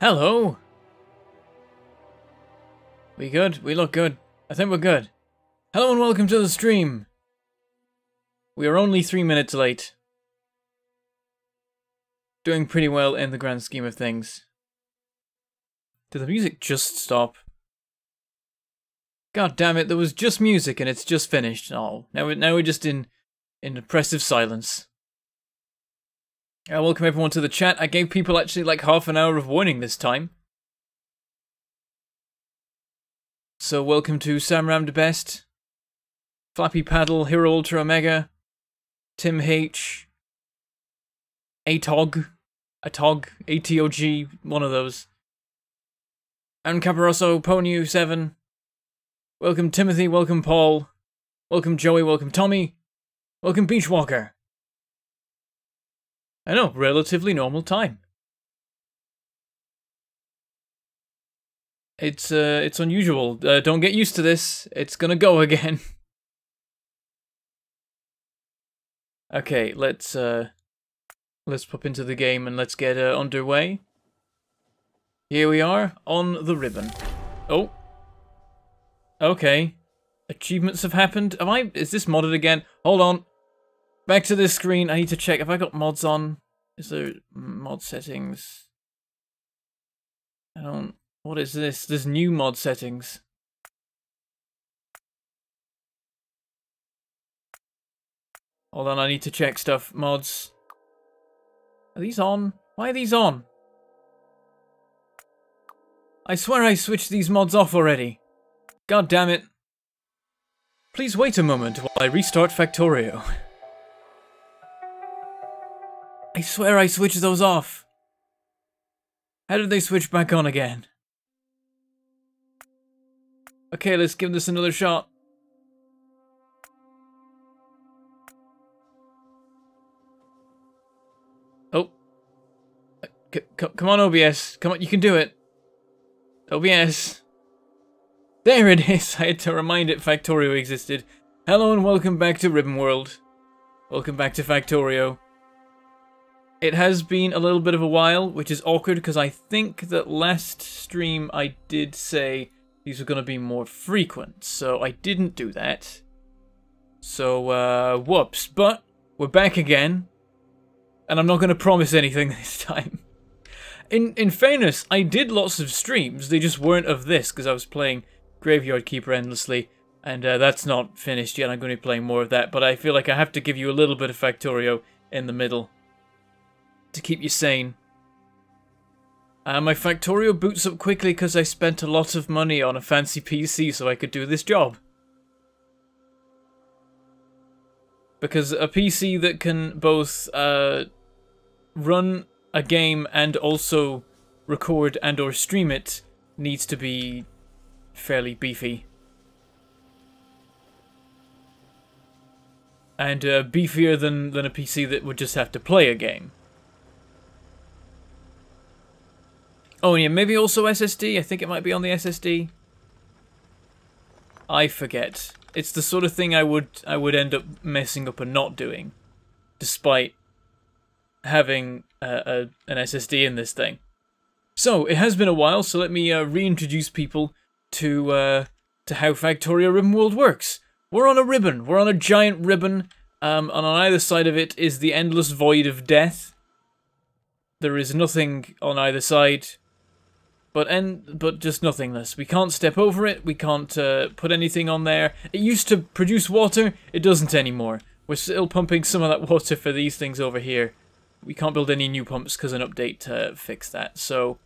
Hello! We good? We look good. I think we're good. Hello and welcome to the stream! We are only 3 minutes late. Doing pretty well in the grand scheme of things. Did the music just stop? God damn it, there was just music and it's just finished. Oh, now we're just in oppressive silence. Welcome everyone to the chat. I gave people actually like half an hour of warning this time. So welcome to Samram the Best, Flappy Paddle, Hero Ultra Omega, Tim H, Atog, ATOG, one of those. And Caparosso, Ponyu 7. Welcome Timothy, welcome Paul, welcome Joey, welcome Tommy, welcome Beachwalker. I know, relatively normal time. It's unusual. Don't get used to this. It's gonna go again. Okay, let's pop into the game and let's get underway. Here we are on the ribbon. Oh. Okay. Achievements have happened. Is this modded again? Hold on. Back to this screen. I need to check. Have I got mods on? Is there mod settings? I don't... What is this? There's new mod settings. Hold on, I need to check stuff. Mods. Are these on? Why are these on? I swear I switched these mods off already. God damn it. Please wait a moment while I restart Factorio. I swear I switched those off. How did they switch back on again? Okay, let's give this another shot. Oh. Come on, OBS. Come on, you can do it. OBS. There it is. I had to remind it Factorio existed. Hello and welcome back to Ribbonworld. Welcome back to Factorio. It has been a little bit of a while, which is awkward because I think that last stream I did say these were going to be more frequent, so I didn't do that. So, whoops. But we're back again, and I'm not going to promise anything this time. In fairness, I did lots of streams, they just weren't of this because I was playing Graveyard Keeper endlessly, and that's not finished yet. I'm going to be playing more of that, but I feel like I have to give you a little bit of Factorio in the middle to keep you sane. My Factorio boots up quickly because I spent a lot of money on a fancy PC so I could do this job. Because a PC that can both run a game and also record and or stream it needs to be fairly beefy. And beefier than a PC that would just have to play a game. Oh yeah, maybe also SSD. I think it might be on the SSD. I forget. It's the sort of thing I would end up messing up and not doing, despite having an SSD in this thing. So it has been a while, so let me reintroduce people to how Factorio Ribbonworld works. We're on a ribbon. We're on a giant ribbon, and on either side of it is the endless void of death. There is nothing on either side. But just nothingness. We can't step over it, we can't put anything on there. It used to produce water, it doesn't anymore. We're still pumping some of that water for these things over here. We can't build any new pumps because an update fixed that. So,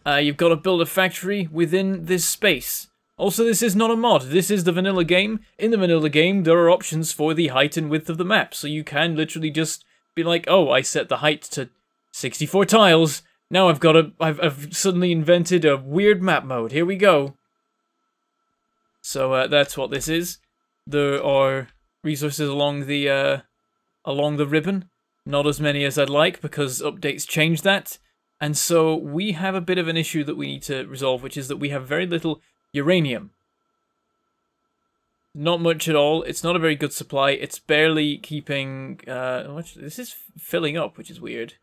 you've got to build a factory within this space. Also, this is not a mod, this is the vanilla game. In the vanilla game, there are options for the height and width of the map. So you can literally just be like, oh, I set the height to 64 tiles. Now I've suddenly invented a weird map mode. Here we go. So that's what this is. There are resources along the ribbon. Not as many as I'd like because updates changed that. And so we have a bit of an issue that we need to resolve, which is that we have very little uranium. Not much at all. It's not a very good supply. It's barely keeping... this is filling up, which is weird.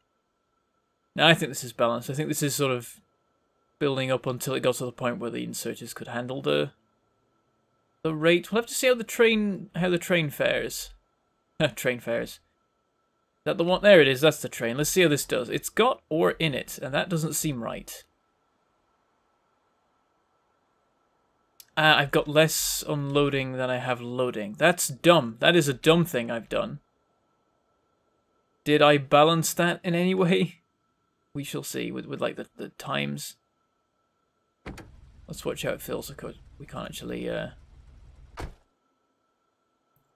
Now I think this is balanced. I think this is sort of building up until it got to the point where the inserters could handle the rate. We'll have to see how the train fares. Train fares. Is that the one? There it is. That's the train. Let's see how this does. It's got ore in it, and that doesn't seem right. I've got less unloading than I have loading. That's dumb. That is a dumb thing I've done. Did I balance that in any way? We shall see with like the times. Let's watch how it fills. Of course, we can't actually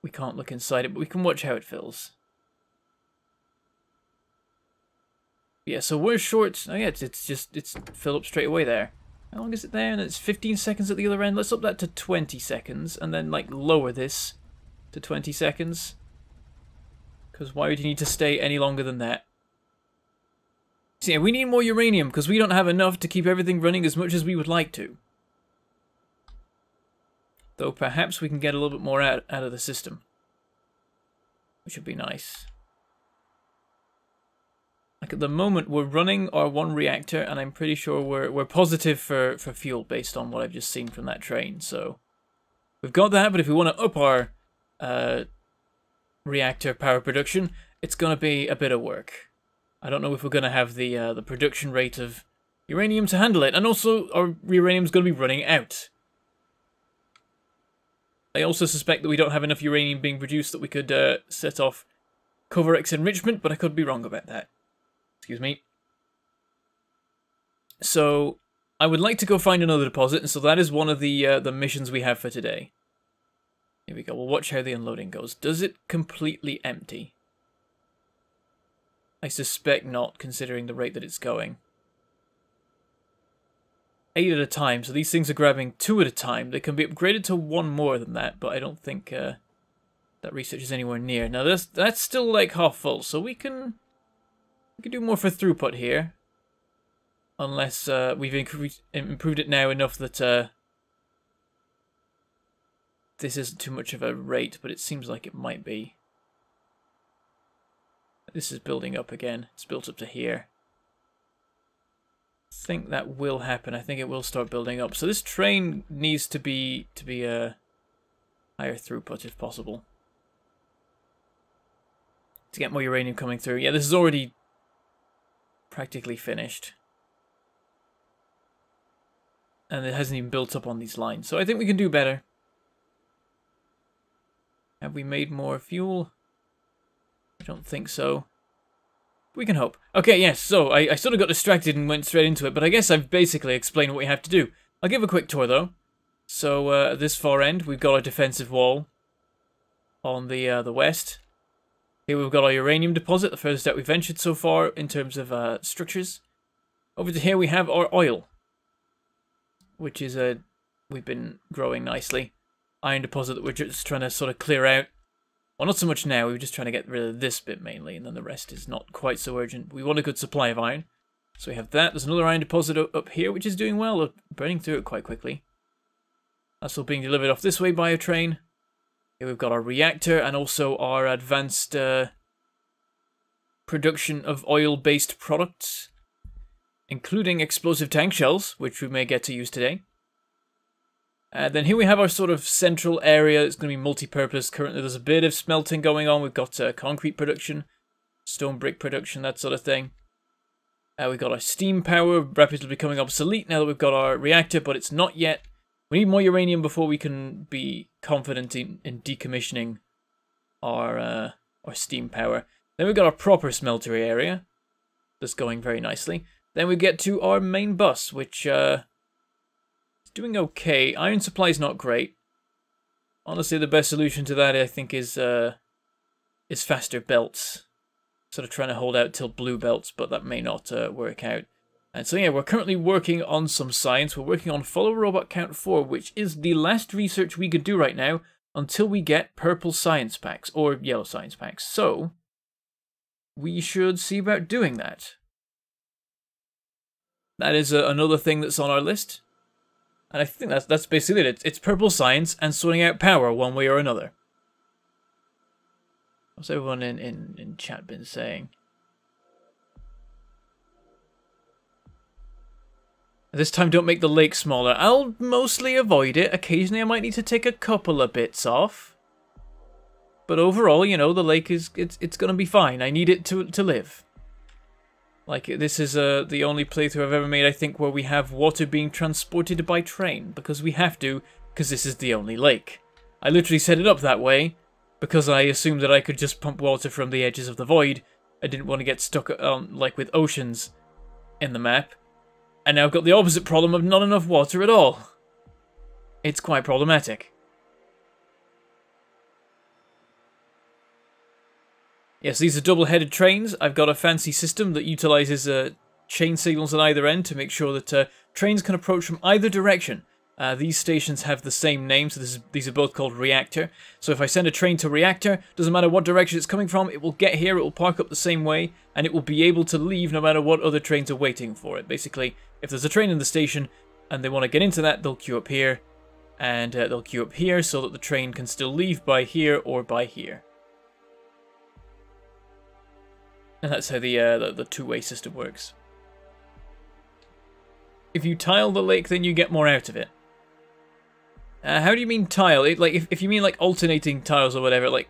we can't look inside it, but we can watch how it fills. Yeah, so we're short. Oh yeah, it's filled up straight away there. How long is it there? And it's 15 seconds at the other end. Let's up that to 20 seconds and then like lower this to 20 seconds. Because why would you need to stay any longer than that? So yeah, we need more uranium because we don't have enough to keep everything running as much as we would like to. Though perhaps we can get a little bit more out of the system. Which would be nice. Like at the moment we're running our one reactor and I'm pretty sure we're positive for fuel based on what I've just seen from that train. So we've got that, but if we want to up our reactor power production, it's going to be a bit of work. I don't know if we're going to have the production rate of uranium to handle it, and also our uranium's going to be running out. I also suspect that we don't have enough uranium being produced that we could set off cover X enrichment, but I could be wrong about that. Excuse me. So I would like to go find another deposit, and so that is one of the missions we have for today. Here we go. We'll watch how the unloading goes. Does it completely empty? I suspect not, considering the rate that it's going. 8 at a time, so these things are grabbing 2 at a time. They can be upgraded to 1 more than that, but I don't think that research is anywhere near. Now that's still like half full, so we can do more for throughput here. Unless we've improved it now enough that this isn't too much of a rate, but it seems like it might be. This is building up again. It's built up to here. I think that will happen. I think it will start building up. So this train needs to be a higher throughput if possible. To get more uranium coming through. Yeah, this is already practically finished. And it hasn't even built up on these lines. So I think we can do better. Have we made more fuel? I don't think so. We can hope. Okay, yes, so I sort of got distracted and went straight into it, but I guess I've basically explained what we have to do. I'll give a quick tour, though. So, at this far end, we've got our defensive wall on the west. Here we've got our uranium deposit, the furthest out we've ventured so far in terms of structures. Over to here we have our oil, which is we've been growing nicely. Iron deposit that we're just trying to sort of clear out. Well, not so much now, we were just trying to get rid of this bit mainly, and then the rest is not quite so urgent. We want a good supply of iron. So we have that. There's another iron deposit up here, which is doing well, burning through it quite quickly. That's all being delivered off this way by a train. Here we've got our reactor, and also our advanced production of oil-based products, including explosive tank shells, which we may get to use today. Then here we have our sort of central area. It's going to be multi-purpose. Currently there's a bit of smelting going on. We've got concrete production, stone brick production, that sort of thing. We've got our steam power rapidly becoming obsolete now that we've got our reactor, but it's not yet. We need more uranium before we can be confident in decommissioning our steam power. Then we've got our proper smeltery area. That's going very nicely. Then we get to our main bus, which doing okay. Iron supply is not great. Honestly, the best solution to that, I think, is faster belts. Sort of trying to hold out till blue belts, but that may not work out. And so yeah, we're currently working on some science. We're working on Follow Robot Count 4, which is the last research we could do right now until we get purple science packs, or yellow science packs. So we should see about doing that. That is another thing that's on our list. And I think that's basically it. It's purple science and sorting out power one way or another. What's everyone in chat been saying? This time don't make the lake smaller. I'll mostly avoid it. Occasionally I might need to take a couple of bits off. But overall, you know, the lake is it's gonna be fine. I need it to live. Like, this is the only playthrough I've ever made, I think, where we have water being transported by train. Because we have to, because this is the only lake. I literally set it up that way, because I assumed that I could just pump water from the edges of the void. I didn't want to get stuck, like, with oceans in the map. And now I've got the opposite problem of not enough water at all. It's quite problematic. Yes, these are double-headed trains. I've got a fancy system that utilizes chain signals at either end to make sure that trains can approach from either direction. These stations have the same name, so these are both called reactor. So if I send a train to reactor, doesn't matter what direction it's coming from, it will get here, it will park up the same way, and it will be able to leave no matter what other trains are waiting for it. Basically, if there's a train in the station and they want to get into that, they'll queue up here, and they'll queue up here so that the train can still leave by here or by here. And that's how the two-way system works. If you tile the lake, then you get more out of it. How do you mean tile? Like, if you mean like alternating tiles or whatever, like,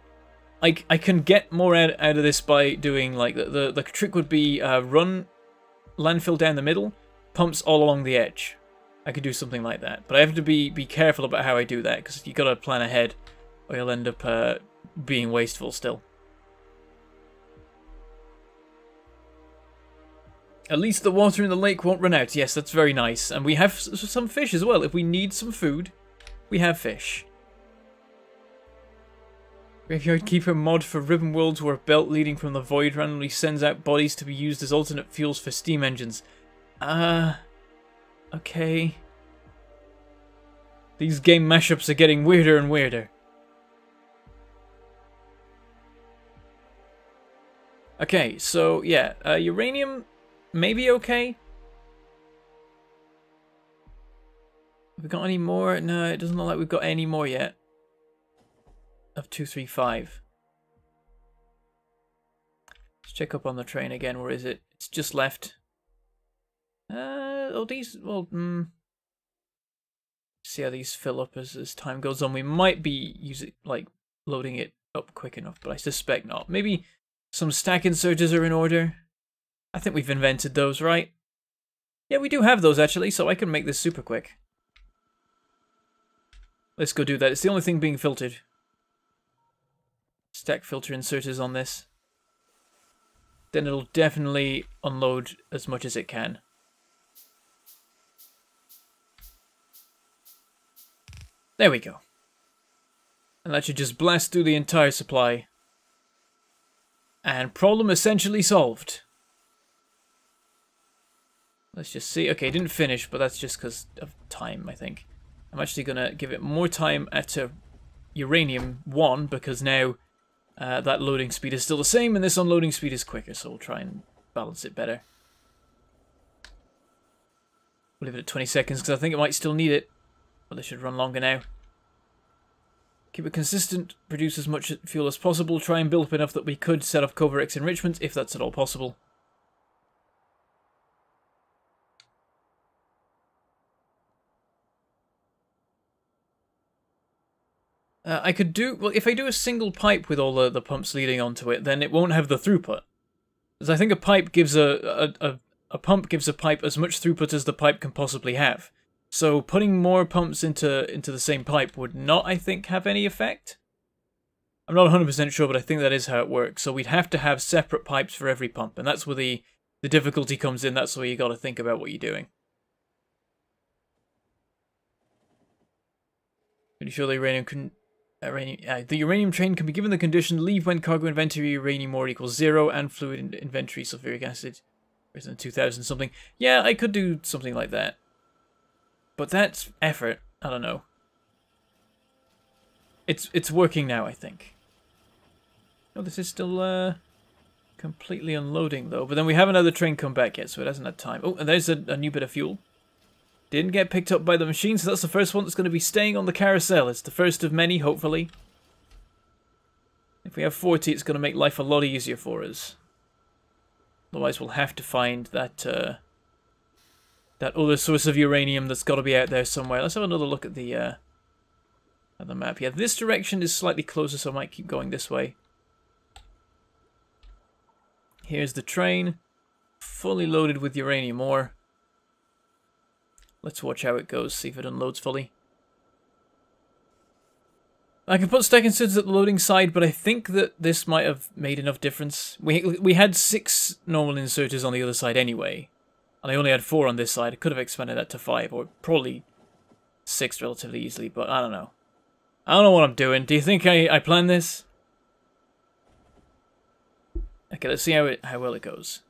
I can get more out of this by doing, like, the trick would be run landfill down the middle, pumps all along the edge. I could do something like that, but I have to be careful about how I do that, because you gotta plan ahead, or you'll end up being wasteful still. At least the water in the lake won't run out. Yes, that's very nice. And we have some fish as well. If we need some food, we have fish. Graveyard Keeper mod for Ribbonworld, where a belt leading from the void randomly sends out bodies to be used as alternate fuels for steam engines. Okay. These game mashups are getting weirder and weirder. Okay, so yeah, uranium... maybe okay. Have we got any more? No, it doesn't look like we've got any more yet. Of 235. Let's check up on the train again. Where is it? It's just left. Oh, these. Well, see how these fill up as time goes on. We might be loading it up quick enough, but I suspect not. Maybe some stack inserters are in order. I think we've invented those, right? Yeah, we do have those, actually, so I can make this super quick. Let's go do that. It's the only thing being filtered. Stack filter inserters on this. Then it'll definitely unload as much as it can. There we go. And that should just blast through the entire supply. And problem essentially solved. Let's just see. Okay, didn't finish, but that's just because of time, I think. I'm actually going to give it more time at uranium 1, because now that loading speed is still the same, and this unloading speed is quicker, so we'll try and balance it better. We'll leave it at 20 seconds, because I think it might still need it. But this should run longer now. Keep it consistent, produce as much fuel as possible, try and build up enough that we could set off Cover X enrichment, if that's at all possible. I could do... well, if I do a single pipe with all the pumps leading onto it, then it won't have the throughput. Because I think a pipe gives a pump gives a pipe as much throughput as the pipe can possibly have. So putting more pumps into the same pipe would not, I think, have any effect. I'm not 100% sure, but I think that is how it works. So we'd have to have separate pipes for every pump, and that's where the difficulty comes in. That's where you got to think about what you're doing. Pretty sure the uranium can... the uranium train can be given the condition leave when cargo inventory uranium ore equals 0 and fluid inventory sulfuric acid greater than 2000 something. Yeah, I could do something like that. But that's effort. I don't know. It's working now, I think. Oh, this is still completely unloading though. But then we haven't had the train come back yet, so it hasn't had time. Oh, and there's a new bit of fuel. Didn't get picked up by the machine, so that's the first one that's going to be staying on the carousel. It's the first of many, hopefully. If we have 40, it's going to make life a lot easier for us. Otherwise, we'll have to find that that other source of uranium that's got to be out there somewhere. Let's have another look at the map. Yeah, this direction is slightly closer, so I might keep going this way. Here's the train, fully loaded with uranium ore. Let's watch how it goes, see if it unloads fully. I can put stack inserters at the loading side, but I think that this might have made enough difference. We had 6 normal inserters on the other side anyway, and I only had 4 on this side. I could have expanded that to 5, or probably 6 relatively easily, but I don't know. I don't know what I'm doing. Do you think I planned this? Okay, let's see how well it goes.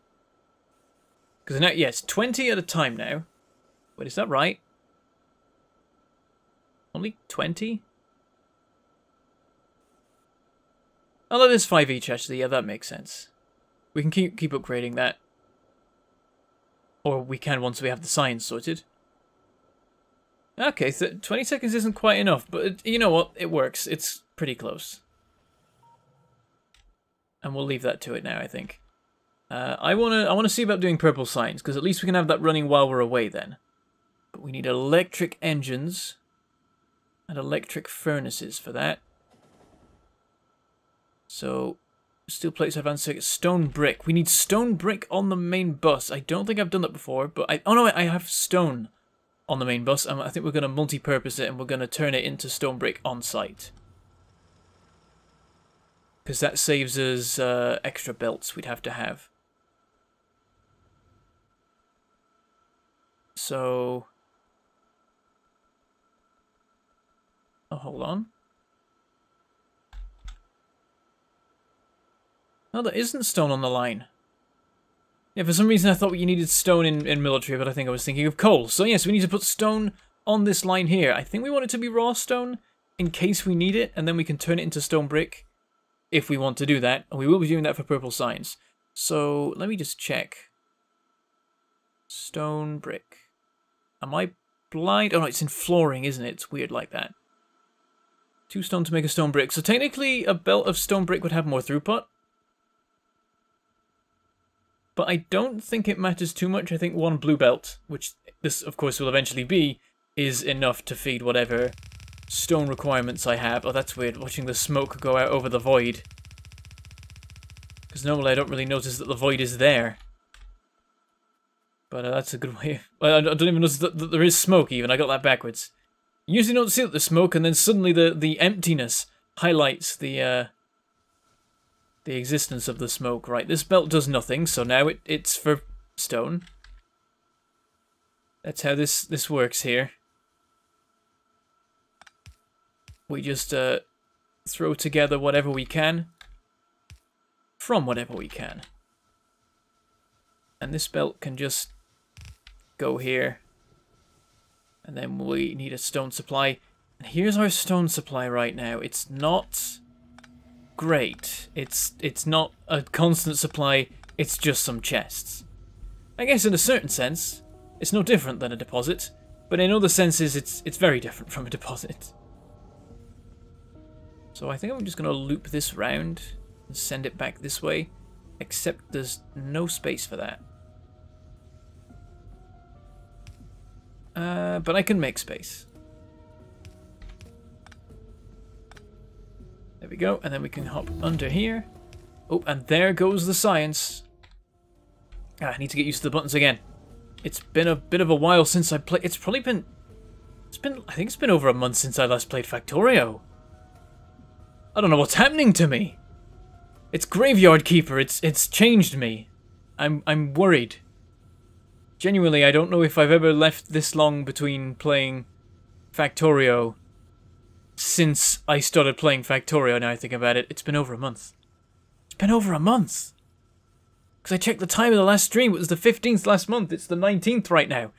Because now, yeah, it's 20 at a time now. Wait, is that right? Only 20? Oh, that is 5 each, actually. Yeah, that makes sense. We can keep upgrading that. Or we can once we have the science sorted. Okay, so 20 seconds isn't quite enough, but you know what? It works. It's pretty close. And we'll leave that to it now, I think. I wanna see about doing purple science, because at least we can have that running while we're away then. But we need electric engines and electric furnaces for that. So, steel plates, advanced circuits, stone brick. We need stone brick on the main bus. I don't think I've done that before, but oh no, I have stone on the main bus. I think we're going to multi-purpose it and we're going to turn it into stone brick on site. Because that saves us extra belts we'd have to have. So... oh, hold on. No, there isn't stone on the line. Yeah, for some reason I thought you needed stone in military, but I think I was thinking of coal. So yes, we need to put stone on this line here. I think we want it to be raw stone in case we need it, and then we can turn it into stone brick if we want to do that. And we will be doing that for purple signs. So let me just check. Stone brick. Am I blind? Oh no, it's in flooring, isn't it? It's weird like that. 2 stone to make a stone brick. So technically a belt of stone brick would have more throughput. But I don't think it matters too much. I think 1 blue belt, which this of course will eventually be, is enough to feed whatever stone requirements I have. Oh, that's weird, watching the smoke go out over the void. Because normally I don't really notice that the void is there. But that's a good way. Well, I don't even notice that there is smoke even. I got that backwards. You usually don't see the smoke, and then suddenly the emptiness highlights the existence of the smoke. Right, this belt does nothing, so now it's for stone. That's how this works here. We just throw together whatever we can from whatever we can. And this belt can just go here. And then we need a stone supply. And here's our stone supply right now. It's not great. It's not a constant supply, it's just some chests. I guess in a certain sense, it's no different than a deposit, but in other senses it's very different from a deposit. So I think I'm just going to loop this round and send it back this way, except there's no space for that. But I can make space. There we go, and then we can hop under here. Oh, and there goes the science. I need to get used to the buttons again. It's been a bit of a while since I played. I think it's been over a month since I last played Factorio. I don't know what's happening to me. It's Graveyard Keeper. It's changed me. I'm worried. Genuinely, I don't know if I've ever left this long between playing Factorio since I started playing Factorio. Now I think about it, it's been over a month. It's been over a month. Because I checked the time of the last stream, it was the 15th last month. It's the 19th right now.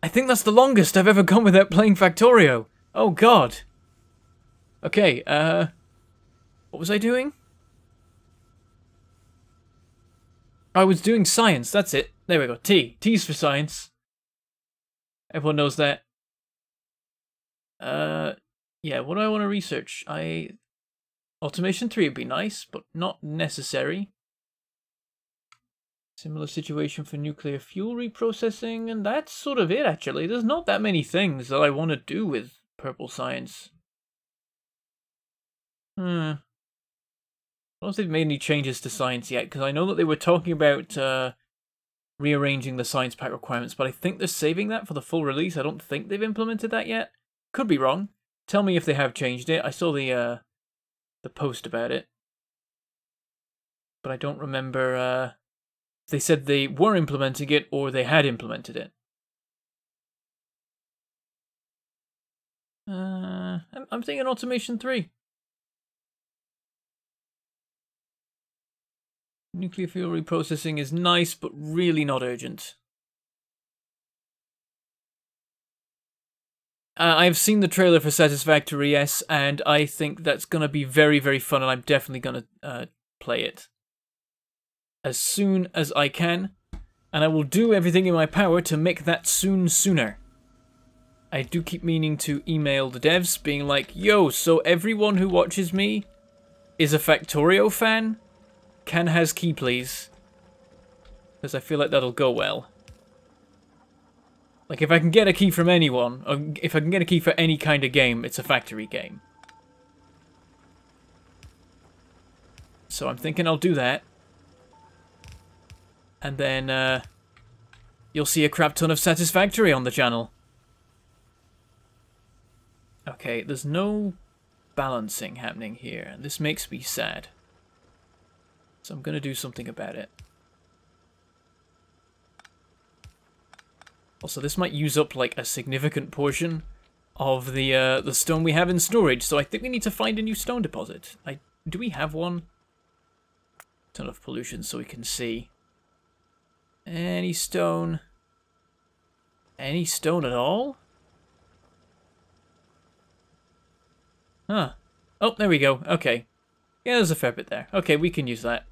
I think that's the longest I've ever gone without playing Factorio. Oh god. Okay, what was I doing? I was doing science, that's it. There we go, T. T's for science. Everyone knows that. Yeah, what do I want to research? Automation 3 would be nice, but not necessary. Similar situation for nuclear fuel reprocessing, and that's sort of it, actually. There's not that many things that I want to do with purple science. I don't know if they've made any changes to science yet, because I know that they were talking about rearranging the science pack requirements, but I think they're saving that for the full release. I don't think they've implemented that yet. Could be wrong. Tell me if they have changed it. I saw the post about it, but I don't remember if they said they were implementing it or they had implemented it. I'm thinking Automation 3. Nuclear fuel reprocessing is nice, but really not urgent. I've seen the trailer for Satisfactory, yes, and I think that's going to be very, very fun, and I'm definitely going to play it as soon as I can, and I will do everything in my power to make that sooner. I do keep meaning to email the devs, being like, yo, so everyone who watches me is a Factorio fan? Can has key, please? Because I feel like that'll go well. Like, if I can get a key from anyone, or if I can get a key for any kind of game, it's a factory game. So I'm thinking I'll do that. And then, you'll see a crap ton of Satisfactory on the channel. Okay, there's no balancing happening here, and this makes me sad. So I'm going to do something about it. Also, this might use up like a significant portion of the stone we have in storage, so I think we need to find a new stone deposit. Do we have one? Ton of pollution so we can see. Any stone? Any stone at all? Huh. Oh, there we go. Okay. Yeah, there's a fair bit there. Okay, we can use that.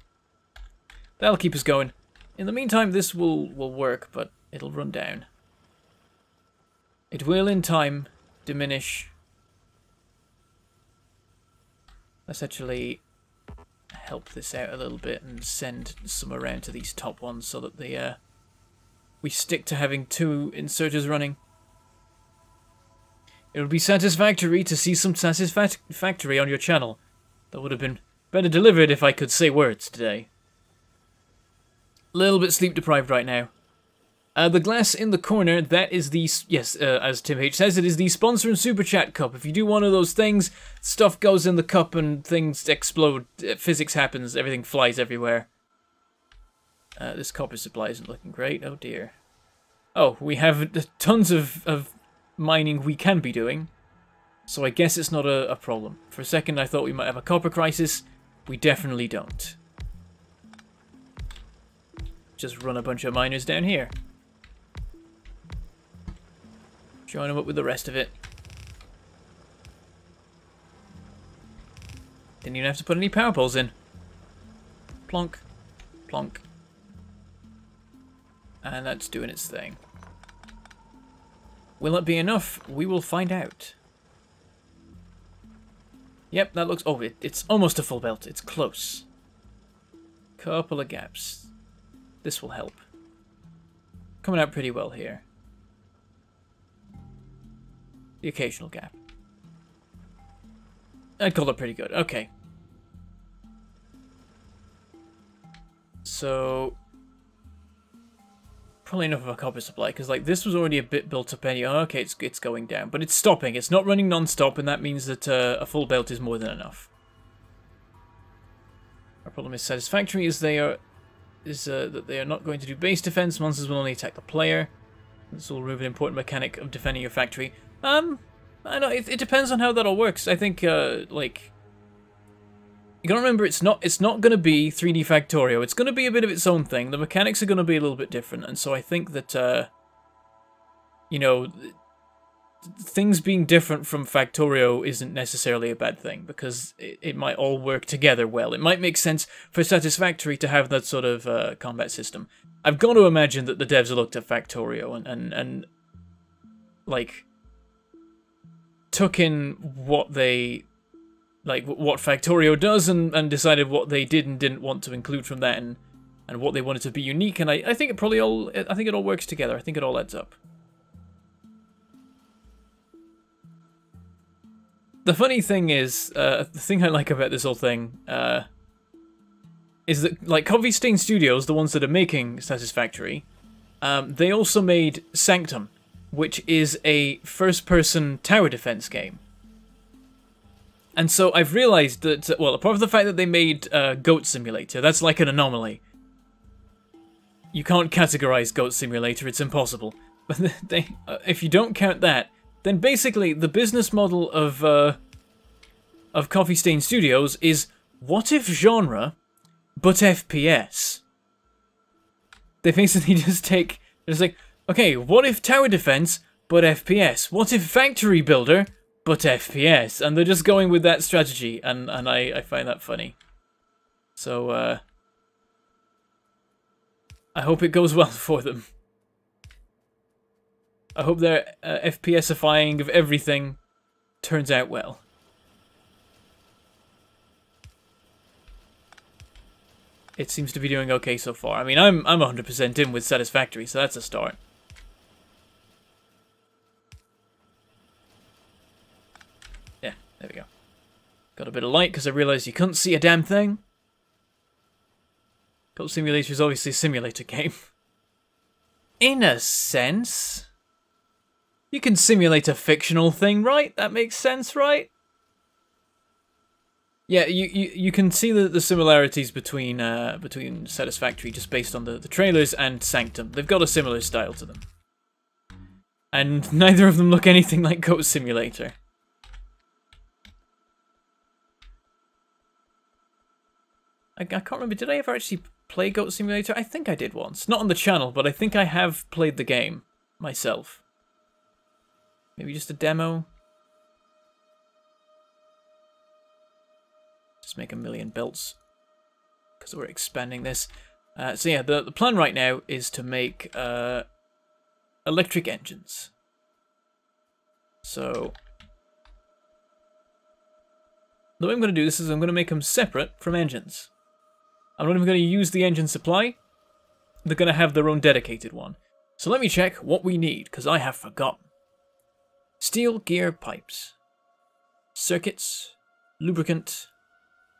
That'll keep us going. In the meantime, this will work, but it'll run down. It will, in time, diminish. Let's actually help this out a little bit and send some around to these top ones so that we stick to having 2 inserters running. It would be satisfactory to see some Satisfactory on your channel. That would have been better delivered if I could say words today. A little bit sleep deprived right now. The glass in the corner, that is the, yes, as Tim H says, it is the sponsor and super chat cup. If you do one of those things, stuff goes in the cup and things explode, physics happens, everything flies everywhere. This copper supply isn't looking great, oh dear. Oh, we have tons of mining we can be doing, so I guess it's not a problem. For a second I thought we might have a copper crisis, we definitely don't. Just run a bunch of miners down here. Join them up with the rest of it. Didn't even have to put any power poles in. Plonk. Plonk. And that's doing its thing. Will it be enough? We will find out. Yep, that looks... Oh, it's almost a full belt. It's close. Couple of gaps. This will help. Coming out pretty well here. The occasional gap. I'd call it pretty good. Okay. So... probably enough of a copper supply, because like this was already a bit built up anyway. Okay, it's going down, but it's stopping. It's not running non-stop, and that means that a full belt is more than enough. Our problem is satisfactory is that they are not going to do base defense. Monsters will only attack the player. This will remove an important mechanic of defending your factory. I know it depends on how that all works. I think like you gotta remember it's not going to be 3D Factorio. It's going to be a bit of its own thing. The mechanics are going to be a little bit different, and so I think that you know, things being different from Factorio isn't necessarily a bad thing, because it might all work together well. It might make sense for Satisfactory to have that sort of combat system. I've got to imagine that the devs have looked at Factorio and like took in what they like, what Factorio does, and decided what they did and didn't want to include from that, and and what they wanted to be unique, and I think it all works together. I think it all adds up. The funny thing is, the thing I like about this whole thing, is that, like, Coffee Stain Studios, the ones that are making Satisfactory, they also made Sanctum, which is a first-person tower defense game. And so I've realized that, well, apart from the fact that they made Goat Simulator, that's like an anomaly. You can't categorize Goat Simulator, it's impossible. But if you don't count that, then basically the business model of Coffee Stain Studios is, what if genre, but FPS? They basically just like, okay, what if tower defense, but FPS? What if factory builder, but FPS? And they're just going with that strategy, and I find that funny. So, I hope it goes well for them. I hope their FPSifying of everything turns out well. It seems to be doing okay so far. I mean, I'm 100% in with Satisfactory, so that's a start. Yeah, there we go. Got a bit of light because I realized you couldn't see a damn thing. Goat Simulator is obviously a simulator game. In a sense. You can simulate a fictional thing, right? That makes sense, right? Yeah, you can see the similarities between Satisfactory just based on the trailers and Sanctum. They've got a similar style to them. And neither of them look anything like Goat Simulator. I can't remember, did I ever actually play Goat Simulator? I think I did once. Not on the channel, but I think I have played the game myself. Maybe just a demo. Just make 1,000,000 belts. Because we're expanding this. So yeah, the plan right now is to make electric engines. So the way I'm going to do this is I'm going to make them separate from engines. I'm not even going to use the engine supply. They're going to have their own dedicated one. So let me check what we need, because I have forgotten. Steel gear pipes, circuits, lubricant,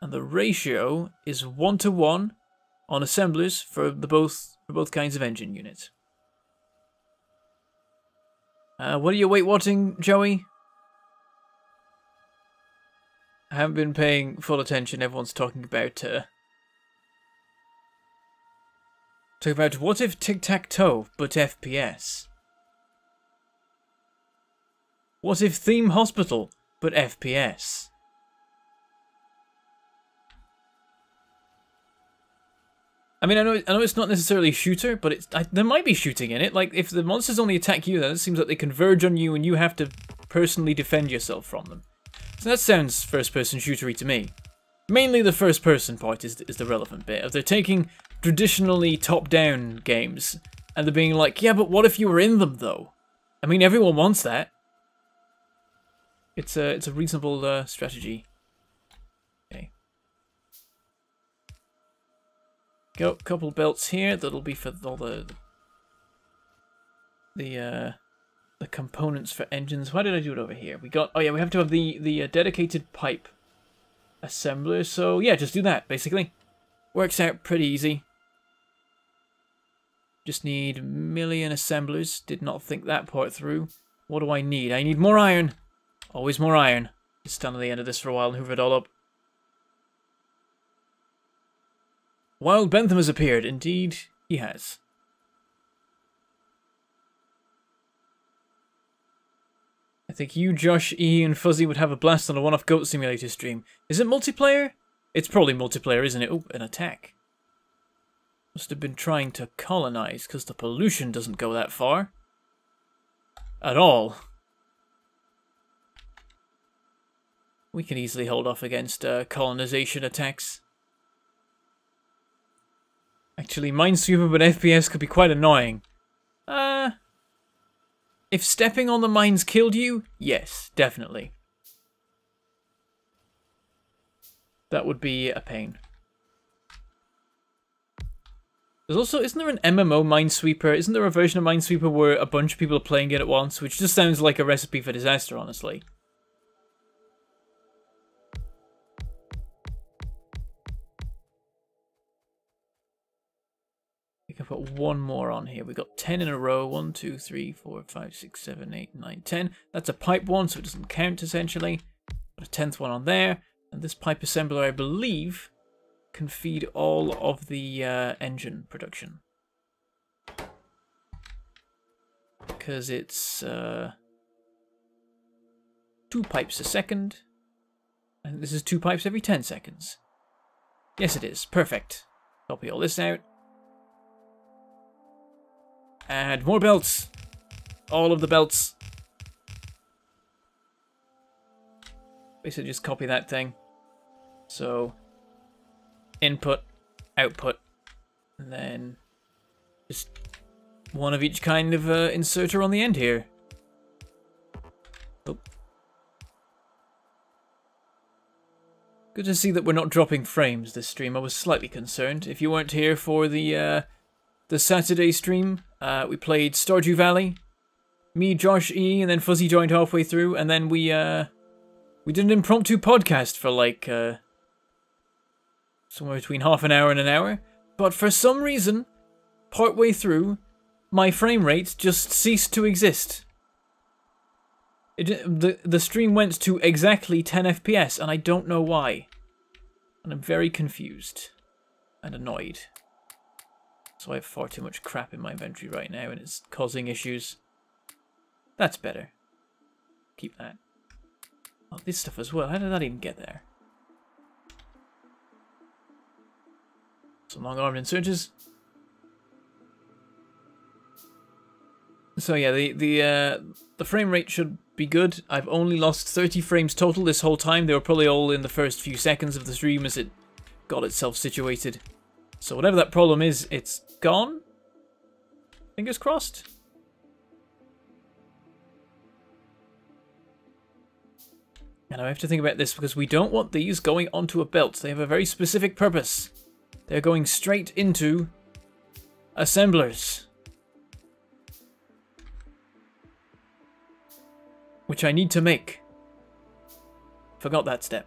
and the ratio is 1:1 on assemblers for both kinds of engine units. What are you watching, Joey? I haven't been paying full attention. Everyone's talking about what if tic-tac-toe but FPS? What if Theme Hospital, but FPS? I mean, I know it's not necessarily a shooter, but there might be shooting in it. Like, if the monsters only attack you, then it seems like they converge on you and you have to personally defend yourself from them. So that sounds first-person shootery to me. Mainly the first-person part is the relevant bit. If they're taking traditionally top-down games, and they're being like, yeah, but what if you were in them, though? I mean, everyone wants that. It's a reasonable strategy. Okay. Go, couple belts here. That'll be for all the components for engines. Why did I do it over here? We got, oh yeah, we have to have the dedicated pipe assembler. So yeah, just do that basically. Works out pretty easy. Just need 1,000,000 assemblers. Did not think that part through. What do I need? I need more iron. Always more iron. Just stand on the end of this for a while and hoover it all up. Wild Bentham has appeared. Indeed, he has. I think you, Josh, E, and Fuzzy would have a blast on a one-off Goat Simulator stream. Is it multiplayer? It's probably multiplayer, isn't it? Oh, an attack. Must have been trying to colonize, because the pollution doesn't go that far. At all. We can easily hold off against colonization attacks. Actually, Minesweeper but FPS could be quite annoying. If stepping on the mines killed you, yes, definitely. That would be a pain. There's also, isn't there an MMO Minesweeper? Isn't there a version of Minesweeper where a bunch of people are playing it at once? Which just sounds like a recipe for disaster, honestly. We can put one more on here. We got 10 in a row. 1, 2, 3, 4, 5, 6, 7, 8, 9, 10. That's a pipe one, so it doesn't count, essentially. Put a 10th one on there. And this pipe assembler, I believe, can feed all of the engine production. Because it's 2 pipes a second. And this is 2 pipes every 10 seconds. Yes, it is. Perfect. Copy all this out. Add more belts. All of the belts. Basically just copy that thing. So, input, output, and then just one of each kind of inserter on the end here. Oh. Good to see that we're not dropping frames this stream. I was slightly concerned. If you weren't here for the Saturday stream, we played Stardew Valley. Me, Josh E, and then Fuzzy joined halfway through, and then we did an impromptu podcast for like somewhere between half an hour and an hour. But for some reason, partway through, my frame rate just ceased to exist. The stream went to exactly 10 FPS, and I don't know why. And I'm very confused and annoyed. So I have far too much crap in my inventory right now, and it's causing issues. That's better. Keep that. Oh, this stuff as well. How did that even get there? Some long-armed insurgents. So yeah, the frame rate should be good. I've only lost 30 frames total this whole time. They were probably all in the first few seconds of the stream as it got itself situated. So whatever that problem is, it's gone. Fingers crossed. And I have to think about this because we don't want these going onto a belt. They have a very specific purpose. They're going straight into assemblers. Which I need to make. Forgot that step.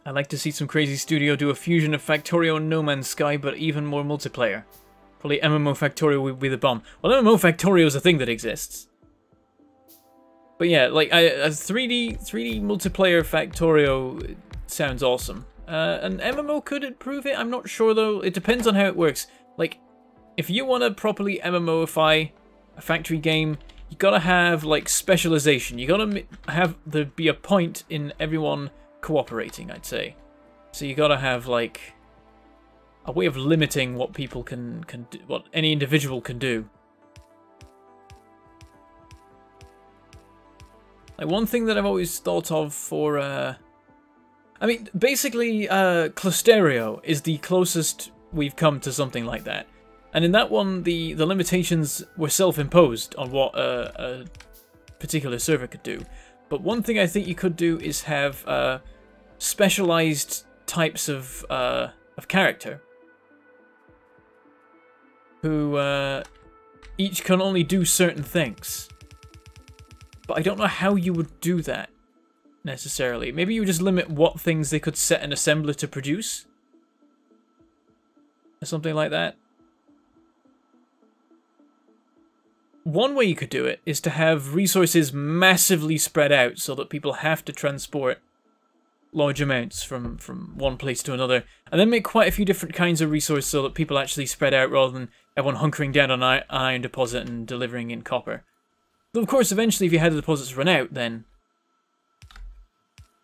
I'd like to see some crazy studio do a fusion of Factorio and No Man's Sky, but even more multiplayer. Probably MMO Factorio would be the bomb. Well, MMO Factorio is a thing that exists. But yeah, like a 3D multiplayer Factorio sounds awesome. An MMO could improve it. I'm not sure though. It depends on how it works. Like, if you want to properly MMOify a factory game, you gotta have like specialization. You gotta have there be a point in everyone cooperating, I'd say. So you gotta have like a way of limiting what people can do, what any individual can do. Like one thing that I've always thought of for I mean basically Clusterio is the closest we've come to something like that. And in that one the limitations were self-imposed on what a particular server could do. But one thing I think you could do is have specialized types of character who each can only do certain things. But I don't know how you would do that necessarily. Maybe you just limit what things they could set an assembler to produce, or something like that. One way you could do it is to have resources massively spread out so that people have to transport large amounts from one place to another, and then make quite a few different kinds of resources so that people actually spread out rather than everyone hunkering down on an iron deposit and delivering in copper. Though of course eventually if you had the deposits run out, then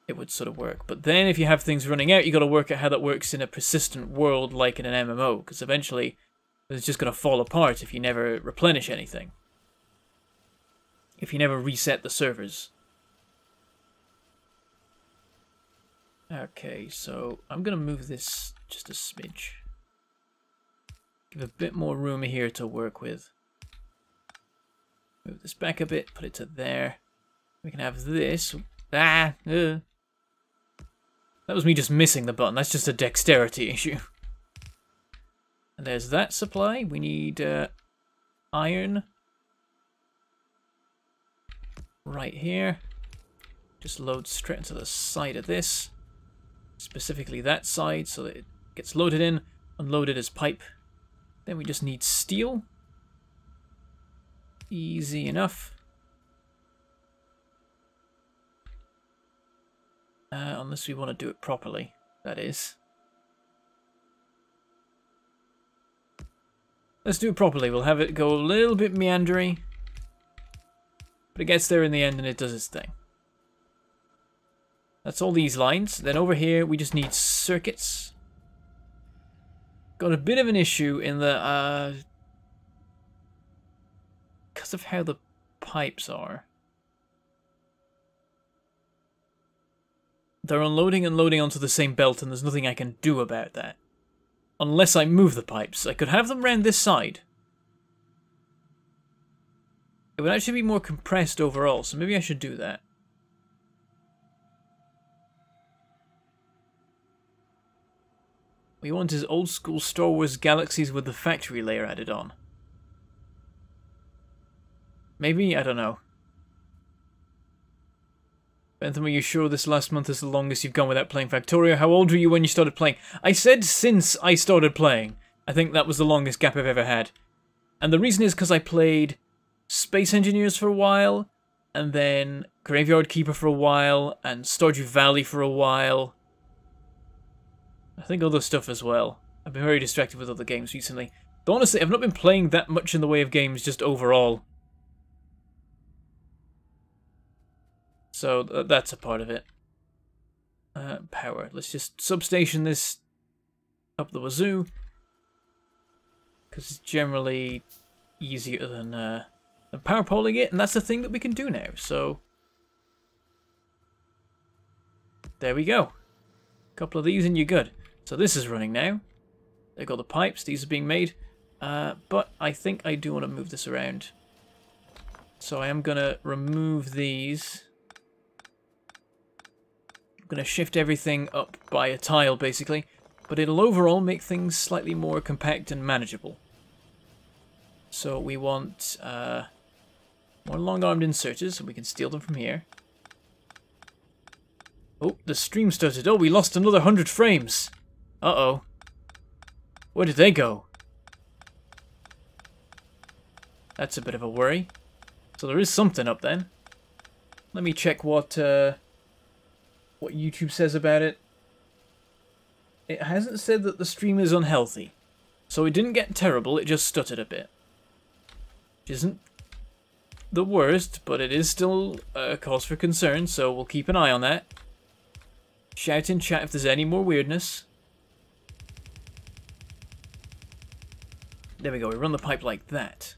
it would sort of work. But then if you have things running out, you got to work out how that works in a persistent world like in an MMO, because eventually it's just going to fall apart if you never replenish anything. If you never reset the servers. Okay, so I'm going to move this just a smidge. Give a bit more room here to work with. Move this back a bit, put it to there. We can have this. That was me just missing the button. That's just a dexterity issue. And there's that supply. We need iron. Right here. Just load straight into the side of this. Specifically that side, so that it gets loaded in, unloaded as pipe. Then we just need steel. Easy enough. Unless we want to do it properly, that is. Let's do it properly. We'll have it go a little bit meandery. But it gets there in the end and it does its thing. That's all these lines. Then over here we just need circuits. Got a bit of an issue in the... because of how the pipes are. They're unloading and loading onto the same belt, and there's nothing I can do about that. Unless I move the pipes. I could have them round this side. It would actually be more compressed overall, so maybe I should do that. What you want is old school Star Wars galaxies with the factory layer added on. Maybe? I don't know. Bentham, are you sure this last month is the longest you've gone without playing Factorio? How old were you when you started playing? I said since I started playing. I think that was the longest gap I've ever had. And the reason is because I played Space Engineers for a while, and then Graveyard Keeper for a while, and Stardew Valley for a while. I think other stuff as well. I've been very distracted with other games recently. But honestly, I've not been playing that much in the way of games just overall. So that's a part of it. Power. Let's just substation this up the wazoo. Because it's generally easier than power poling it. And that's the thing that we can do now. So there we go. A couple of these and you're good. So this is running now. They've got the pipes. These are being made. But I think I do want to move this around. So I am going to remove these. I'm going to shift everything up by a tile, basically. But it'll overall make things slightly more compact and manageable. So we want more long-armed inserters, so we can steal them from here. Oh, the stream started. Oh, we lost another 100 frames. Uh-oh. Where did they go? That's a bit of a worry. So there is something up then. Let me check what YouTube says about it. It hasn't said that the stream is unhealthy. So it didn't get terrible, it just stuttered a bit. Which isn't the worst, but it is still a cause for concern, so we'll keep an eye on that. Shout in chat if there's any more weirdness. There we go, we run the pipe like that.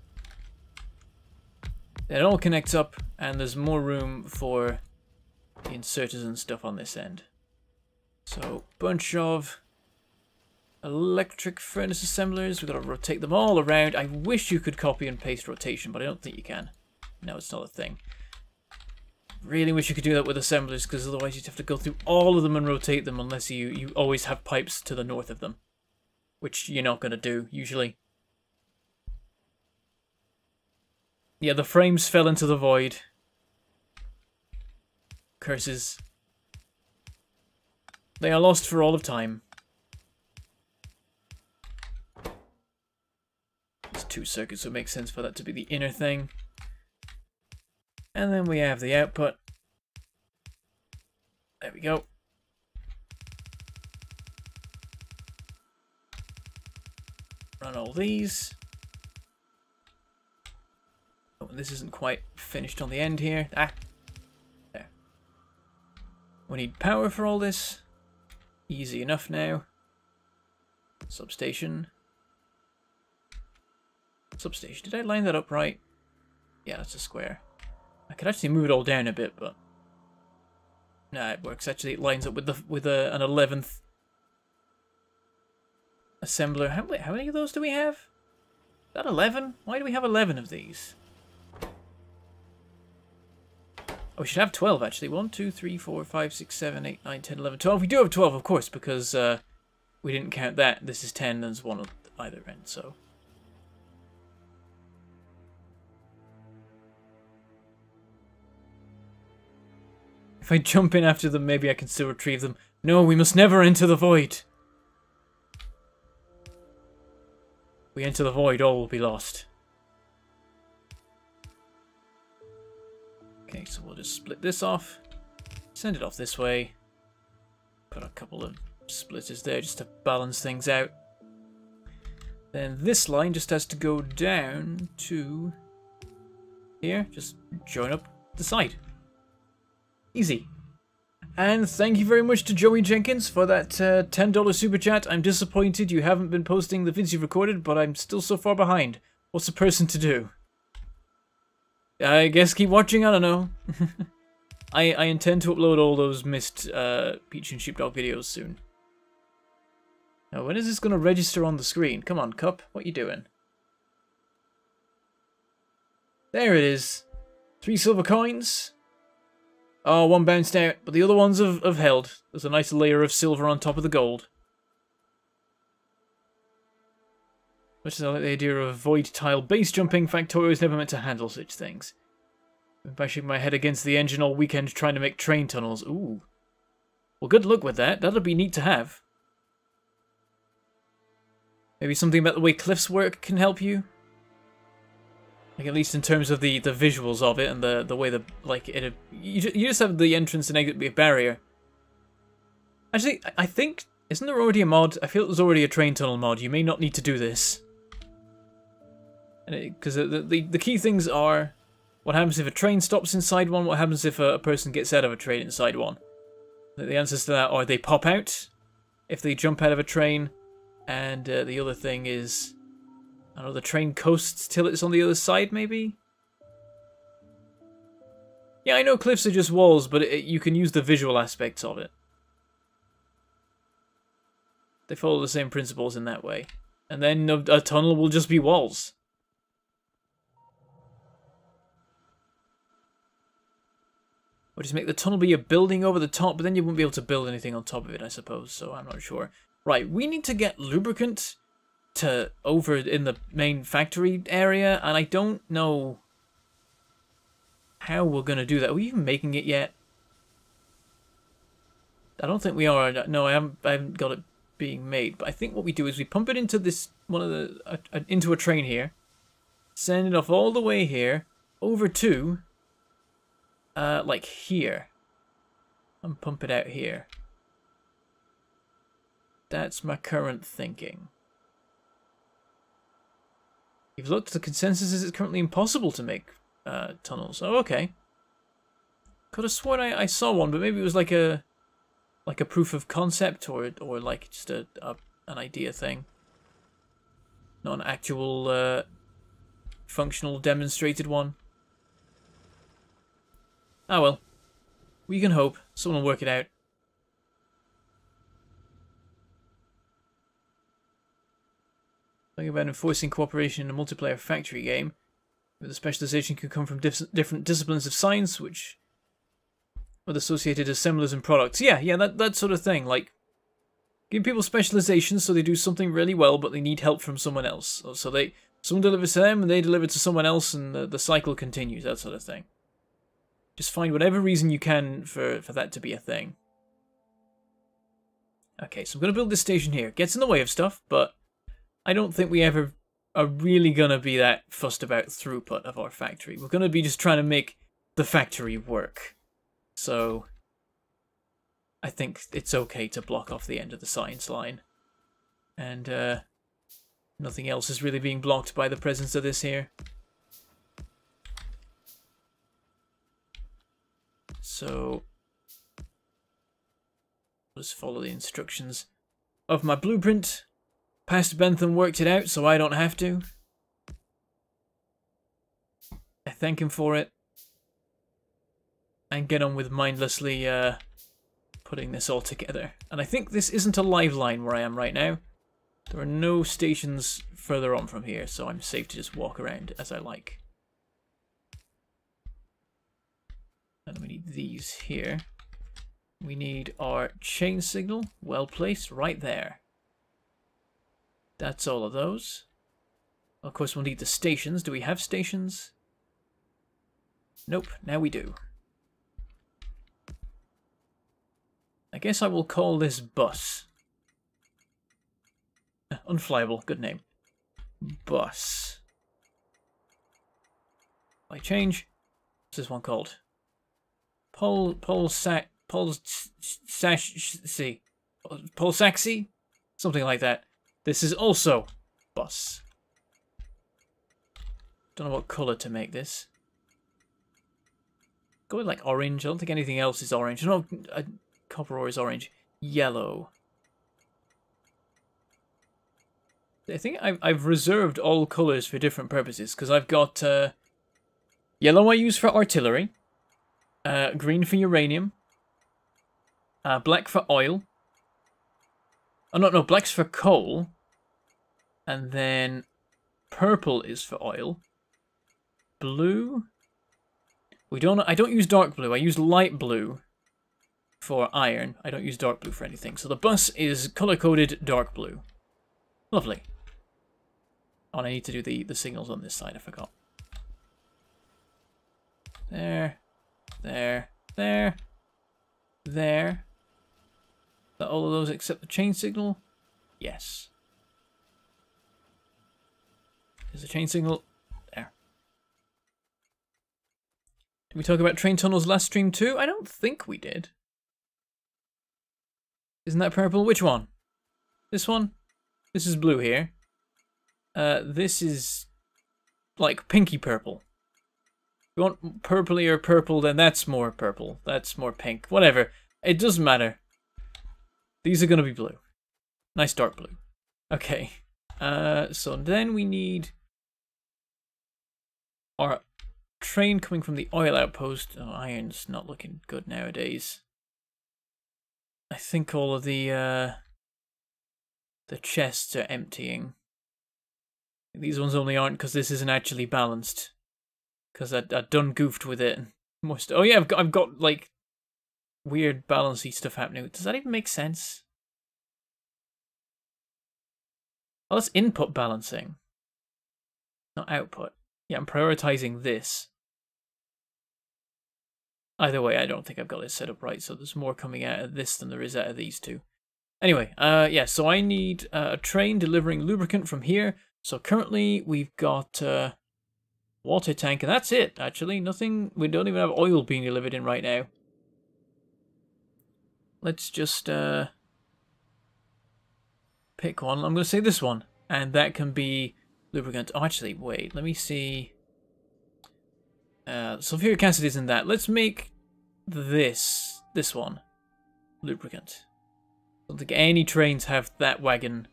Then it all connects up, and there's more room for the inserters and stuff on this end. So, bunch of electric furnace assemblers. We've got to rotate them all around. I wish you could copy and paste rotation, but I don't think you can. No, it's not a thing. Really wish you could do that with assemblers, because otherwise you'd have to go through all of them and rotate them unless you always have pipes to the north of them. Which you're not going to do, usually. Yeah, the frames fell into the void. Curses. They are lost for all of time. There's two circuits, so it makes sense for that to be the inner thing. And then we have the output. There we go. Run all these. Oh, and this isn't quite finished on the end here. Ah. There. We need power for all this. Easy enough now. Substation. Substation. Did I line that up right? Yeah, that's a square. I could actually move it all down a bit, but nah, it works. Actually, it lines up with an 11th assembler. How many of those do we have? Is that 11? Why do we have 11 of these? Oh, we should have 12 actually. 1, 2, 3, 4, 5, 6, 7, 8, 9, 10, 11, 12. We do have 12, of course, because we didn't count that. This is 10, there's one on either end, so. If I jump in after them, maybe I can still retrieve them. No, we must never enter the void. If we enter the void, all will be lost. Okay, so we'll just split this off. Send it off this way. Put a couple of splitters there just to balance things out. Then this line just has to go down to here. Just join up the side. Easy. And thank you very much to Joey Jenkins for that $10 super chat. I'm disappointed you haven't been posting the vids you've recorded, but I'm still so far behind. What's a person to do? I guess keep watching, I don't know. I intend to upload all those missed Peach and Sheepdog videos soon. Now, when is this going to register on the screen? Come on, Cup. What you doing? There it is. 3 silver coins. Oh, one bounced out, but the other ones have held. There's a nice layer of silver on top of the gold. Much as I like the idea of void tile base jumping, Factorio is never meant to handle such things. I've been bashing my head against the engine all weekend trying to make train tunnels. Ooh. Well, good luck with that. That'll be neat to have. Maybe something about the way cliffs work can help you? Like, at least in terms of the visuals of it and the way the, like, you just have the entrance and exit be a barrier. Actually, I think, isn't there already a mod? I feel there's already a train tunnel mod. You may not need to do this. Because the key things are, what happens if a train stops inside one? What happens if a person gets out of a train inside one? The answers to that are they pop out if they jump out of a train. And the other thing is, I don't know, the train coasts till it's on the other side, maybe? Yeah, I know cliffs are just walls, but you can use the visual aspects of it. They follow the same principles in that way. And then a tunnel will just be walls. Or just make the tunnel be a building over the top, but then you won't be able to build anything on top of it, I suppose, so I'm not sure. Right, we need to get lubricant to over in the main factory area, and I don't know how we're going to do that. Are we even making it yet? I don't think we are. No, I haven't got it being made, but I think what we do is we pump it into this into a train here, send it off all the way here, over to like here, and pump it out here. That's my current thinking. You've looked, the consensus is it's currently impossible to make tunnels. Oh, okay. Could have sworn I saw one, but maybe it was like a proof of concept or like just an idea thing. Not an actual functional demonstrated one. Ah well. We can hope. Someone will work it out. Talking about enforcing cooperation in a multiplayer factory game, where the specialization can come from different disciplines of science, which with associated assemblers and products. Yeah, that sort of thing. Like, give people specializations so they do something really well, but they need help from someone else. So someone delivers to them, and they deliver to someone else, and the cycle continues. That sort of thing. Just find whatever reason you can for that to be a thing. Okay, so I'm going to build this station here. It gets in the way of stuff, but I don't think we ever are really going to be that fussed about throughput of our factory. We're going to be just trying to make the factory work. So I think it's okay to block off the end of the science line. And nothing else is really being blocked by the presence of this here. So I'll just follow the instructions of my blueprint. Pastor Bentham worked it out, so I don't have to. I thank him for it. And get on with mindlessly putting this all together. And I think this isn't a live line where I am right now. There are no stations further on from here, so I'm safe to just walk around as I like. And we need need these here. We need our chain signal, well placed, right there. That's all of those. Of course, we'll need the stations. Do we have stations? Nope, now we do. I guess I will call this bus. Unflyable, good name. Bus. I change. What's this one called? Polsaxi? Something like that. This is also bus. Don't know what colour to make this. Go with like orange. I don't think anything else is orange. No, copper ore is orange. Yellow. I think I've reserved all colours for different purposes, because I've got yellow I use for artillery, green for uranium, black for oil. Oh no, black's for coal, and then purple is for oil. Blue. I don't use dark blue. I use light blue for iron. I don't use dark blue for anything. So the bus is color-coded dark blue. Lovely. Oh, and I need to do the signals on this side. I forgot. There. There. There. There. Is that all of those except the chain signal? Yes. Is the chain signal... There. Did we talk about train tunnels last stream too? I don't think we did. Isn't that purple? Which one? This one? This is blue here. This is like pinky purple. If you want purplier purple, then that's more purple. That's more pink. Whatever. It doesn't matter. These are going to be blue. Nice dark blue. Okay. So then we need our train coming from the oil outpost. Oh, iron's not looking good nowadays. I think all of the chests are emptying. These ones only aren't because this isn't actually balanced. Because I done goofed with it. Oh yeah, I've got like weird balancey stuff happening. Does that even make sense? Oh, that's input balancing, not output. Yeah, I'm prioritizing this. Either way, I don't think I've got it set up right, so there's more coming out of this than there is out of these two. Anyway, yeah, so I need a train delivering lubricant from here. So currently we've got water tank, and that's it, actually. Nothing, we don't even have oil being delivered in right now. Let's just pick one. I'm going to say this one, and that can be lubricant. Oh, actually, wait, let me see. Sulfuric acid isn't that. Let's make this one lubricant. I don't think any trains have that wagon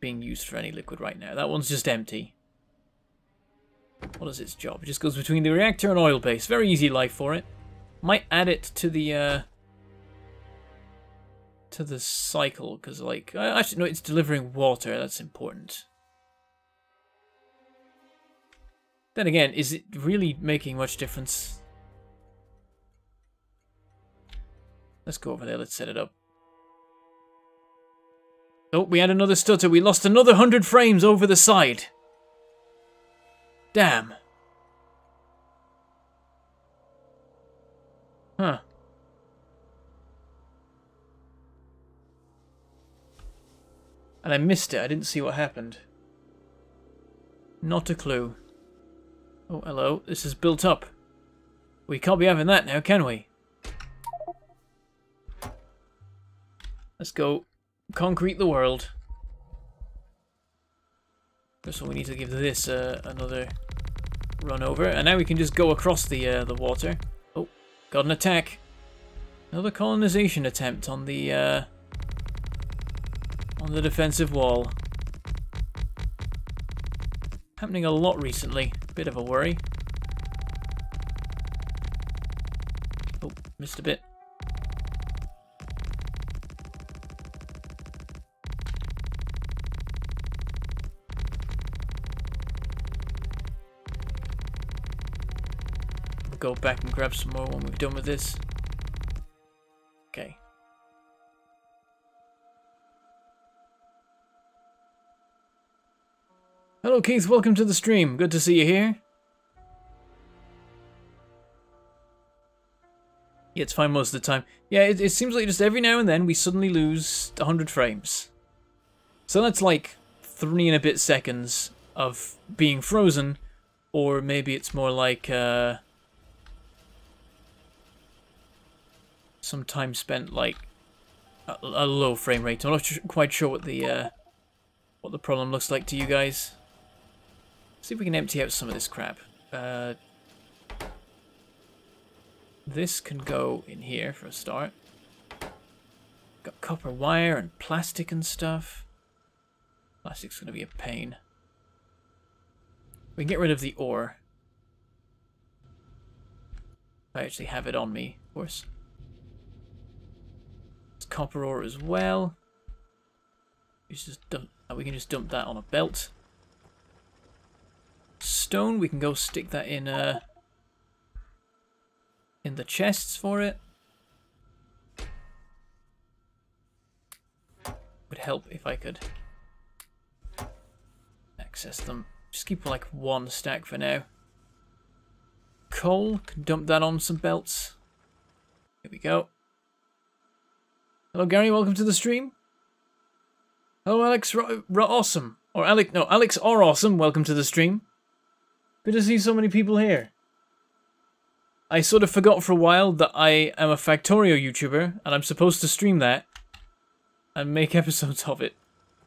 being used for any liquid right now. That one's just empty. What is its job? It just goes between the reactor and oil base. Very easy life for it. Might add it to the cycle, because like actually no, it's delivering water. That's important. Then again, is it really making much difference? Let's go over there. Let's set it up. Oh, we had another stutter. We lost another 100 frames over the side. Damn. Huh. And I missed it. I didn't see what happened. Not a clue. Oh, hello. This is built up. We can't be having that now, can we? Let's go concrete the world. So we need to give this another run over, and now we can just go across the water. Oh, got an attack! Another colonization attempt on the defensive wall. Happening a lot recently. Bit of a worry. Oh, missed a bit. go back and grab some more when we've done with this. Okay. Hello Keith, welcome to the stream. Good to see you here. Yeah, it's fine most of the time. Yeah, it seems like just every now and then we suddenly lose 100 frames. So that's like 3 and a bit seconds of being frozen, or maybe it's more like some time spent like a low frame rate. I'm not quite sure what the problem looks like to you guys. See if we can empty out some of this crap. This can go in here for a start. Got copper wire and plastic and stuff. Plastic's going to be a pain. We can get rid of the ore. I actually have it on me, of course. It's copper ore as well. We can just dump that on a belt. Stone, we can go stick that in the chests for it. Would help if I could access them. Just keep like 1 stack for now. Coal, can dump that on some belts. Here we go. Hello Gary, welcome to the stream. Hello Alex, awesome. Or Alex or awesome, welcome to the stream. Good to see so many people here. I sort of forgot for a while that I am a Factorio YouTuber, and I'm supposed to stream that and make episodes of it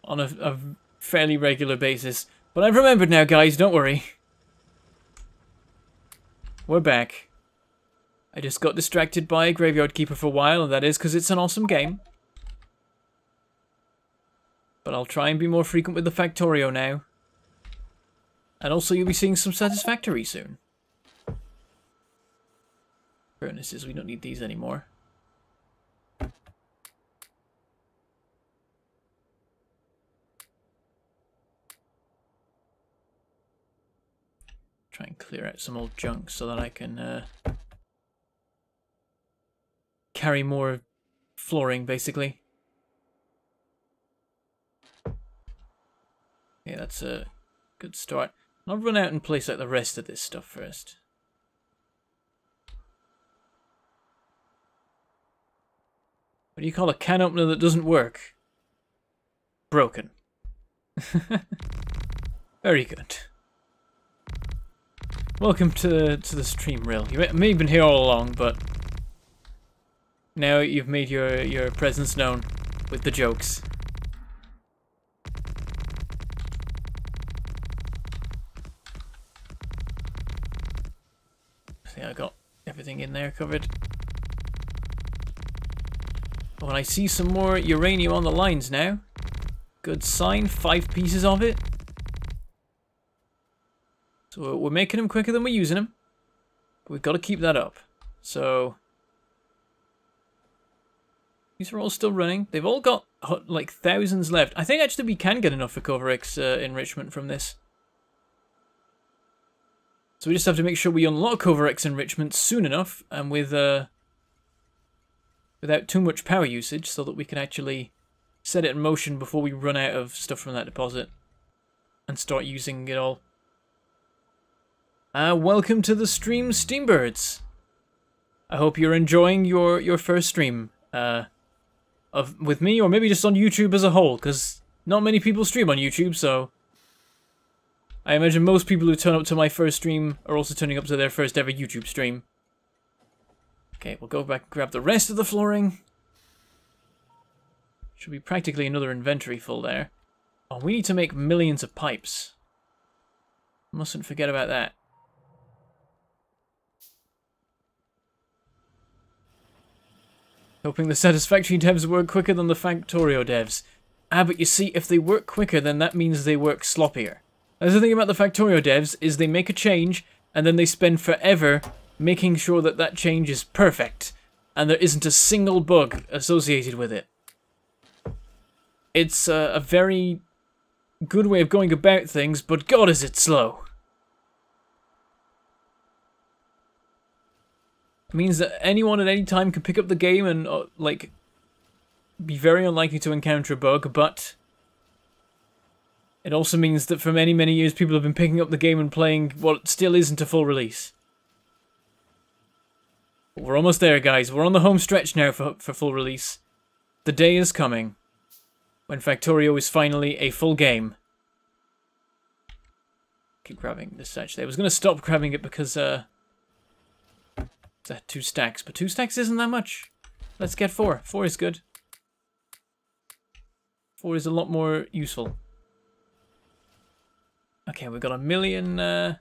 on a fairly regular basis. But I've remembered now, guys, don't worry. We're back. I just got distracted by Graveyard Keeper for a while, and that is because it's an awesome game. But I'll try and be more frequent with the Factorio now. And also you'll be seeing some Satisfactory soon. Furnaces, we don't need these anymore. Try and clear out some old junk so that I can carry more flooring, basically. Yeah, that's a good start. I'll run out and place out the rest of this stuff first. What do you call a can opener that doesn't work? Broken. Very good. Welcome to the stream, Rill. You may have been here all along, but now you've made your presence known with the jokes. See, I got everything in there covered. When I see some more uranium on the lines now. Good sign, 5 pieces of it. So we're making them quicker than we're using them. But we've got to keep that up. So these are all still running. They've all got like thousands left. I think actually we can get enough for Coverx enrichment from this. So we just have to make sure we unlock Coverx enrichment soon enough and with without too much power usage so that we can actually set it in motion before we run out of stuff from that deposit and start using it all. Welcome to the stream, Steambirds. I hope you're enjoying your first stream with me, or maybe just on YouTube as a whole, because not many people stream on YouTube, so I imagine most people who turn up to my first stream are also turning up to their first ever YouTube stream. Okay, we'll go back and grab the rest of the flooring. Should be practically another inventory full there. Oh, we need to make millions of pipes. Mustn't forget about that. Hoping the Satisfactory devs work quicker than the Factorio devs. But you see, if they work quicker, then that means they work sloppier. That's the thing about the Factorio devs, is they make a change, and then they spend forever making sure that that change is perfect, and there isn't a single bug associated with it. It's a very good way of going about things, but God is it slow. It means that anyone at any time can pick up the game and, like, be very unlikely to encounter a bug, but it also means that for many, many years people have been picking up the game and playing what still isn't a full release. But we're almost there, guys. We're on the home stretch now for full release. The day is coming when Factorio is finally a full game. Keep grabbing this actually. I was going to stop grabbing it because it's 2 stacks, but 2 stacks isn't that much. Let's get 4. 4 is good. 4 is a lot more useful. Okay, we've got a million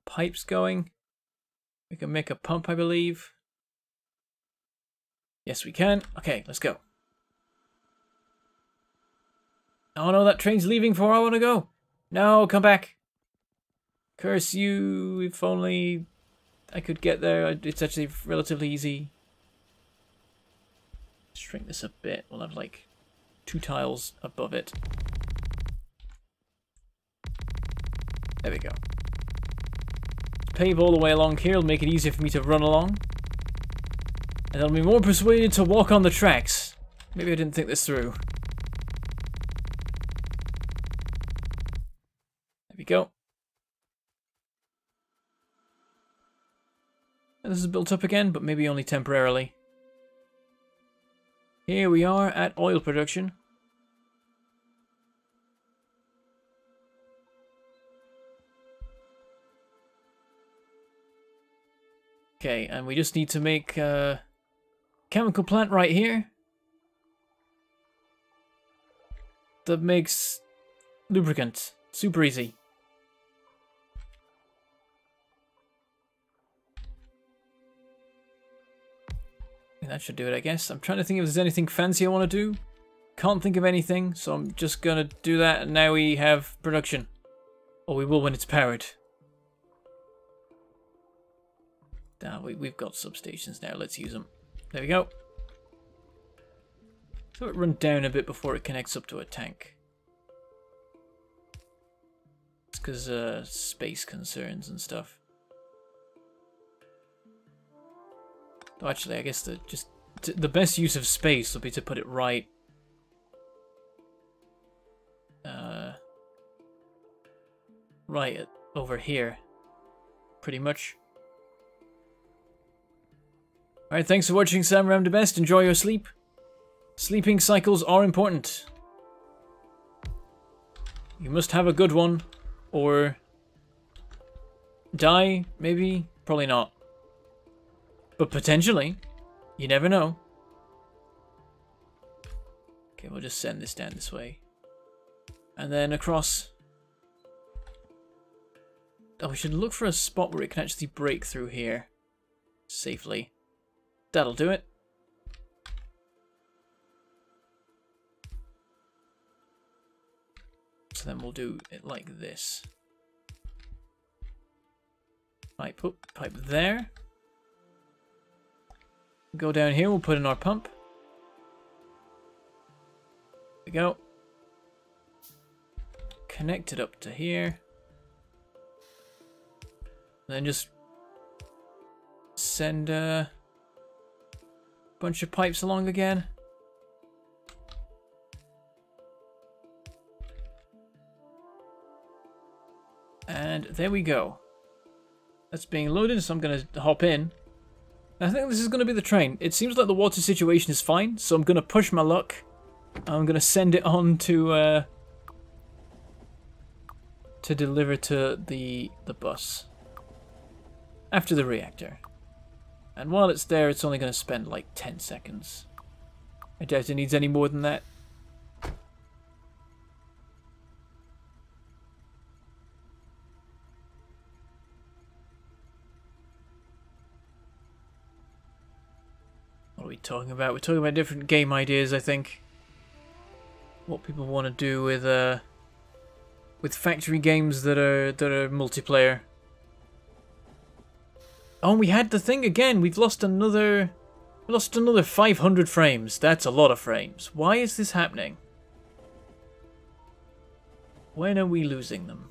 pipes going. We can make a pump, I believe. Yes, we can. Okay, let's go. Oh no, that train's leaving before I want to go. No, come back. Curse you. If only I could get there. It's actually relatively easy. Shrink this a bit. We'll have like 2 tiles above it. There we go. Pave all the way along here will make it easier for me to run along. And I'll be more persuaded to walk on the tracks. Maybe I didn't think this through. There we go. And this is built up again, but maybe only temporarily. Here we are at oil production. Okay, and we just need to make a chemical plant right here that makes lubricant. Super easy. And that should do it, I guess. I'm trying to think if there's anything fancy I want to do. Can't think of anything, so I'm just gonna do that, and now we have production. Or we will when it's powered. We've got substations now, let's use them. There we go. So it runs down a bit before it connects up to a tank. It's because space concerns and stuff. Oh, actually, I guess the best use of space would be to put it right over here, pretty much. Alright, thanks for watching Sam Ram the Best. Enjoy your sleep. Sleeping cycles are important. You must have a good one, or die, maybe? Probably not. But potentially. You never know. Okay, we'll just send this down this way. And then across. Oh, we should look for a spot where it can actually break through here safely. That'll do it. So then we'll do it like this. Pipe there. Go down here, we'll put in our pump. There we go. Connect it up to here. Then just send a bunch of pipes along again. And there we go. That's being loaded, so I'm going to hop in. I think this is going to be the train. It seems like the water situation is fine, so I'm going to push my luck. I'm going to send it on to deliver to the bus. After the reactor. And while it's there, it's only going to spend like 10 seconds. I doubt it needs any more than that. What are we talking about? We're talking about different game ideas, I think. What people want to do with factory games that are multiplayer. Oh, we had the thing again. We've lost another 500 frames. That's a lot of frames. Why is this happening? When are we losing them?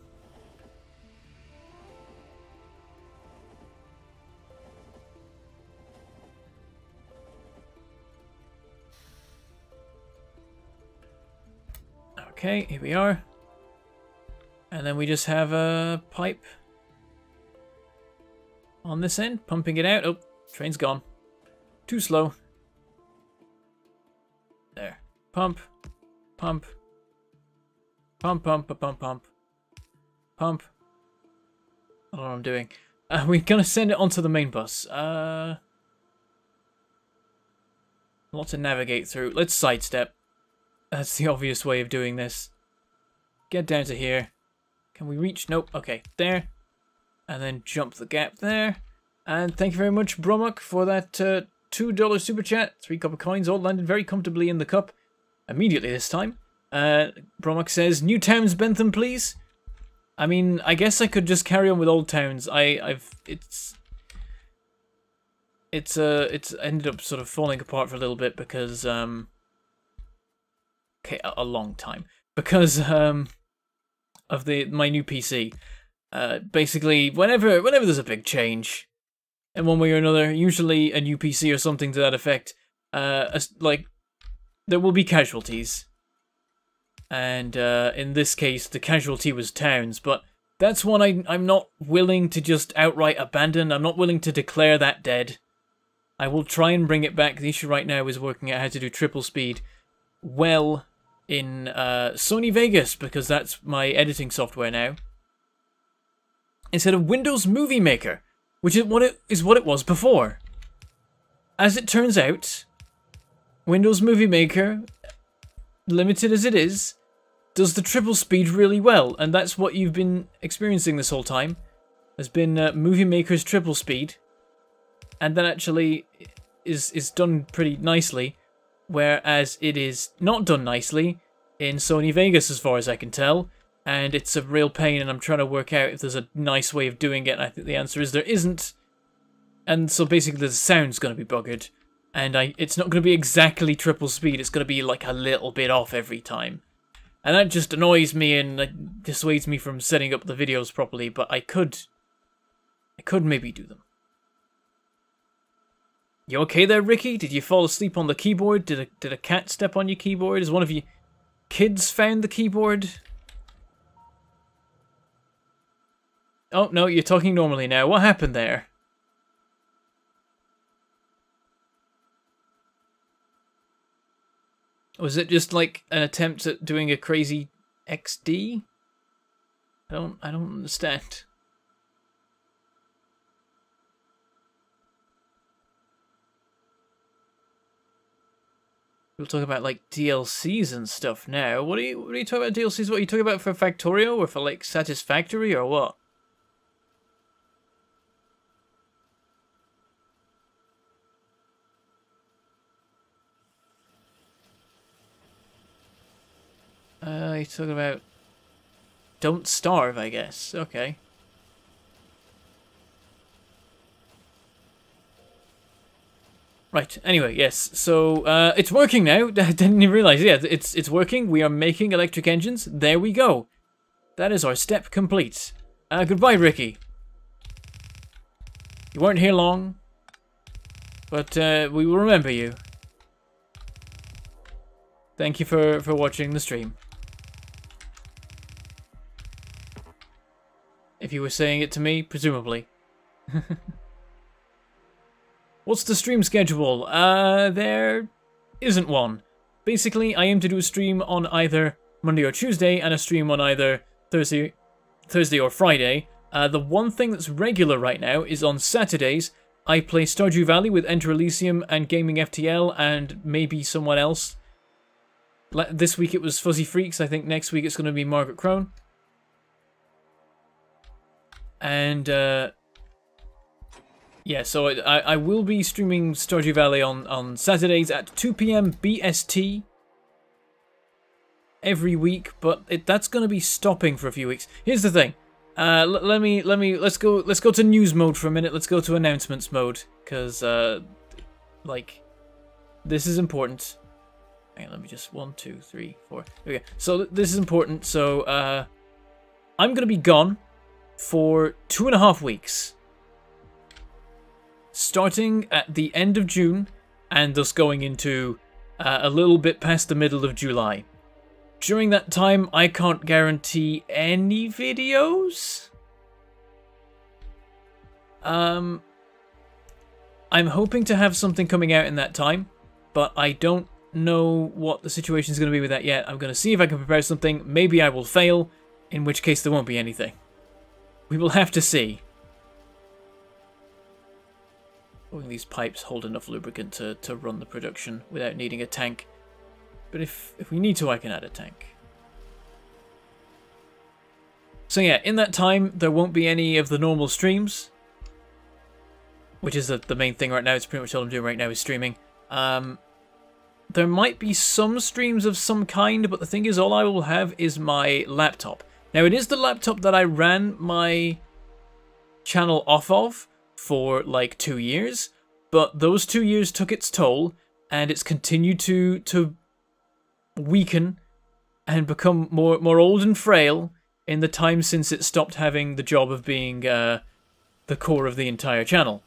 Okay, here we are. And then we just have a pipe on this end, pumping it out. Oh, train's gone. Too slow. There. Pump. Pump. Pump, pump, pump, pump, pump. Pump. I don't know what I'm doing. We're gonna send it onto the main bus. Lot to navigate through. Let's sidestep. That's the obvious way of doing this. Get down to here. Can we reach? Nope. Okay, there. And then jump the gap there. And thank you very much, Bromuk, for that $2 super chat. 3 copper coins all landed very comfortably in the cup. Immediately this time. Bromuk says, new towns, Bentham, please. I mean, I guess I could just carry on with old towns. It's ended up sort of falling apart for a little bit because okay, a long time because of my new PC. Basically, whenever there's a big change in one way or another, usually a new PC or something to that effect, like there will be casualties. And in this case, the casualty was towns, but that's one I'm not willing to just outright abandon. I'm not willing to declare that dead. I will try and bring it back. The issue right now is working out how to do triple speed well in Sony Vegas, because that's my editing software now, instead of Windows Movie Maker, which is what it was before. As it turns out, Windows Movie Maker, limited as it is, does the triple speed really well, and that's what you've been experiencing this whole time, has been Movie Maker's triple speed, and that actually is done pretty nicely, whereas it is not done nicely in Sony Vegas as far as I can tell, and it's a real pain, and I'm trying to work out if there's a nice way of doing it, and I think the answer is there isn't, and so basically the sound's going to be buggered, and it's not going to be exactly triple speed, it's going to be like a little bit off every time. And that just annoys me and dissuades me from setting up the videos properly, but I could maybe do them. You okay there, Ricky? Did you fall asleep on the keyboard? Did a cat step on your keyboard? Has one of you kids found the keyboard? Oh, no, you're talking normally now. What happened there? Was it just like an attempt at doing a crazy XD? I don't understand. We'll talk about like DLCs and stuff now. What are you talking about DLCs? What are you talking about for Factorio or for like Satisfactory or what? You're talking about Don't Starve, I guess. Okay. Right, anyway, yes, so, it's working now. I didn't even realize, yeah, it's working. We are making electric engines. There we go. That is our step complete. Goodbye, Ricky. You weren't here long, but, we will remember you. Thank you for watching the stream. If you were saying it to me, presumably. What's the stream schedule? There isn't one. Basically, I aim to do a stream on either Monday or Tuesday, and a stream on either Thursday or Friday. The one thing that's regular right now is on Saturdays, I play Stardew Valley with Enter Elysium and Gaming FTL and maybe someone else. This week it was Fuzzy Freaks. I think next week it's going to be Margaret Crone. And, yeah, so I will be streaming Stardew Valley on Saturdays at 2 PM BST every week, but that's going to be stopping for a few weeks. Here's the thing. Let's go to news mode for a minute. Let's go to announcements mode, because, like, this is important. Hang on, let me just 1, 2, 3, 4. Okay, so this is important. So, I'm going to be gone for 2.5 weeks. Starting at the end of June, and thus going into a little bit past the middle of July. During that time, I can't guarantee any videos. I'm hoping to have something coming out in that time, but I don't know what the situation is going to be with that yet. I'm going to see if I can prepare something. Maybe I will fail, in which case there won't be anything. We will have to see. Hoping these pipes hold enough lubricant to run the production without needing a tank. But if we need to, I can add a tank. So yeah, in that time, there won't be any of the normal streams. Which is the main thing right now. It's pretty much all I'm doing right now is streaming. There might be some streams of some kind, but the thing is, all I will have is my laptop. Now, it is the laptop that I ran my channel off of for like 2 years, but those 2 years took its toll, and it's continued to weaken and become more old and frail in the time since it stopped having the job of being the core of the entire channel.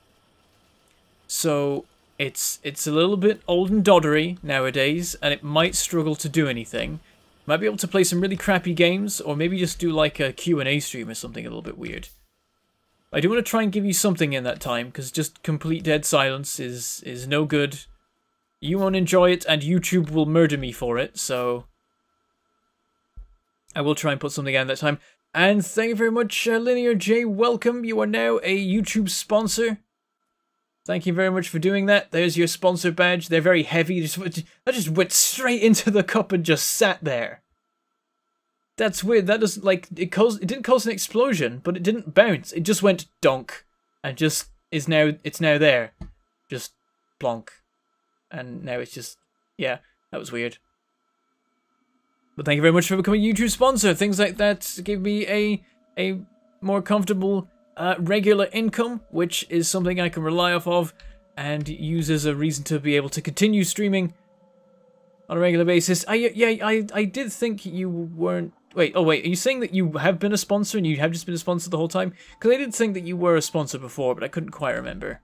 So it's a little bit old and doddery nowadays, and it might struggle to do anything. Might be able to play some really crappy games, or maybe just do like a Q&A stream or something a little bit weird. I do want to try and give you something in that time, because just complete dead silence is no good. You won't enjoy it, and YouTube will murder me for it, so I will try and put something out in that time. And thank you very much, Linear J. Welcome. You are now a YouTube sponsor. Thank you very much for doing that. There's your sponsor badge. They're very heavy. That just went straight into the cup and just sat there. That's weird. That doesn't, like, it didn't cause an explosion, but it didn't bounce. It just went donk and just it's now there. Just plonk. And now it's just, yeah, that was weird. But thank you very much for becoming a YouTube sponsor. Things like that give me a more comfortable regular income, which is something I can rely off of and use as a reason to be able to continue streaming on a regular basis. I did think you weren't... Wait, are you saying that you have been a sponsor and you have just been a sponsor the whole time? Because I did think that you were a sponsor before, but I couldn't quite remember.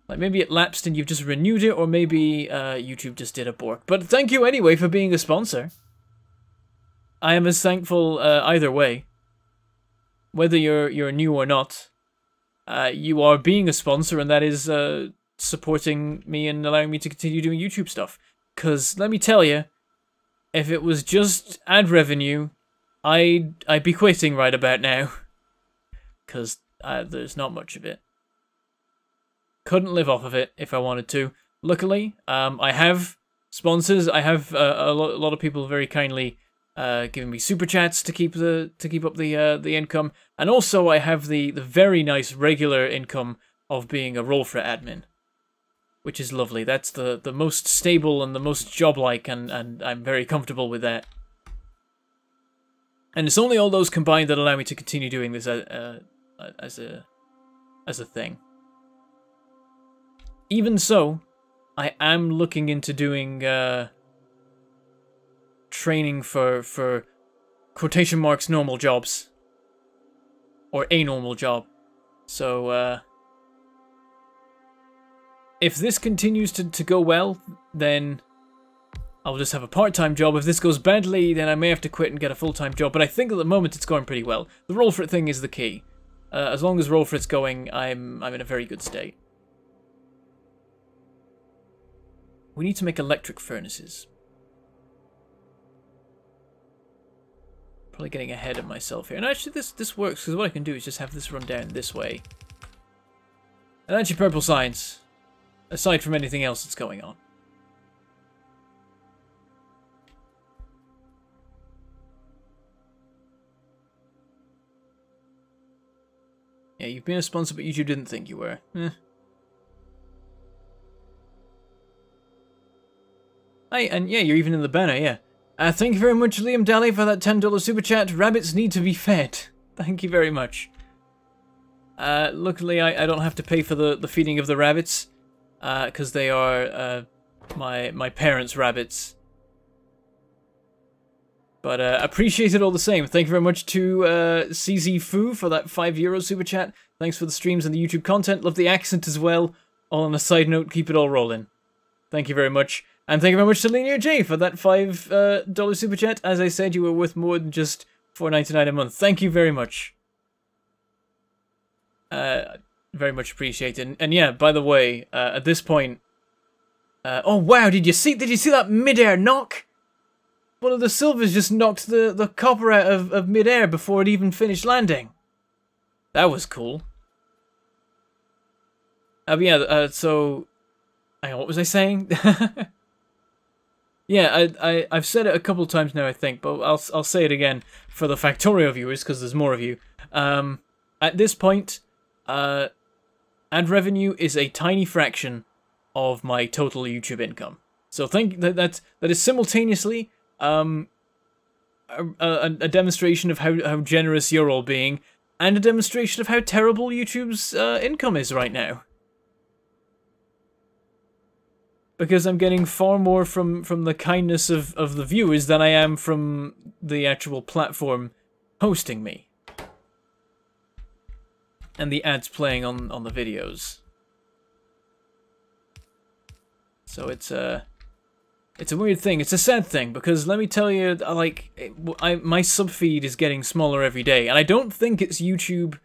Like, maybe it lapsed and you've just renewed it, or maybe YouTube just did a bork. But thank you anyway for being a sponsor. I am as thankful either way. Whether you're new or not, you are being a sponsor, and that is supporting me and allowing me to continue doing YouTube stuff. Because, let me tell you, if it was just ad revenue, I'd be quitting right about now. Because there's not much of it. Couldn't live off of it if I wanted to. Luckily, I have sponsors. I have a lot of people very kindly giving me super chats to keep up the income, and also I have the very nice regular income of being a Roll-For admin, which is lovely. That's the most stable and the most job-like, and I'm very comfortable with that. And it's only all those combined that allow me to continue doing this as a thing. Even so, I am looking into doing training for quotation marks normal jobs, or a normal job. So if this continues to go well, then I'll just have a part-time job. If this goes badly, then I may have to quit and get a full-time job. But I think at the moment it's going pretty well. The Roll-For It thing is the key. As long as Roll-For It's going, I'm in a very good state. We need to make electric furnaces. Probably getting ahead of myself here. And actually this works, because what I can do is just have this run down this way. And that's your purple signs. Aside from anything else that's going on. Yeah, you've been a sponsor, but YouTube didn't think you were. Hey, and yeah, you're even in the banner, yeah. Thank you very much, Liam Daly, for that $10 super chat. Rabbits need to be fed. Thank you very much. Luckily, I don't have to pay for the feeding of the rabbits, because they are my parents' rabbits. But appreciate it all the same. Thank you very much to CZ Foo for that €5 super chat. Thanks for the streams and the YouTube content. Love the accent as well. All on a side note, keep it all rolling. Thank you very much. And thank you very much to Linear J for that $5 super chat. As I said, you were worth more than just $4.99 a month. Thank you very much. Very much appreciated. And yeah, by the way, at this point, oh wow, did you see that mid-air knock? One of the silvers just knocked the copper out of mid-air before it even finished landing. That was cool. Yeah, so hang on, what was I saying? Yeah, I've said it a couple of times now, I think, but I'll say it again for the Factorio viewers because there's more of you. At this point, ad revenue is a tiny fraction of my total YouTube income. So think that is simultaneously a demonstration of how generous you're all being, and a demonstration of how terrible YouTube's income is right now. Because I'm getting far more from the kindness of the viewers than I am from the actual platform hosting me. And the ads playing on the videos. So it's a weird thing. It's a sad thing, because let me tell you, like, my subfeed is getting smaller every day, and I don't think it's YouTube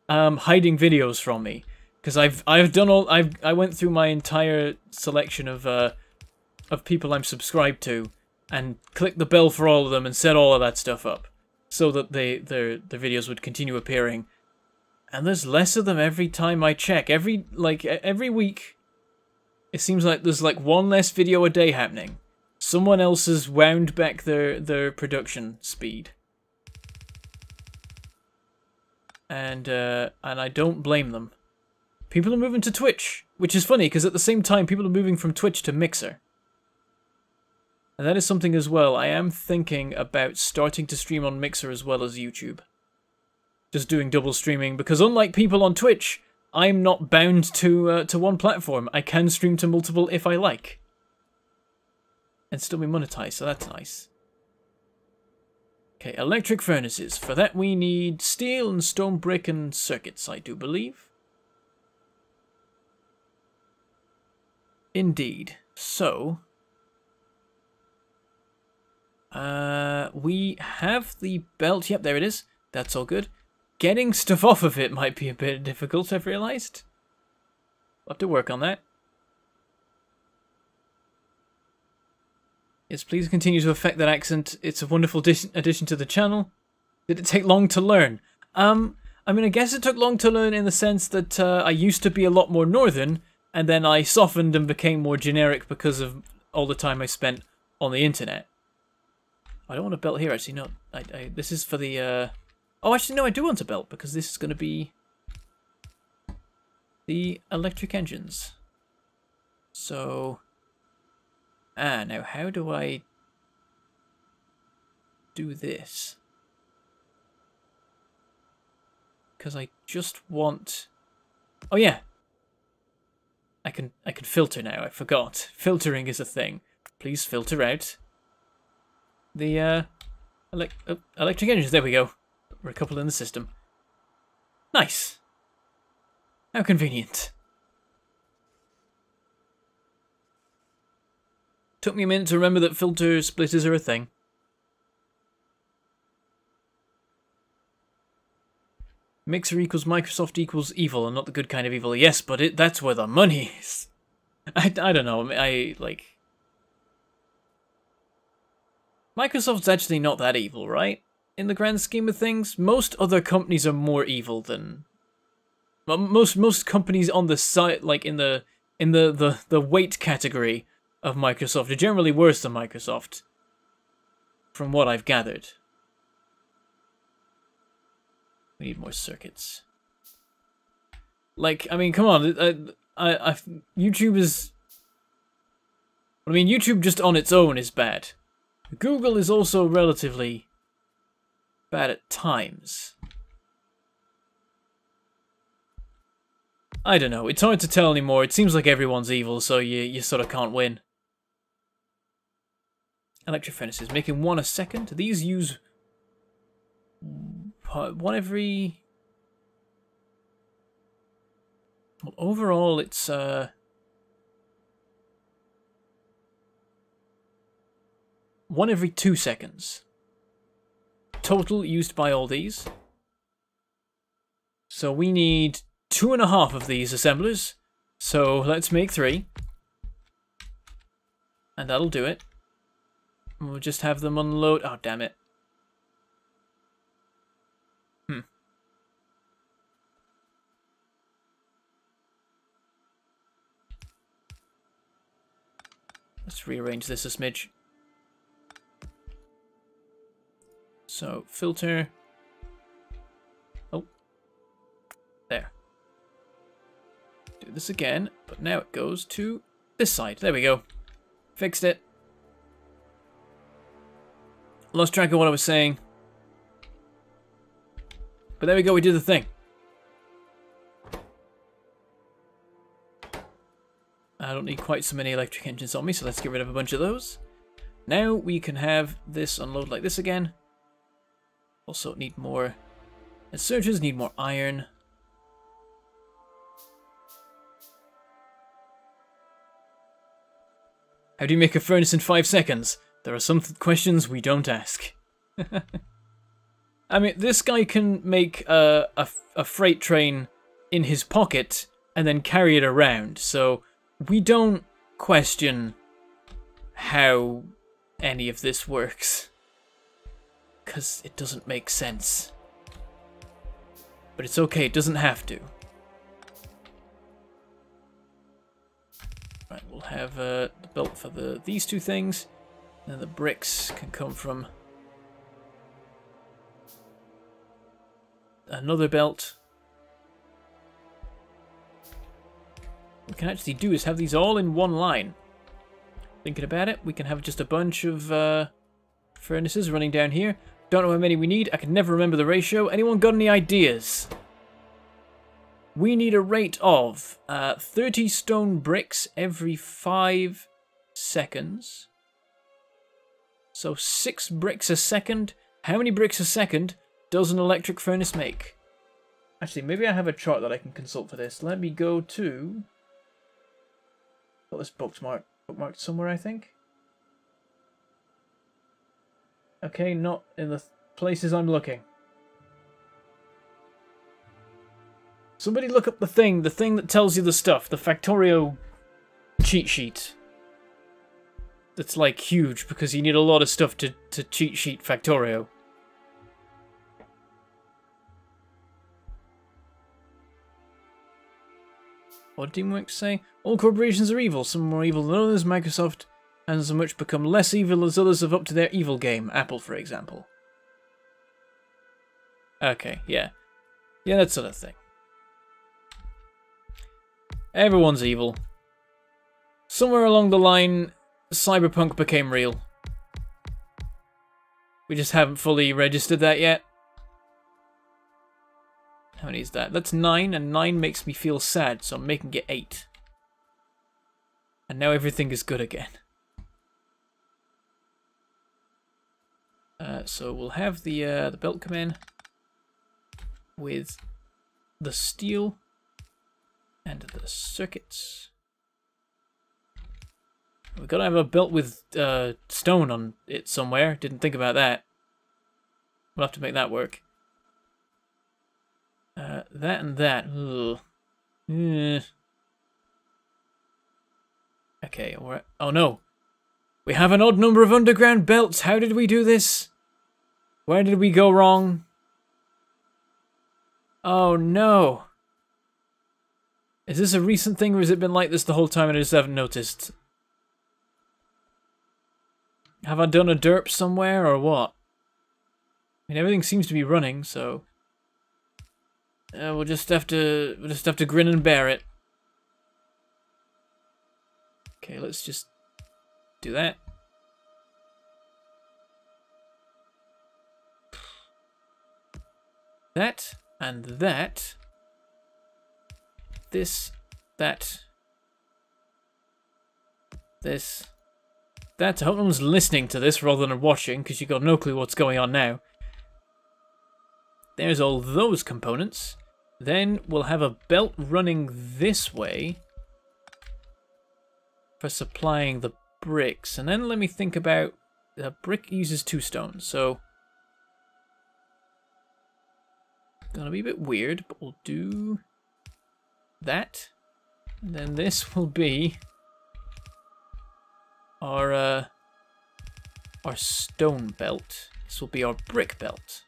hiding videos from me. Because I went through my entire selection of people I'm subscribed to, and clicked the bell for all of them and set all of that stuff up, so that their videos would continue appearing. And there's less of them every time I check. Every week, it seems like there's like one less video a day happening. Someone else has wound back their production speed. And I don't blame them. People are moving to Twitch, which is funny, because at the same time, people are moving from Twitch to Mixer. And that is something as well. I am thinking about starting to stream on Mixer as well as YouTube. Just doing double streaming, because unlike people on Twitch, I'm not bound to one platform. I can stream to multiple if I like. And still be monetized, so that's nice. Okay, electric furnaces. For that we need steel and stone brick and circuits, I do believe. Indeed. So, we have the belt. Yep, there it is. That's all good. Getting stuff off of it might be a bit difficult, I've realized. We'll have to work on that. Yes, please continue to affect that accent. It's a wonderful addition to the channel. Did it take long to learn? I mean, I guess it took long to learn in the sense that I used to be a lot more northern, and then I softened and became more generic because of all the time I spent on the internet. I don't want a belt here, actually. No, this is for the... Oh, actually, no, I do want a belt, because this is going to be the electric engines. So... now how do I do this? Because I just want... Oh, yeah. I can filter now. I forgot. Filtering is a thing. Please filter out the electric engines. There we go. We're a couple in the system. Nice. How convenient. Took me a minute to remember that filter splitters are a thing. Mixer equals Microsoft equals evil, and not the good kind of evil. Yes, but that's where the money is. I don't know. Like... Microsoft's actually not that evil, right? In the grand scheme of things, most other companies are more evil than... Well, most companies on the side, like in the weight category of Microsoft, are generally worse than Microsoft, from what I've gathered. We need more circuits. Like, I mean, come on, YouTube is... I mean, YouTube just on its own is bad. Google is also relatively bad at times. I don't know, it's hard to tell anymore. It seems like everyone's evil, so you sort of can't win. Electric furnaces, making one a second. These use one every... Well, overall, it's 1 every 2 seconds. Total used by all these. So we need 2.5 of these assemblers. So let's make 3. And that'll do it. We'll just have them unload. Oh, damn it. Let's rearrange this a smidge. So, filter. Oh. There. Do this again, but now it goes to this side. There we go. Fixed it. Lost track of what I was saying. But there we go, we did the thing. I don't need quite so many electric engines on me, so let's get rid of a bunch of those. Now we can have this unload like this again. Also need more insurgents, need more iron. How do you make a furnace in 5 seconds? There are some questions we don't ask. I mean, this guy can make a freight train in his pocket and then carry it around, so we don't question how any of this works. Because it doesn't make sense. But it's okay, it doesn't have to. Right, we'll have the belt for these 2 things. And the bricks can come from another belt. What we can actually do is have these all in one line. Thinking about it, we can have just a bunch of furnaces running down here. Don't know how many we need. I can never remember the ratio. Anyone got any ideas? We need a rate of 30 stone bricks every 5 seconds. So 6 bricks a second. How many bricks a second does an electric furnace make? Actually, maybe I have a chart that I can consult for this. Let me go to... got this bookmarked somewhere, I think. Okay, not in the places I'm looking. Somebody look up the thing that tells you the stuff, the Factorio cheat sheet. That's like huge because you need a lot of stuff to cheat sheet Factorio. What did DreamWorks say? All corporations are evil. Some more evil than others. Microsoft has so much become less evil as others have up to their evil game. Apple, for example. Okay, yeah. Yeah, that sort of thing. Everyone's evil. Somewhere along the line, Cyberpunk became real. We just haven't fully registered that yet. How many is that? That's 9, and 9 makes me feel sad, so I'm making it 8. And now everything is good again. So we'll have the belt come in with the steel and the circuits. We've got to have a belt with stone on it somewhere. Didn't think about that. We'll have to make that work. That and that. Ugh. Okay, oh no. We have an odd number of underground belts. How did we do this? Where did we go wrong? Oh no. Is this a recent thing or has it been like this the whole time and I just haven't noticed? Have I done a derp somewhere or what? I mean, everything seems to be running, so we'll just have to grin and bear it. Okay, let's just do that. That and that. This, that. This. That. I hope no one's listening to this rather than watching, because you've got no clue what's going on now. There's all those components. Then we'll have a belt running this way for supplying the bricks. And then let me think about brick uses 2 stones, so gonna be a bit weird, but we'll do that. And then this will be our stone belt. This will be our brick belt.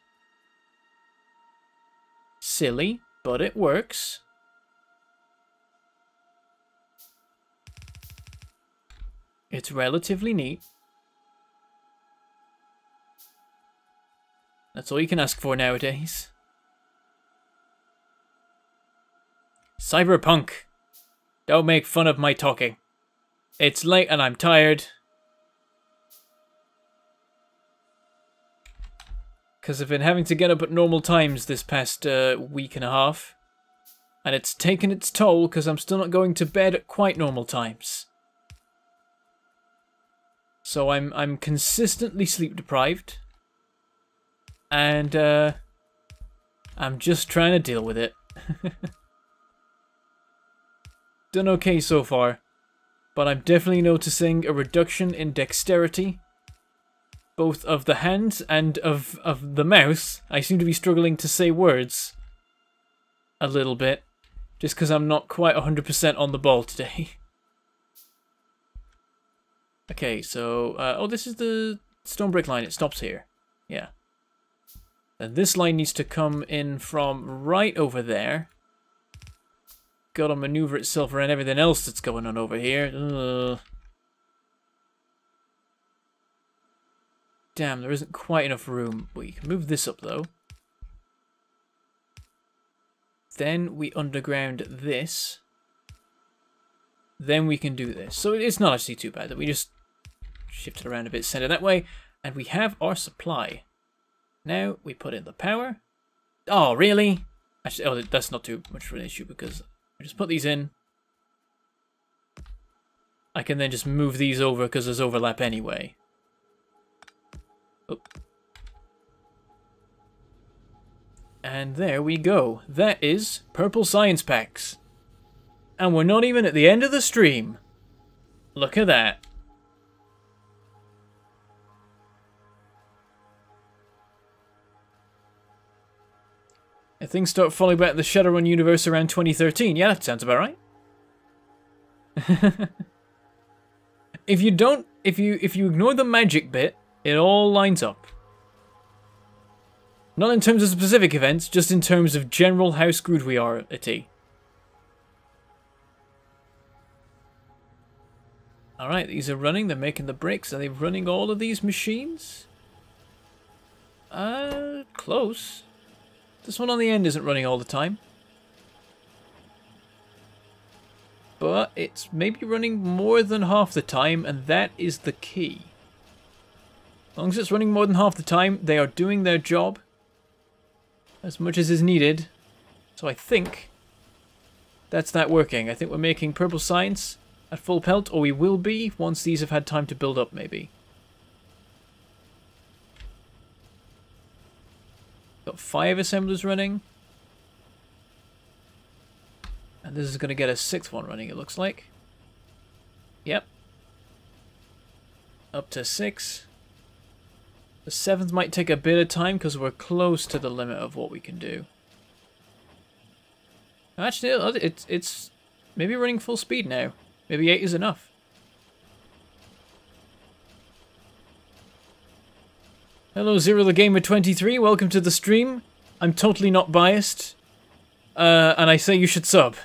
Silly, but it works. It's relatively neat. That's all you can ask for nowadays. Cyberpunk. Don't make fun of my talking. It's late and I'm tired. Because I've been having to get up at normal times this past week and a half. And it's taken its toll because I'm still not going to bed at quite normal times. So I'm consistently sleep deprived. And I'm just trying to deal with it. Done okay so far, but I'm definitely noticing a reduction in dexterity, both of the hands and of the mouse. I seem to be struggling to say words a little bit, just because I'm not quite 100% on the ball today. Okay, so, oh, this is the stone brick line. It stops here. Yeah. And this line needs to come in from right over there. Got to maneuver itself around everything else that's going on over here. Ugh. Damn, there isn't quite enough room. We can move this up, though. Then we underground this. Then we can do this. So it's not actually too bad that we just shift it around a bit, send it that way. And we have our supply. Now we put in the power. Oh, really? Actually, oh, that's not too much of an issue because I just put these in. I can then just move these over because there's overlap anyway. Oh. And there we go. That is purple science packs. And we're not even at the end of the stream. Look at that. And things start falling back to the Shadowrun universe around 2013. Yeah, that sounds about right. If you ignore the magic bit, it all lines up. Not in terms of specific events, just in terms of general how screwed we are at T. Alright, these are running, they're making the bricks. Are they running all of these machines? Close. This one on the end isn't running all the time. But it's maybe running more than half the time, and that is the key. As long as it's running more than half the time, they are doing their job as much as is needed. So I think that's that working. I think we're making purple science at full pelt, or we will be once these have had time to build up, maybe. Got 5 assemblers running. And this is going to get a 6th one running, it looks like. Yep. Up to 6. The 7th might take a bit of time because we're close to the limit of what we can do. Actually, it's maybe running full speed now. Maybe 8 is enough. Hello, Zero the Gamer 23. Welcome to the stream. I'm totally not biased. And I say you should sub.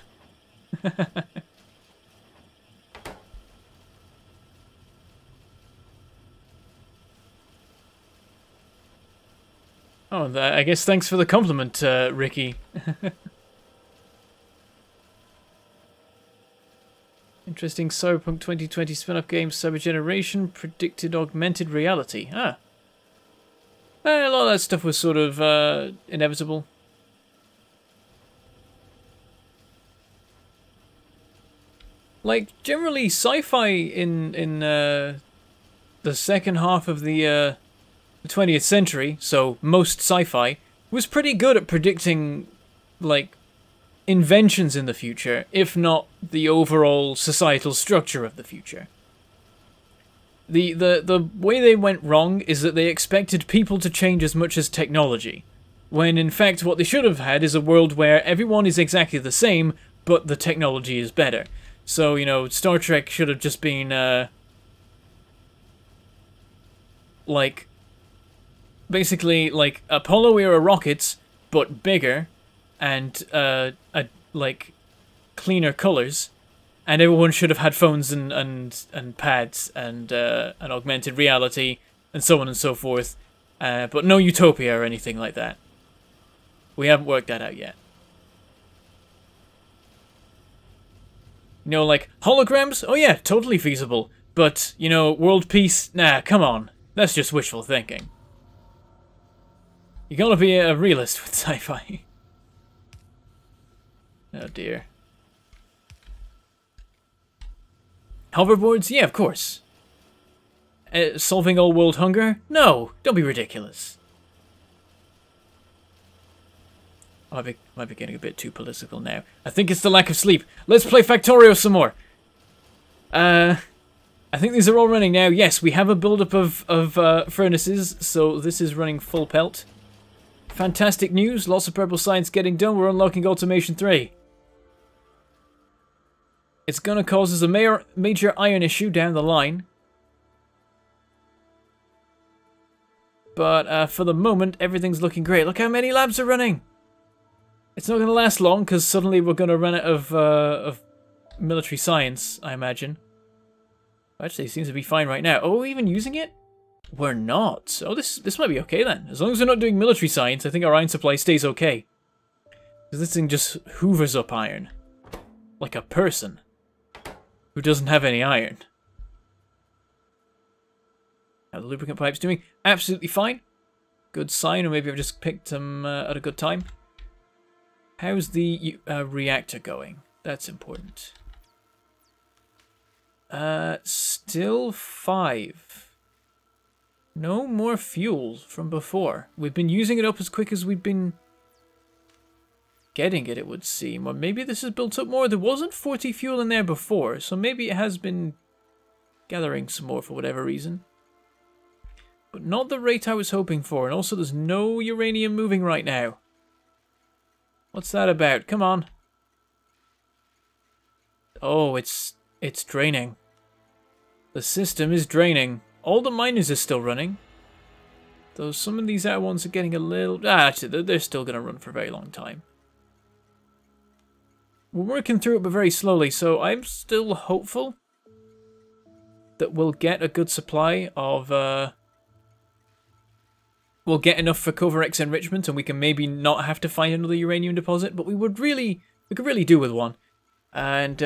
Oh, I guess thanks for the compliment, Ricky. Interesting Cyberpunk 2020 spin-off game, Cyber Generation, predicted augmented reality. Ah. A lot of that stuff was sort of inevitable. Like, generally, sci-fi in the second half of the 20th century, so most sci-fi, was pretty good at predicting, like, inventions in the future, if not the overall societal structure of the future. The way they went wrong is that they expected people to change as much as technology, when in fact what they should have had is a world where everyone is exactly the same, but the technology is better. So, you know, Star Trek should have just been, like, basically, like, Apollo-era rockets, but bigger, and, like, cleaner colors. And everyone should have had phones and pads and augmented reality and so on and so forth. But no utopia or anything like that. We haven't worked that out yet. You know, like, holograms? Oh yeah, totally feasible. But, you know, world peace? Nah, come on. That's just wishful thinking. You gotta be a realist with sci-fi. Oh dear. Hoverboards? Yeah, of course. Solving all world hunger? No, don't be ridiculous. I might be getting a bit too political now. I think it's the lack of sleep. Let's play Factorio some more. I think these are all running now. Yes, we have a build-up of furnaces, so this is running full pelt. Fantastic news. Lots of purple science getting done. We're unlocking Automation 3. It's going to cause us a major iron issue down the line. But for the moment, everything's looking great. Look how many labs are running. It's not going to last long, because suddenly we're going to run out of military science, I imagine. Actually, it seems to be fine right now. Oh, are we even using it? We're not. Oh, this might be okay then. As long as we're not doing military science, I think our iron supply stays okay. Because this thing just hoovers up iron. Like a person. Who doesn't have any iron. How the lubricant pipe's doing? Absolutely fine. Good sign, or maybe I've just picked them at a good time. How's the reactor going? That's important. Still 5. No more fuel from before. We've been using it up as quick as we've been getting it would seem. Or maybe this has built up more. There wasn't 40 fuel in there before, so maybe it has been gathering some more for whatever reason. But not the rate I was hoping for, and also there's no uranium moving right now. What's that about? Come on. Oh, it's draining. The system is draining. All the miners are still running. Though some of these outer ones are getting a little... actually, they're still going to run for a very long time. We're working through it, but very slowly, so I'm still hopeful that we'll get a good supply of... we'll get enough for Cover X enrichment, and we can maybe not have to find another uranium deposit, but we could really do with one. And,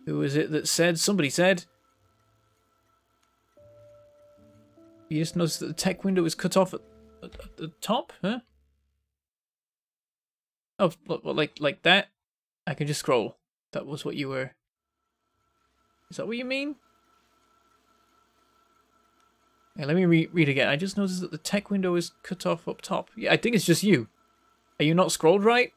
who was it that said? Somebody said... You just noticed that the tech window is cut off at the top, huh? Oh, like that? I can just scroll. That was what you were... Is that what you mean? Yeah, let me read again. I just noticed that the tech window is cut off up top. Yeah, I think it's just you. Are you not scrolled right?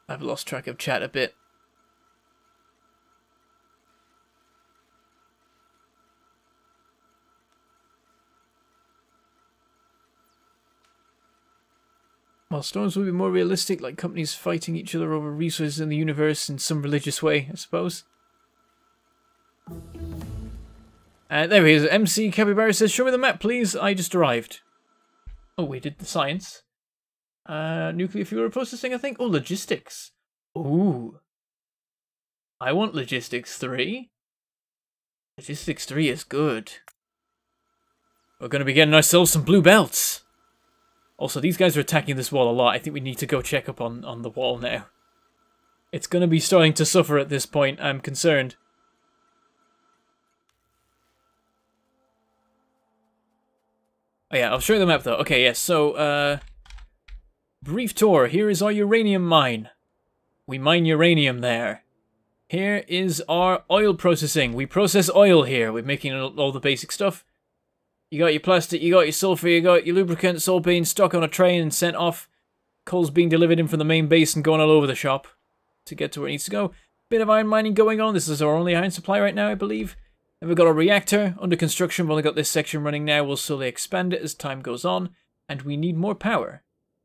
I've lost track of chat a bit. While storms will be more realistic, like companies fighting each other over resources in the universe in some religious way, I suppose. There he is. MC Capybara says, show me the map, please. I just arrived. Oh, we did the science. Nuclear fuel processing, I think. Oh, logistics. Ooh. I want logistics 3. Logistics 3 is good. We're going to be getting ourselves some blue belts. Also, these guys are attacking this wall a lot. I think we need to go check up on the wall now. It's going to be starting to suffer at this point. I'm concerned. Oh yeah, I'll show you the map though. Okay, yes, so, brief tour. Here is our uranium mine. We mine uranium there. Here is our oil processing. We process oil here. We're making all the basic stuff. You got your plastic, you got your sulfur, you got your lubricant, it's all being stuck on a train and sent off. Coal's being delivered in from the main base and going all over the shop to get to where it needs to go. Bit of iron mining going on. This is our only iron supply right now, I believe. And we've got a reactor under construction. We've only got this section running now. We'll slowly expand it as time goes on. And we need more power.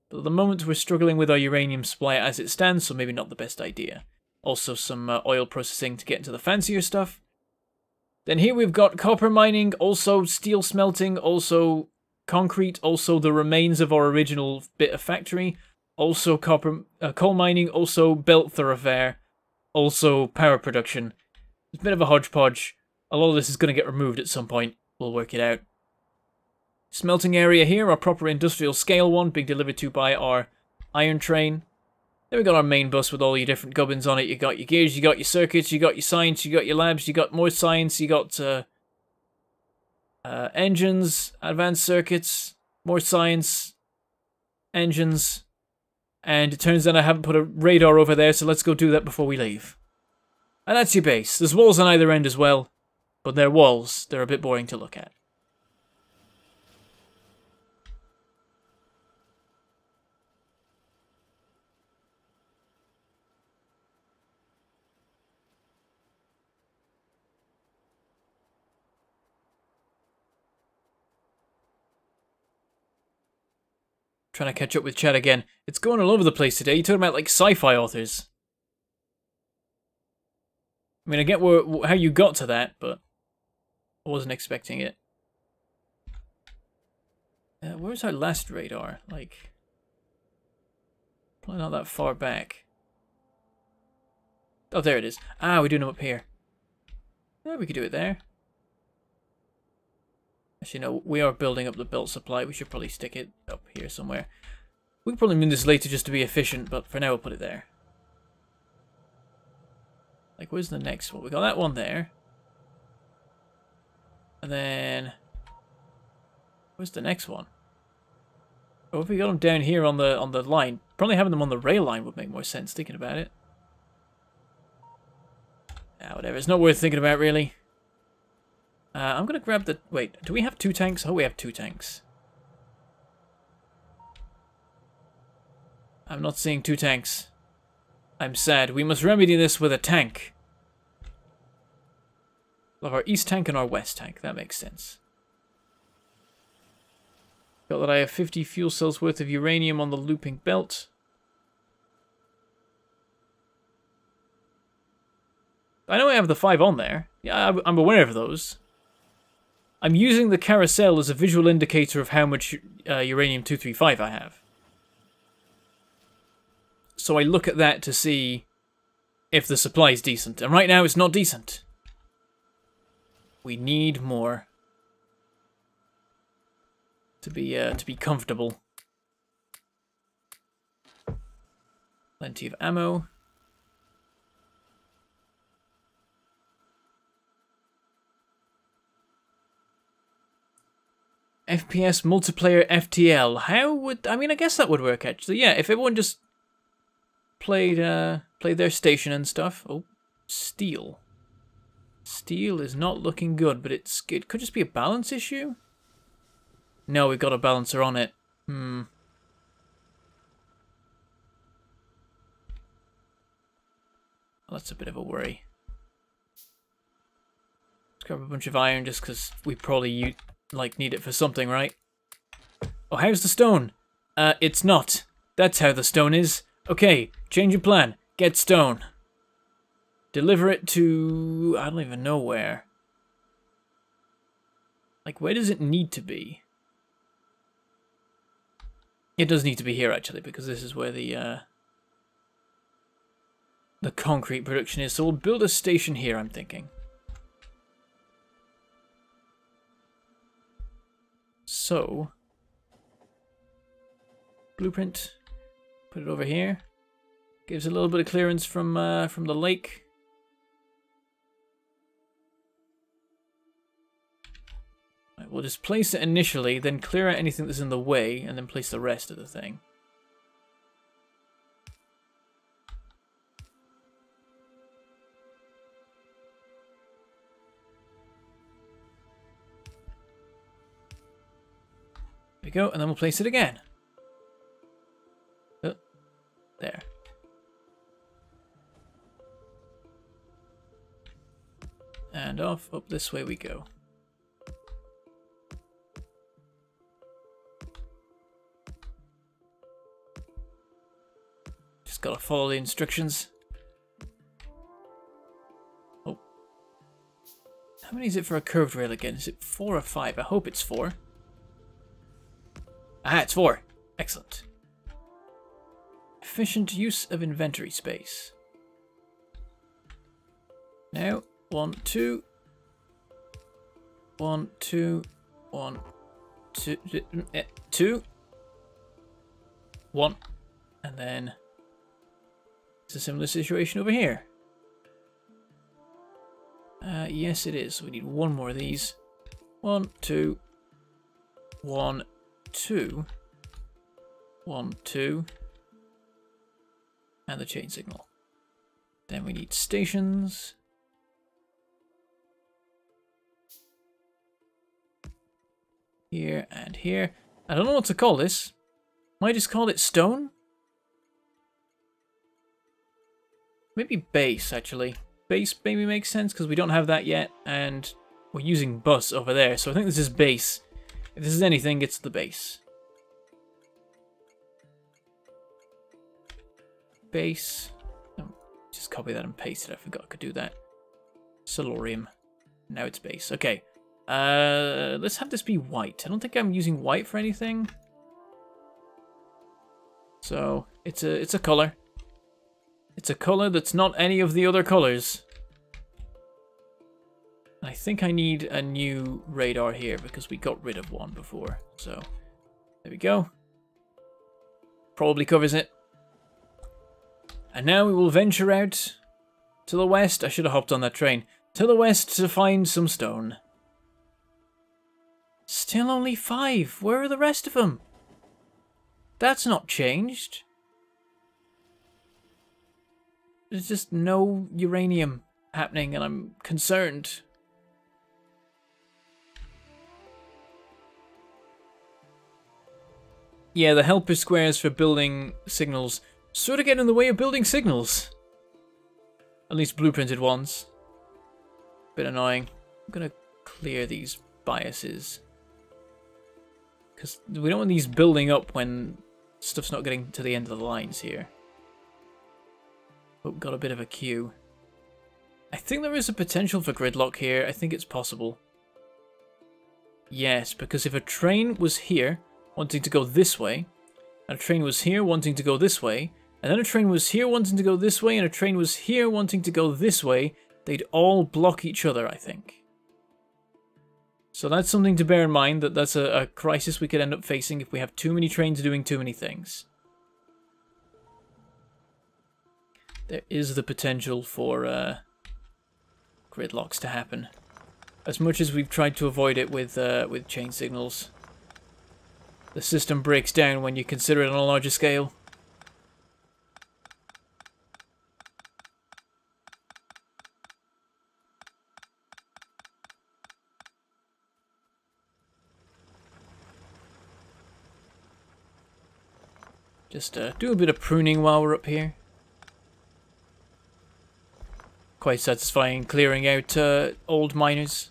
But at the moment, we're struggling with our uranium supply as it stands, so maybe not the best idea. Also some oil processing to get into the fancier stuff. Then here we've got copper mining, also steel smelting, also concrete, also the remains of our original bit of factory, also coal mining, also belt thoroughfare, also power production. It's a bit of a hodgepodge. A lot of this is going to get removed at some point. We'll work it out. Smelting area here, our proper industrial scale one, being delivered to by our iron train. Then we got our main bus with all your different gubbins on it. You got your gears, you got your circuits, you got your science, you got your labs, you got more science, you got engines, advanced circuits, more science, engines. And it turns out I haven't put a radar over there, so let's go do that before we leave. And that's your base. There's walls on either end as well, but they're walls. They're a bit boring to look at. Trying to catch up with chat again. It's going all over the place today. You're talking about like sci-fi authors. I mean, I get how you got to that, but I wasn't expecting it. Where's our last radar? Like, probably not that far back. Oh, there it is. Ah, we're doing them up here. Yeah, we could do it there. Actually, no, we are building up the belt supply. We should probably stick it up here somewhere. We can probably move this later just to be efficient, but for now we'll put it there. Like, where's the next one? We got that one there. And then... where's the next one? Oh, if we got them down here on the line. Probably having them on the rail line would make more sense, thinking about it. Ah, whatever. It's not worth thinking about, really. I'm going to grab the... wait, do we have 2 tanks? Oh, we have 2 tanks. I'm not seeing 2 tanks. I'm sad. We must remedy this with a tank. We'll have our east tank and our west tank. That makes sense. Got that I have 50 fuel cells worth of uranium on the looping belt. I know I have the 5 on there. Yeah, I'm aware of those. I'm using the carousel as a visual indicator of how much uranium-235 I have. So I look at that to see if the supply is decent. And right now it's not decent. We need more to be comfortable. Plenty of ammo. FPS multiplayer FTL. How would... I mean, I guess that would work, actually. Yeah, if everyone just played their station and stuff. Oh, steel. Steel is not looking good, but it could just be a balance issue? No, we've got a balancer on it. Well, that's a bit of a worry. Let's grab a bunch of iron just because we probably need it for something, right? Oh, how's the stone? It's not. That's how the stone is. Okay, change of plan. Get stone. Deliver it to... I don't even know where. Like, where does it need to be? It does need to be here, actually, because this is where the concrete production is. So we'll build a station here, I'm thinking. So, blueprint, put it over here. Gives a little bit of clearance from the lake. Right, we'll just place it initially, then clear out anything that's in the way, and then place the rest of the thing. There we go, and then we'll place it again. And off, up this way we go. Just gotta follow the instructions. Oh. How many is it for a curved rail again? Is it 4 or 5? I hope it's 4. Ah, it's 4. Excellent. Efficient use of inventory space. Now, 1, 2. 1, 2. 1, 2. 2. 1. And then it's a similar situation over here. Yes, it is. We need 1 more of these. 1, 2. 1, 2. 1, 2. And the chain signal. Then we need stations. Here and here. I don't know what to call this. Might just call it stone? Maybe base, actually. Base maybe makes sense because we don't have that yet, and we're using bus over there, so I think this is base. If this is anything, it's the base. Base. Oh, just copy that and paste it. I forgot I could do that. Solarium. Now it's base. Okay. Let's have this be white. I don't think I'm using white for anything. So it's a color. It's a color that's not any of the other colors. I think I need a new radar here because we got rid of one before. So there we go. Probably covers it. And now we will venture out to the west. I should have hopped on that train. To the west to find some stone. Still only 5. Where are the rest of them? That's not changed. There's just no uranium happening and I'm concerned. Yeah, the helper squares for building signals sort of get in the way of building signals. At least blueprinted ones. Bit annoying. I'm gonna clear these biases. Because we don't want these building up when stuff's not getting to the end of the lines here. Oh, got a bit of a queue. I think there is a potential for gridlock here. I think it's possible. Yes, because if a train was here, wanting to go this way, and a train was here wanting to go this way, and then a train was here wanting to go this way, and a train was here wanting to go this way, they'd all block each other, I think. So that's something to bear in mind, that that's a crisis we could end up facing if we have too many trains doing too many things. There is the potential for gridlocks to happen. As much as we've tried to avoid it with chain signals. The system breaks down when you consider it on a larger scale. Just do a bit of pruning while we're up here. Quite satisfying clearing out old miners.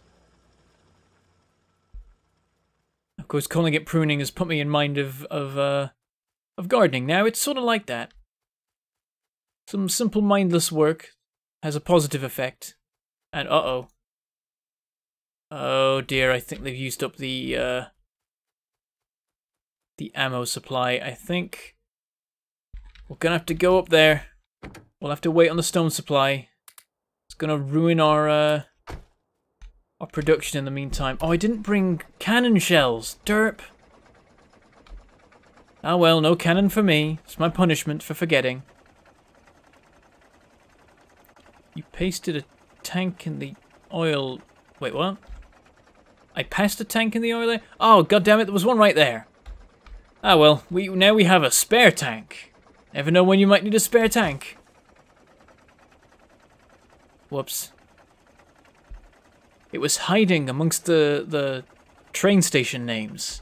Of course, calling it pruning has put me in mind of gardening. Now it's sort of like that. Some simple mindless work has a positive effect. And uh-oh. Oh dear, I think they've used up the ammo supply. I think we're gonna have to go up there. We'll have to wait on the stone supply. It's gonna ruin our production in the meantime. Oh, I didn't bring cannon shells. Derp. Ah well, no cannon for me. It's my punishment for forgetting. You pasted a tank in the oil. Wait, what? I passed a tank in the oil there? Oh, goddammit, there was one right there. Ah well, now we have a spare tank. Never know when you might need a spare tank. Whoops. It was hiding amongst the train station names.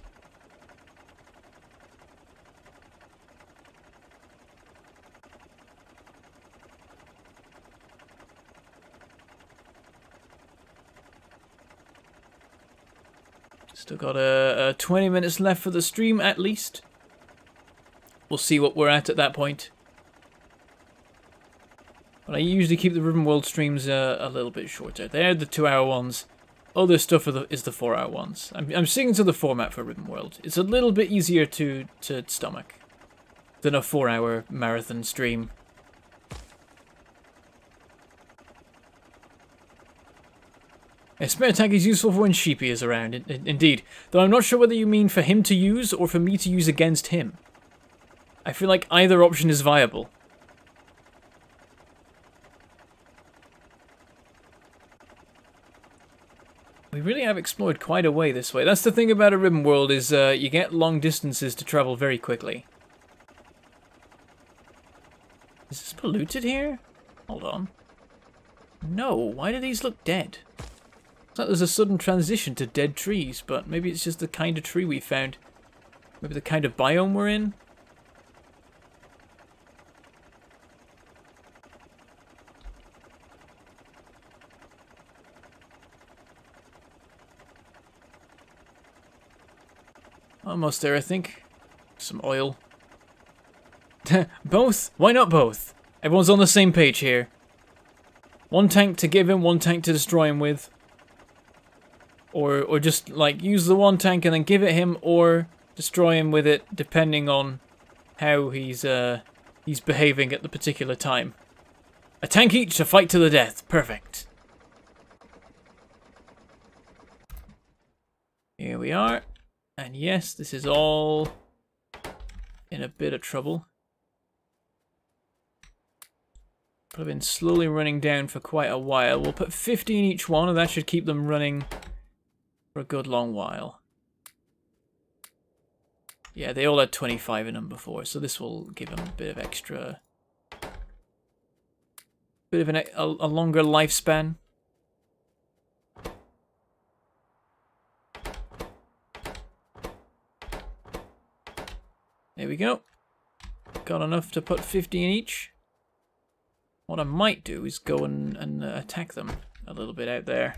Still got a 20 minutes left for the stream at least. We'll see what we're at that point. But I usually keep the Ribbonworld streams a little bit shorter. They're the 2-hour ones. Other stuff is the 4-hour ones. I'm sticking to the format for Ribbonworld. It's a little bit easier to stomach than a 4-hour marathon stream. A spare tank is useful for when Sheepy is around, indeed. Though I'm not sure whether you mean for him to use or for me to use against him. I feel like either option is viable. We really have explored quite a way this way. That's the thing about a Ribbonworld is you get long distances to travel very quickly. Is this polluted here? Hold on. No, why do these look dead? It's like there's a sudden transition to dead trees, but maybe it's just the kind of tree we found. Maybe the kind of biome we're in? Almost there, I think. Some oil. Both? Why not both? Everyone's on the same page here. One tank to give him, one tank to destroy him with. Or just, like, use the one tank and then give it him, or destroy him with it, depending on how he's behaving at the particular time. A tank each to fight to the death. Perfect. Here we are. And yes, this is all in a bit of trouble. But I've been slowly running down for quite a while. We'll put 50 in each one, and that should keep them running for a good long while. Yeah, they all had 25 in them before, so this will give them a bit of extra... bit of a longer lifespan. There we go. Got enough to put 50 in each. What I might do is go and attack them a little bit out there.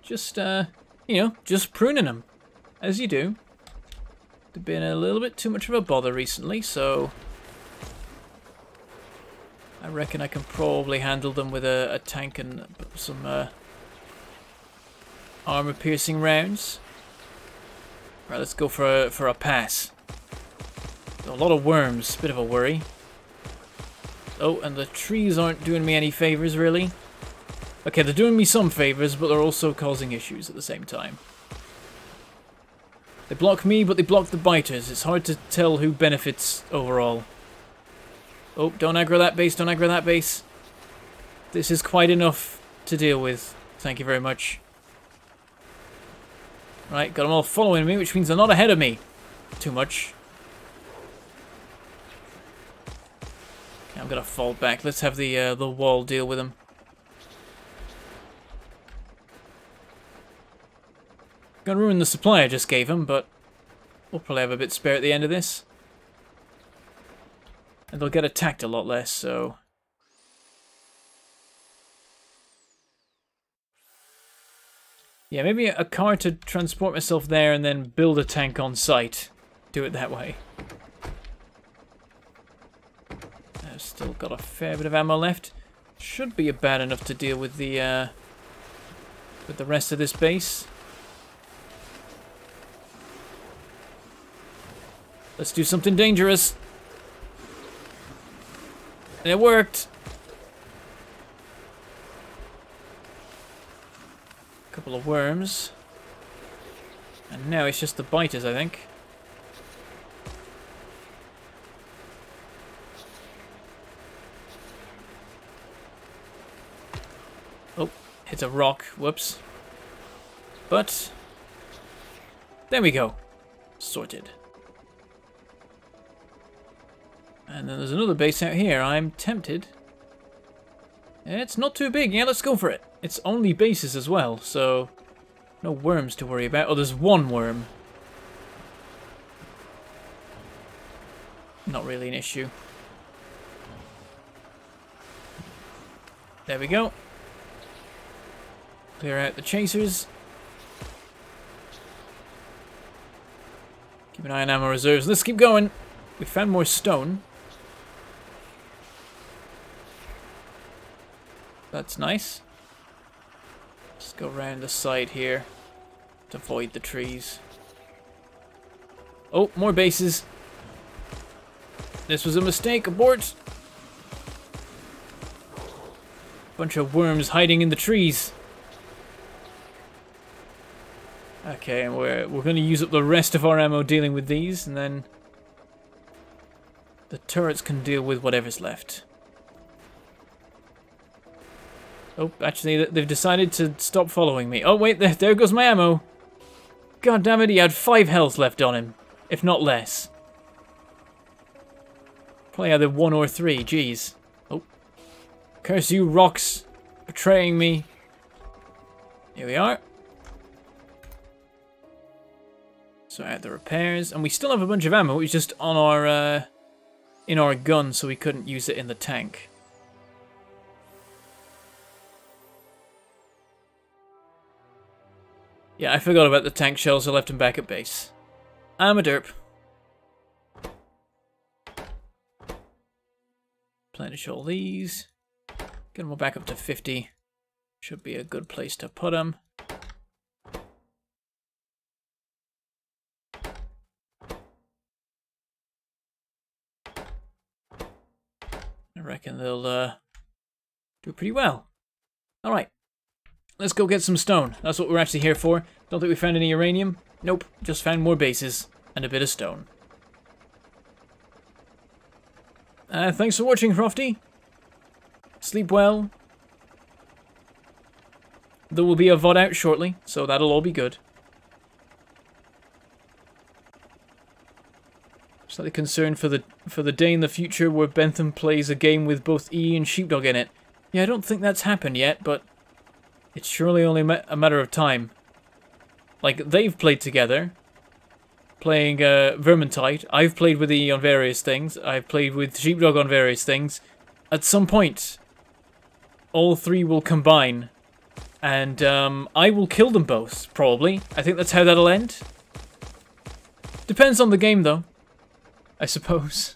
Just, you know, just pruning them, as you do. They've been a little bit too much of a bother recently, so I reckon I can probably handle them with a tank and some armor-piercing rounds. Right, let's go for a pass. A lot of worms, bit of a worry. Oh, and the trees aren't doing me any favors, really. Okay, they're doing me some favors, but they're also causing issues at the same time. They block me, but they block the biters. It's hard to tell who benefits overall. Oh, don't aggro that base, don't aggro that base. This is quite enough to deal with. Thank you very much. Right, got them all following me, which means they're not ahead of me too much. Okay, I'm gonna fall back. Let's have the wall deal with them. Gonna ruin the supply I just gave him, but we'll probably have a bit spare at the end of this. And they'll get attacked a lot less, so... yeah, maybe a car to transport myself there and then build a tank on site. Do it that way. I've still got a fair bit of ammo left. Should be bad enough to deal with the rest of this base. Let's do something dangerous. And it worked. Couple of worms. And now it's just the biters, I think. Oh, hit a rock. Whoops. But there we go. Sorted. And then there's another base out here. I'm tempted. It's not too big. Yeah, let's go for it. It's only bases as well, so no worms to worry about. Oh, there's one worm. Not really an issue. There we go. Clear out the chasers. Keep an eye on ammo reserves. Let's keep going. We found more stone. That's nice. Just go around the side here to avoid the trees. Oh, more bases. This was a mistake. Abort. Bunch of worms hiding in the trees. Okay, and we're going to use up the rest of our ammo dealing with these, and then the turrets can deal with whatever's left. Oh, actually, they've decided to stop following me. Oh, wait, there goes my ammo. God damn it, he had 5 health left on him, if not less. Probably either 1 or 3, jeez. Oh. Curse you, rocks, betraying me. Here we are. So I had the repairs, and we still have a bunch of ammo. It's just on our in our gun, so we couldn't use it in the tank. Yeah, I forgot about the tank shells. I left them back at base. I'm a derp. Replenish all these. Get them all back up to 50. Should be a good place to put them. I reckon they'll do pretty well. Alright. Let's go get some stone. That's what we're actually here for. Don't think we found any uranium. Nope. Just found more bases and a bit of stone. Thanks for watching, Crofty. Sleep well. There will be a VOD out shortly, so that'll all be good. Slightly concerned for the day in the future where Bentham plays a game with both E and Sheepdog in it. Yeah, I don't think that's happened yet, but it's surely only a matter of time. Like, they've played together, playing Vermintide. I've played with E on various things. I've played with Sheepdog on various things. At some point, all 3 will combine, and I will kill them both, probably. I think that's how that'll end. Depends on the game, though, I suppose.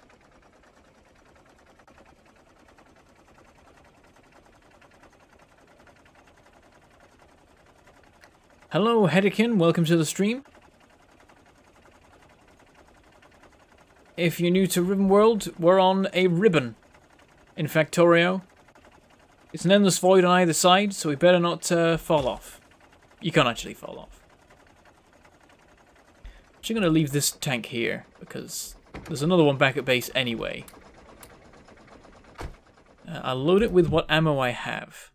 Hello, Hedekin. Welcome to the stream. If you're new to Ribbonworld, we're on a ribbon in Factorio. It's an endless void on either side, so we better not fall off. You can't actually fall off. I'm actually going to leave this tank here, because there's another one back at base anyway. I'll load it with what ammo I have.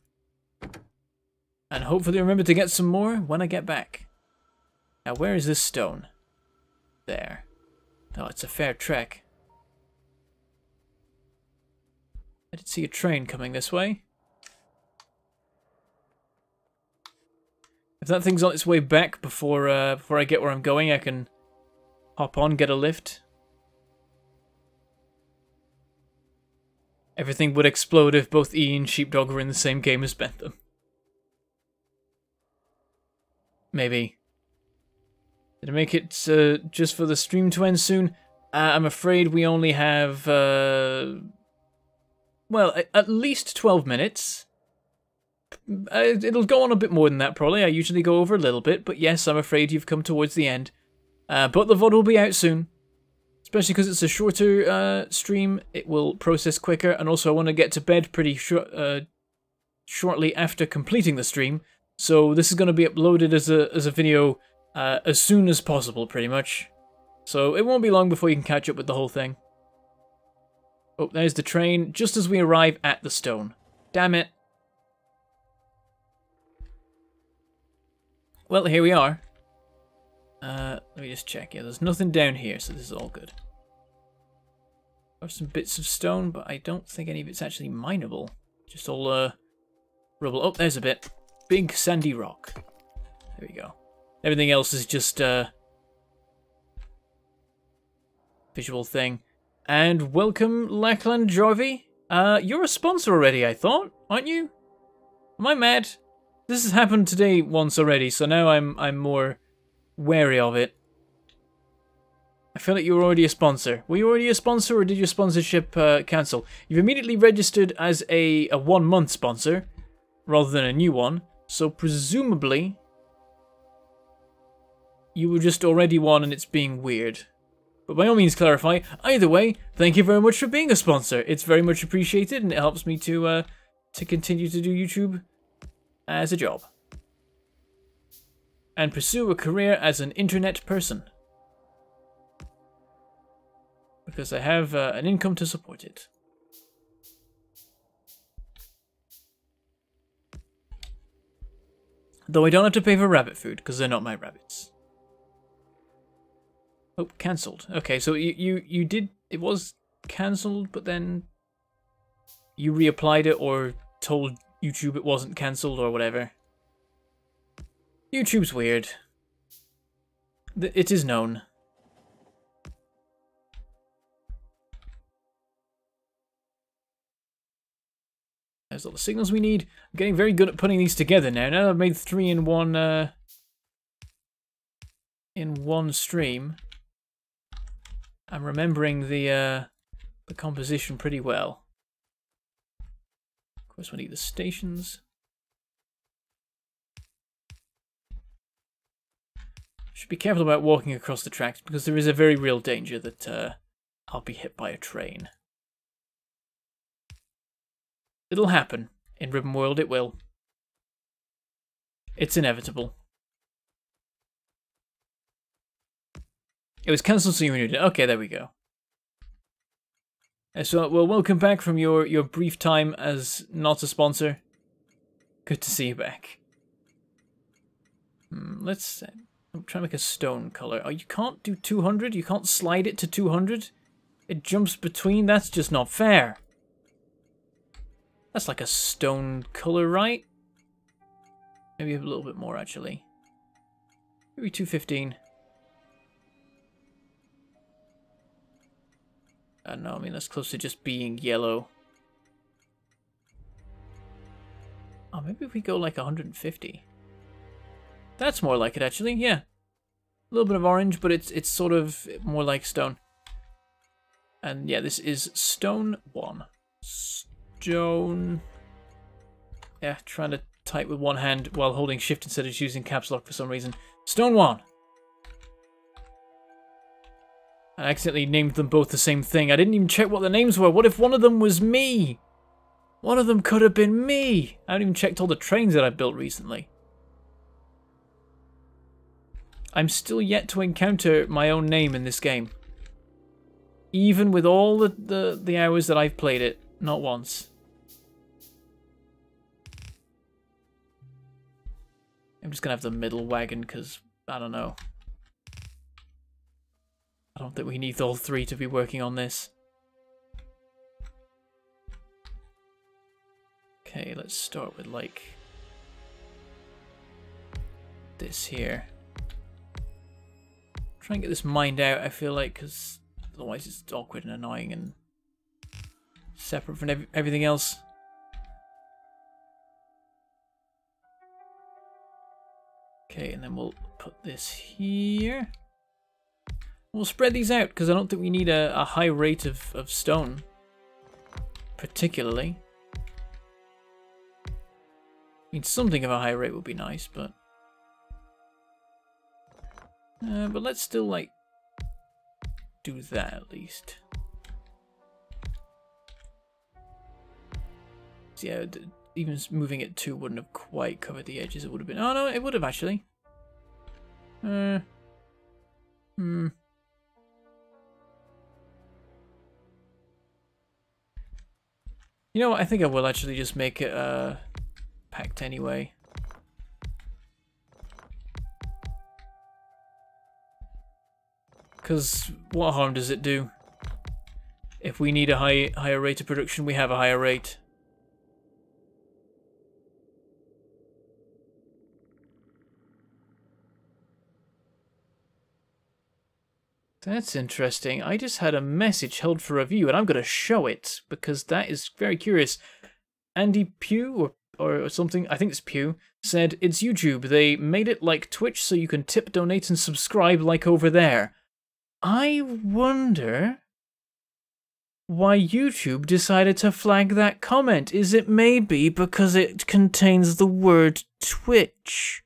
And hopefully remember to get some more when I get back. Now, where is this stone? There. Oh, it's a fair trek. I did see a train coming this way. If that thing's on its way back before I get where I'm going, I can hop on, get a lift. Everything would explode if both E and Sheepdog were in the same game as Bentham. Maybe. Did I make it just for the stream to end soon? I'm afraid we only have, well, at least 12 minutes. It'll go on a bit more than that, probably. I usually go over a little bit, but yes, I'm afraid you've come towards the end. But the VOD will be out soon. Especially because it's a shorter stream, it will process quicker, and also I want to get to bed pretty shortly after completing the stream. So this is going to be uploaded as a video as soon as possible, pretty much. So it won't be long before you can catch up with the whole thing. Oh, there's the train, just as we arrive at the stone. Damn it. Well, here we are. Let me just check. Yeah, there's nothing down here, so this is all good. There's some bits of stone, but I don't think any of it's actually mineable. Just all rubble. Oh, there's a bit. Big sandy rock. There we go. Everything else is just visual thing. And welcome, Lachlan Jarvie. You're a sponsor already, I thought, aren't you? Am I mad? This has happened today once already, so now I'm more wary of it. I feel like you were already a sponsor. Were you already a sponsor, or did your sponsorship cancel? You've immediately registered as a 1-month sponsor, rather than a new one. So presumably, you were just already one and it's being weird. But by all means clarify. Either way, thank you very much for being a sponsor. It's very much appreciated, and it helps me to continue to do YouTube as a job. And pursue a career as an internet person. Because I have an income to support it. Though I don't have to pay for rabbit food, because they're not my rabbits. Oh, cancelled. Okay, so you did... It was cancelled, but then you reapplied it or told YouTube it wasn't cancelled or whatever. YouTube's weird. It is known. There's all the signals we need. I'm getting very good at putting these together now. Now that I've made 3 in one stream, I'm remembering the composition pretty well. Of course, we need the stations. Should be careful about walking across the tracks because there is a very real danger that I'll be hit by a train. It'll happen. In Ribbonworld, it will. It's inevitable. It was cancelled, so you renewed it. Okay, there we go. So, well, welcome back from your brief time as not a sponsor. Good to see you back. Let's... I'm trying to make a stone color. Oh, you can't do 200? You can't slide it to 200? It jumps between? That's just not fair. That's like a stone color, right? Maybe a little bit more, actually. Maybe 215. No, I mean, that's close to just being yellow. Oh, maybe if we go like 150. That's more like it, actually, yeah. A little bit of orange, but it's sort of more like stone. And yeah, this is stone 1. Stone... Yeah, trying to type with one hand while holding shift instead of using caps lock for some reason. Stone 1. I accidentally named them both the same thing. I didn't even check what the names were. What if one of them was me? One of them could have been me. I haven't even checked all the trains that I built recently. I'm still yet to encounter my own name in this game. Even with all the hours that I've played it. Not once. I'm just going to have the middle wagon because, I don't know. I don't think we need all 3 to be working on this. Okay, let's start with, like, this here. Try and get this mined out, I feel like, because otherwise it's awkward and annoying and separate from everything else. Okay, and then we'll put this here. We'll spread these out, because I don't think we need a high rate of stone. Particularly. I mean, something of a high rate would be nice, but... but let's still, like, do that at least. So yeah, even moving it 2 wouldn't have quite covered the edges. It would have been... Oh, no, it would have, actually. You know what, I think I will actually just make it packed anyway. Because what harm does it do? If we need a higher rate of production, we have a higher rate. That's interesting. I just had a message held for review, and I'm going to show it, because that is very curious. Andy Pugh, or something, I think it's Pugh, said, "It's YouTube. They made it like Twitch so you can tip, donate, and subscribe like over there." I wonder why YouTube decided to flag that comment. Is it maybe because it contains the word Twitch?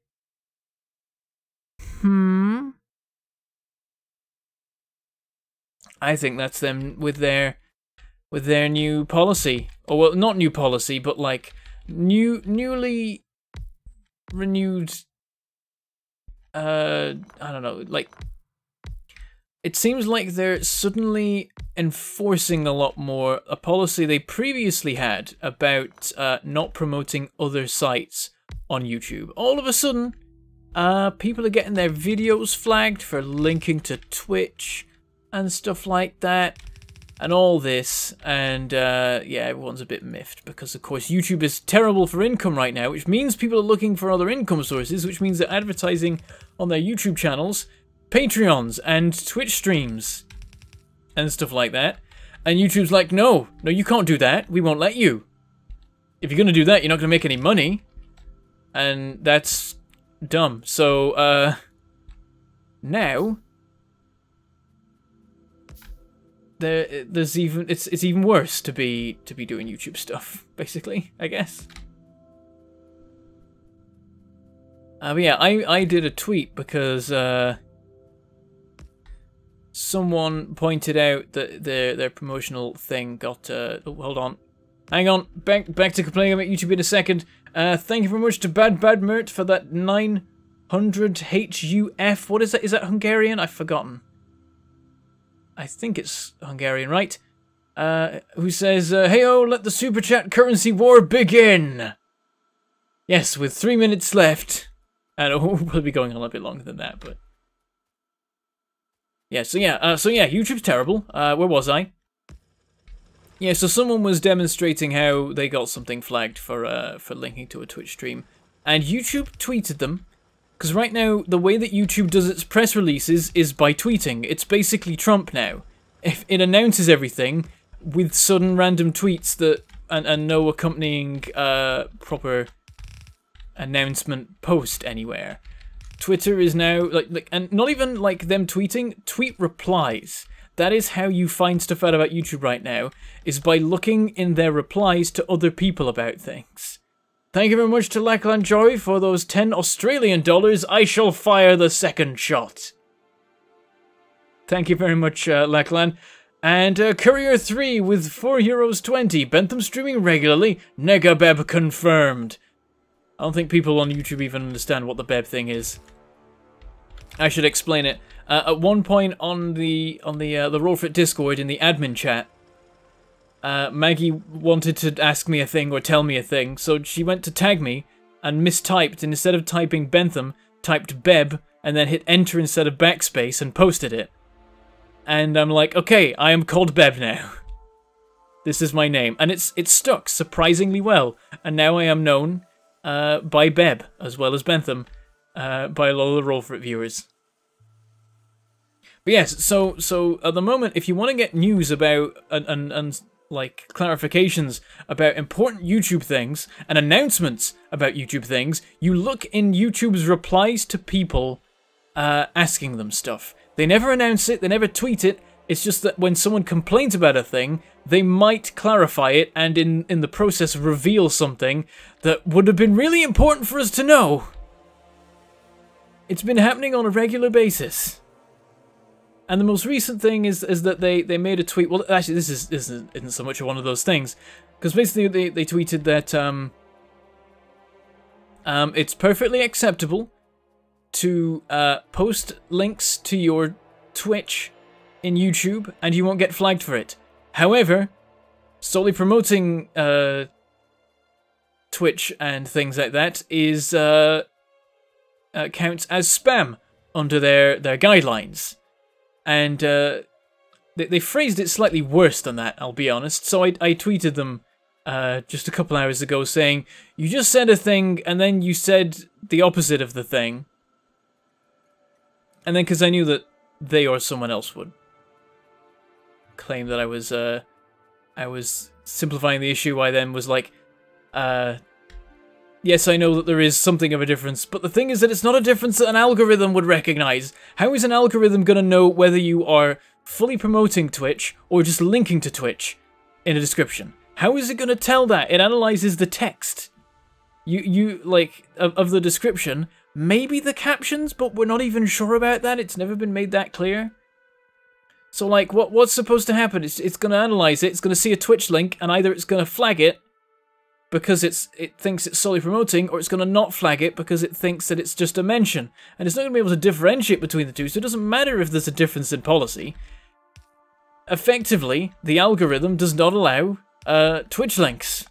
I think that's them with their new policy. Or, well, not new policy, but like newly renewed, I don't know, like, it seems like they're suddenly enforcing a lot more a policy they previously had about not promoting other sites on YouTube. All of a sudden, people are getting their videos flagged for linking to Twitch and stuff like that, and all this, and yeah, everyone's a bit miffed, because of course YouTube is terrible for income right now, which means people are looking for other income sources, which means they're advertising on their YouTube channels, Patreons, and Twitch streams, and stuff like that, and YouTube's like, no, you can't do that, we won't let you. If you're gonna do that, you're not gonna make any money, and that's dumb. So, now there's even it's even worse to be doing YouTube stuff, basically, I guess. But yeah, I did a tweet because someone pointed out that their promotional thing got oh, hold on, hang on, back to complaining about YouTube in a second. Thank you very much to Bad Mert for that 900 HUF. What is that? Is that Hungarian? I've forgotten. I think it's Hungarian, right? Who says, hey-oh, let the super chat currency war begin! Yes, with 3 minutes left. And we'll probably be going on a bit longer than that, but... Yeah, so yeah, YouTube's terrible. Where was I? Yeah, so someone was demonstrating how they got something flagged for linking to a Twitch stream. And YouTube tweeted them. Because right now, the way that YouTube does its press releases is by tweeting. It's basically Trump now. If it announces everything with sudden random tweets that and no accompanying proper announcement post anywhere. Twitter is now like and not even like them tweeting, tweet replies. That is how you find stuff out about YouTube right now, is by looking in their replies to other people about things. Thank you very much to Lachlan Joy for those 10 Australian dollars. I shall fire the second shot. Thank you very much, Lachlan. And Courier3 with €4.20. Bentham streaming regularly. Negabeb confirmed. I don't think people on YouTube even understand what the Beb thing is. I should explain it. At one point on the Rollfit Discord in the admin chat, Maggie wanted to ask me a thing or tell me a thing, so she went to tag me and mistyped, and instead of typing Bentham, typed Beb, and then hit enter instead of backspace and posted it. And I'm like, okay, I am called Beb now. This is my name. And it's stuck surprisingly well. And now I am known by Beb, as well as Bentham, by a lot of the Rollfit viewers. But yes, so at the moment, if you want to get news about and like clarifications about important YouTube things and announcements about YouTube things, you look in YouTube's replies to people asking them stuff. They never announce it, they never tweet it, it's just that when someone complains about a thing, they might clarify it and in the process reveal something that would have been really important for us to know. It's been happening on a regular basis. And the most recent thing is that they made a tweet. Well, actually, this isn't so much one of those things, because basically they tweeted that it's perfectly acceptable to post links to your Twitch in YouTube, and you won't get flagged for it. However, solely promoting Twitch and things like that is counts as spam under their guidelines. And they phrased it slightly worse than that, I'll be honest. So I tweeted them just a couple hours ago saying, you just said a thing and then you said the opposite of the thing. And then because I knew that they or someone else would claim that I was simplifying the issue, I then was like, Yes, I know that there is something of a difference, but the thing is that it's not a difference that an algorithm would recognize. How is an algorithm going to know whether you are fully promoting Twitch or just linking to Twitch in a description? How is it going to tell that? It analyzes the text. You like, of the description, maybe the captions, but we're not even sure about that. It's never been made that clear. So, like, what's supposed to happen? It's going to analyze it, it's going to see a Twitch link, and either it's going to flag it because it thinks it's solely promoting, or it's going to not flag it because it thinks that it's just a mention. And it's not going to be able to differentiate between the two, so it doesn't matter if there's a difference in policy. Effectively, the algorithm does not allow Twitch links.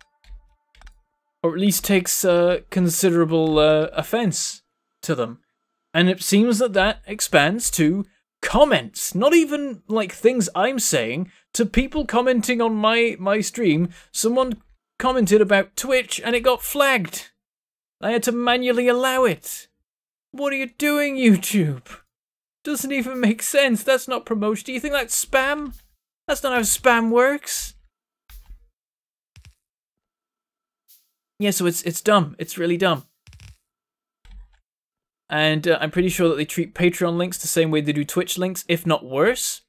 Or at least takes considerable offense to them. And it seems that that expands to comments. Not even, like, things I'm saying, to people commenting on my stream. Someone commented about Twitch and it got flagged. I had to manually allow it. What are you doing, YouTube? Doesn't even make sense. That's not promotion. Do you think that's spam? That's not how spam works. Yeah, so it's dumb. It's really dumb. And I'm pretty sure that they treat Patreon links the same way they do Twitch links, if not worse.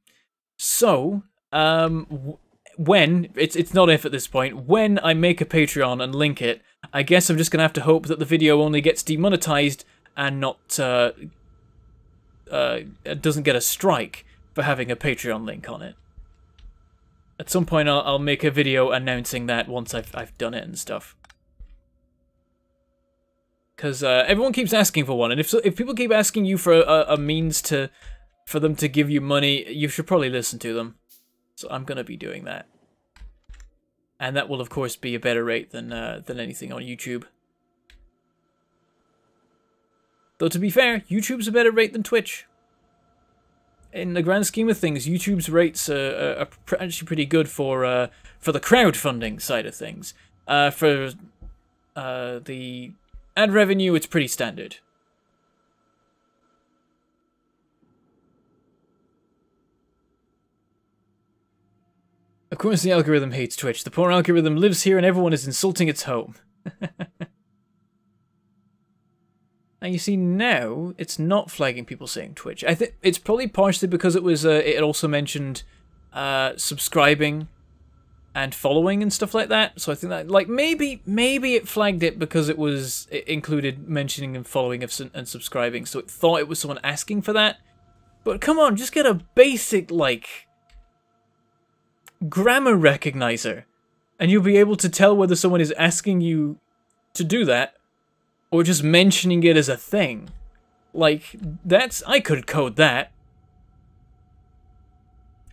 So, when, it's not if at this point, when I make a Patreon and link it, I guess I'm just going to have to hope that the video only gets demonetized and not, doesn't get a strike for having a Patreon link on it. At some point I'll make a video announcing that once I've done it and stuff. Because everyone keeps asking for one, and if people keep asking you for a means for them to give you money, you should probably listen to them. So I'm gonna be doing that, and that will of course be a better rate than anything on YouTube. Though to be fair, YouTube's a better rate than Twitch. In the grand scheme of things, YouTube's rates are actually pretty good for the crowdfunding side of things. For the ad revenue, it's pretty standard. Of course the algorithm hates Twitch. The poor algorithm lives here and everyone is insulting its home. And you see now, it's not flagging people saying Twitch. I think it's probably partially because it was it also mentioned subscribing and following and stuff like that. So I think that, like, maybe it flagged it because it included mentioning and following and subscribing, so it thought it was someone asking for that. But come on, just get a basic, like, grammar recognizer, and you'll be able to tell whether someone is asking you to do that or just mentioning it as a thing. Like, I could code that.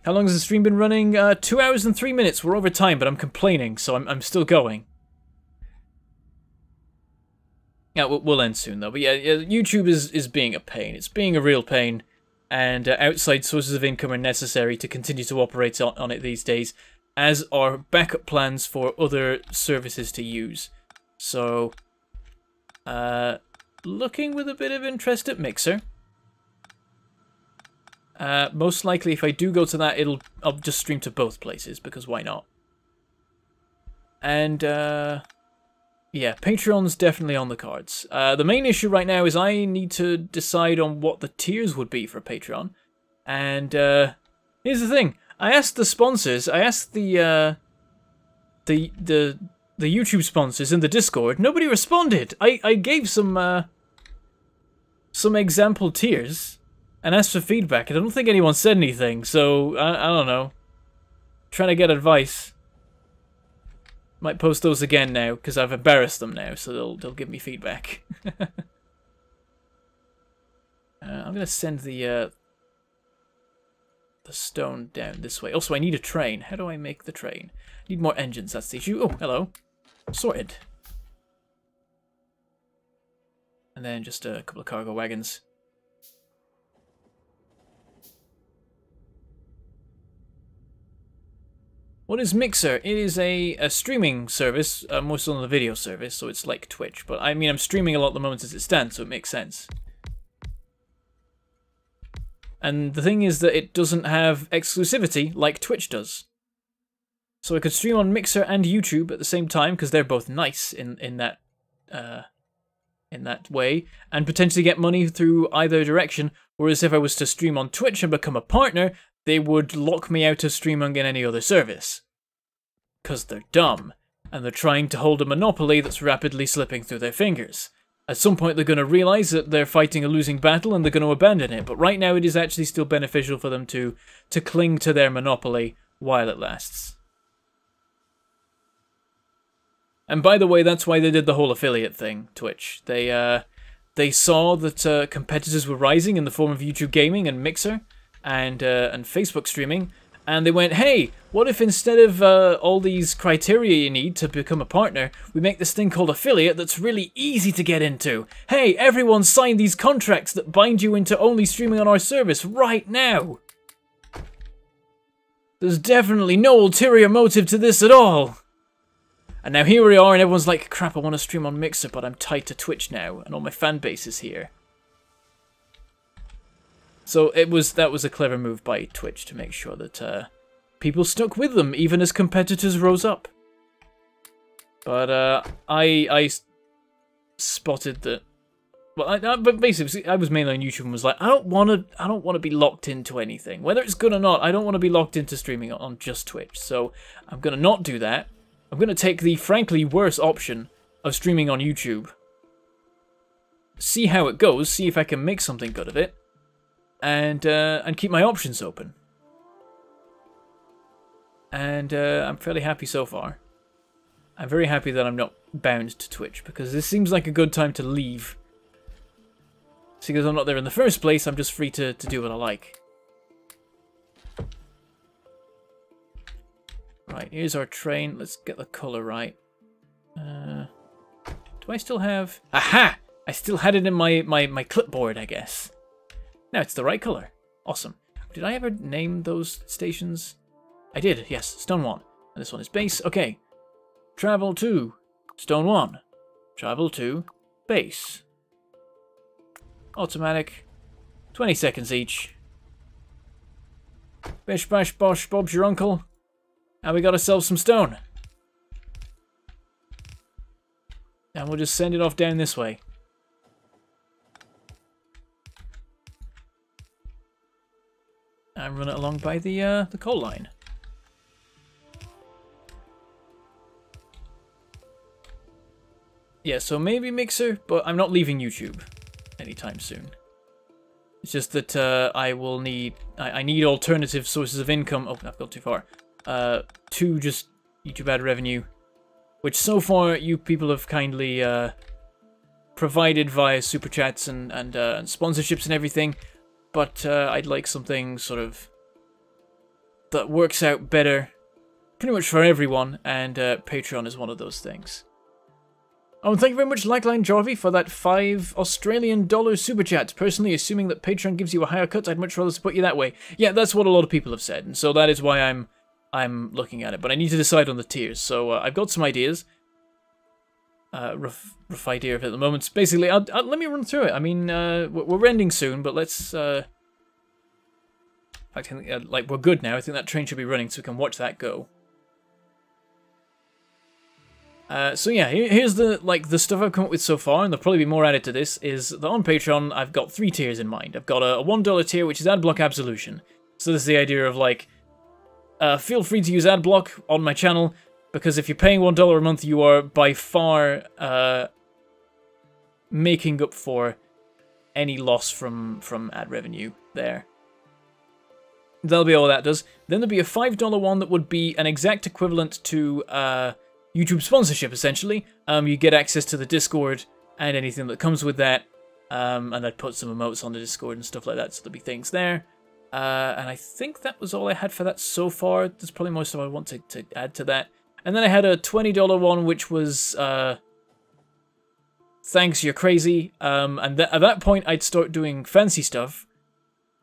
How long has the stream been running? 2 hours and 3 minutes. We're over time, but I'm complaining, so I'm still going. Yeah, we'll end soon, though. But yeah, YouTube is being a pain. It's being a real pain, and outside sources of income are necessary to continue to operate on it these days, as are backup plans for other services to use. So, looking with a bit of interest at Mixer. Most likely, if I do go to that, I'll just stream to both places, because why not? And, yeah, Patreon's definitely on the cards. The main issue right now is I need to decide on what the tiers would be for Patreon. And, here's the thing. I asked the sponsors, I asked the YouTube sponsors in the Discord. Nobody responded. I gave some example tiers and asked for feedback, and I don't think anyone said anything, so I don't know. Trying to get advice. Might post those again now, because I've embarrassed them now, so they'll give me feedback. I'm gonna send the stone down this way. Also, I need a train. How do I make the train? Need more engines, that's the issue. Oh, hello. Sorted. And then just a couple of cargo wagons. What is Mixer? It is a streaming service, more so than a video service, so it's like Twitch. But I mean, I'm streaming a lot at the moment as it stands, so it makes sense. And the thing is that it doesn't have exclusivity like Twitch does. So I could stream on Mixer and YouTube at the same time, because they're both nice in that in that way, and potentially get money through either direction. Whereas if I was to stream on Twitch and become a partner, they would lock me out of streaming on any other service. Because they're dumb, and they're trying to hold a monopoly that's rapidly slipping through their fingers. At some point they're going to realize that they're fighting a losing battle and they're going to abandon it, but right now it is actually still beneficial for them to cling to their monopoly while it lasts. And by the way, that's why they did the whole affiliate thing, Twitch. They saw that competitors were rising in the form of YouTube gaming and Mixer and Facebook streaming, and they went, hey, what if instead of all these criteria you need to become a partner, we make this thing called affiliate that's really easy to get into? Hey, everyone sign these contracts that bind you into only streaming on our service right now. There's definitely no ulterior motive to this at all. And now here we are, and everyone's like, crap, I want to stream on Mixer, but I'm tied to Twitch now, and all my fan base is here. So that was a clever move by Twitch to make sure that people stuck with them, even as competitors rose up. But I spotted that. Well, but basically, I was mainly on YouTube and was like, I don't want to be locked into anything, whether it's good or not. I don't want to be locked into streaming on just Twitch. So I'm gonna not do that. I'm going to take the, frankly, worse option of streaming on YouTube. See how it goes, see if I can make something good of it, and keep my options open. And I'm fairly happy so far. I'm very happy that I'm not bound to Twitch, because this seems like a good time to leave. See, because I'm not there in the first place, I'm just free to do what I like. Right, here's our train. Let's get the colour right. Do I still have... Aha! I still had it in my clipboard, I guess. Now it's the right colour. Awesome. Did I ever name those stations? I did, yes. Stone 1. And this one is base. Okay. Travel to Stone 1. Travel to base. Automatic. 20 seconds each. Bish bash bosh, Bob's your uncle. And we got ourselves some stone. And we'll just send it off down this way. And run it along by the coal line. Yeah, so maybe Mixer, but I'm not leaving YouTube anytime soon. It's just that I will need... I need alternative sources of income. Oh, I've gone too far. To just YouTube ad revenue, which so far you people have kindly provided via super chats and sponsorships and everything, but I'd like something sort of that works out better pretty much for everyone, and Patreon is one of those things. Oh, and thank you very much, Lackline Jarvie, for that $5 Australian super chat. Personally, assuming that Patreon gives you a higher cut, I'd much rather support you that way. Yeah, that's what a lot of people have said, and so that is why I'm looking at it, but I need to decide on the tiers. So I've got some ideas. Rough idea of it at the moment. Basically, let me run through it. I mean, we're ending soon, but let's. In fact, I think, like we're good now. I think that train should be running, so we can watch that go. So yeah, here's the stuff I've come up with so far, and there'll probably be more added to this. Is that on Patreon I've got 3 tiers in mind. I've got a $1 tier, which is Adblock Absolution. So this is the idea of like. Feel free to use Adblock on my channel, because if you're paying $1 a month, you are by far making up for any loss from ad revenue there. That'll be all that does. Then there'll be a $5 one that would be an exact equivalent to YouTube sponsorship, essentially. You get access to the Discord and anything that comes with that, and I'd put some emotes on the Discord and stuff like that, so there'll be things there. And I think that was all I had for that so far. There's probably more stuff I want to add to that. And then I had a $20 one, which was, thanks, you're crazy. And at that point, I'd start doing fancy stuff.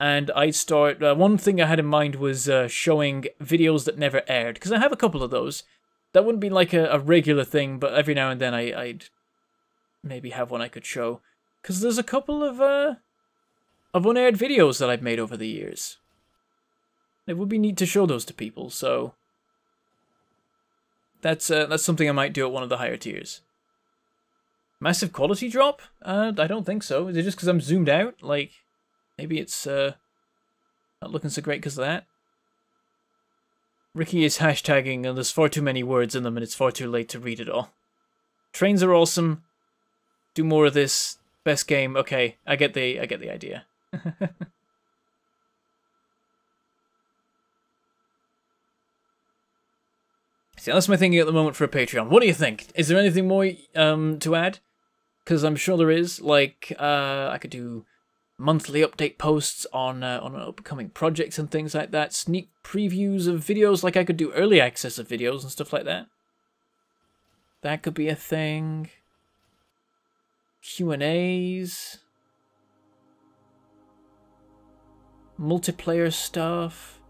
And I'd start, one thing I had in mind was showing videos that never aired. Because I have a couple of those. That wouldn't be like a regular thing, but every now and then I'd maybe have one I could show. Because there's a couple of unaired videos that I've made over the years. It would be neat to show those to people, so that's something I might do at one of the higher tiers. Massive quality drop? I don't think so. Is it just because I'm zoomed out? Like, maybe it's not looking so great because of that. Ricky is hashtagging and there's far too many words in them and it's far too late to read it all. Trains are awesome. Do more of this. Best game. Okay, I get the idea. See, that's my thinking at the moment for a Patreon. What do you think? Is there anything more to add? Because I'm sure there is. Like, I could do monthly update posts on upcoming projects and things like that. Sneak previews of videos, like I could do early access of videos and stuff like that. That could be a thing. Q&As. Multiplayer stuff.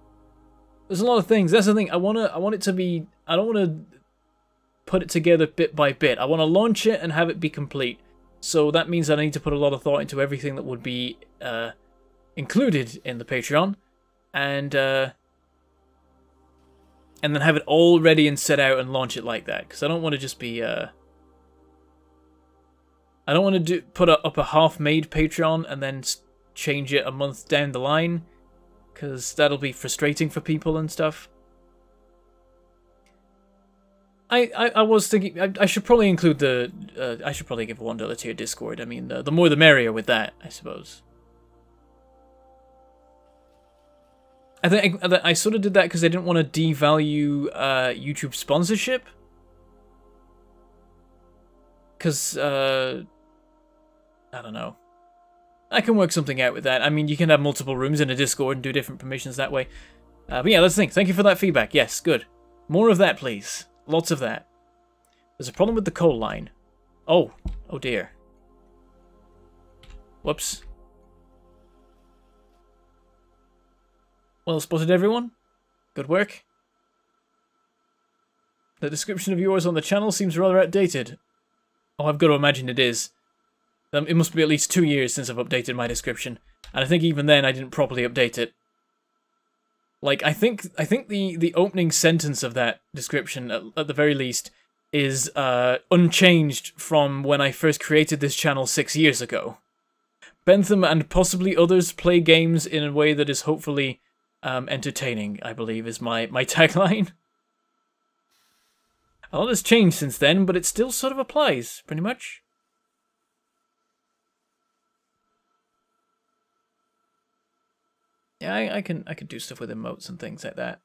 There's a lot of things. That's the thing. I want it to be... I don't want to put it together bit by bit. I want to launch it and have it be complete. So that means that I need to put a lot of thought into everything that would be included in the Patreon. And then have it all ready and set out and launch it like that. Because I don't want to just be... I don't want to put up a half-made Patreon and then change it a month down the line. Because that'll be frustrating for people and stuff. I was thinking I should probably include the I should probably give a $1 tier Discord. I mean, the more the merrier with that, I suppose. I think I sort of did that because I didn't want to devalue YouTube sponsorship. Because I don't know. I can work something out with that. I mean, you can have multiple rooms in a Discord and do different permissions that way. But yeah, let's think. Thank you for that feedback. Yes, good. More of that, please. Lots of that. There's a problem with the coal line. Oh. Oh dear. Whoops. Well spotted, everyone. Good work. The description of yours on the channel seems rather outdated. Oh, I've got to imagine it is. It must be at least 2 years since I've updated my description. And I think even then I didn't properly update it. Like, I think the opening sentence of that description, at the very least, is unchanged from when I first created this channel 6 years ago. Bentham and possibly others play games in a way that is hopefully entertaining, I believe, is my tagline. A lot has changed since then, but it still sort of applies, pretty much. Yeah, I could do stuff with emotes and things like that.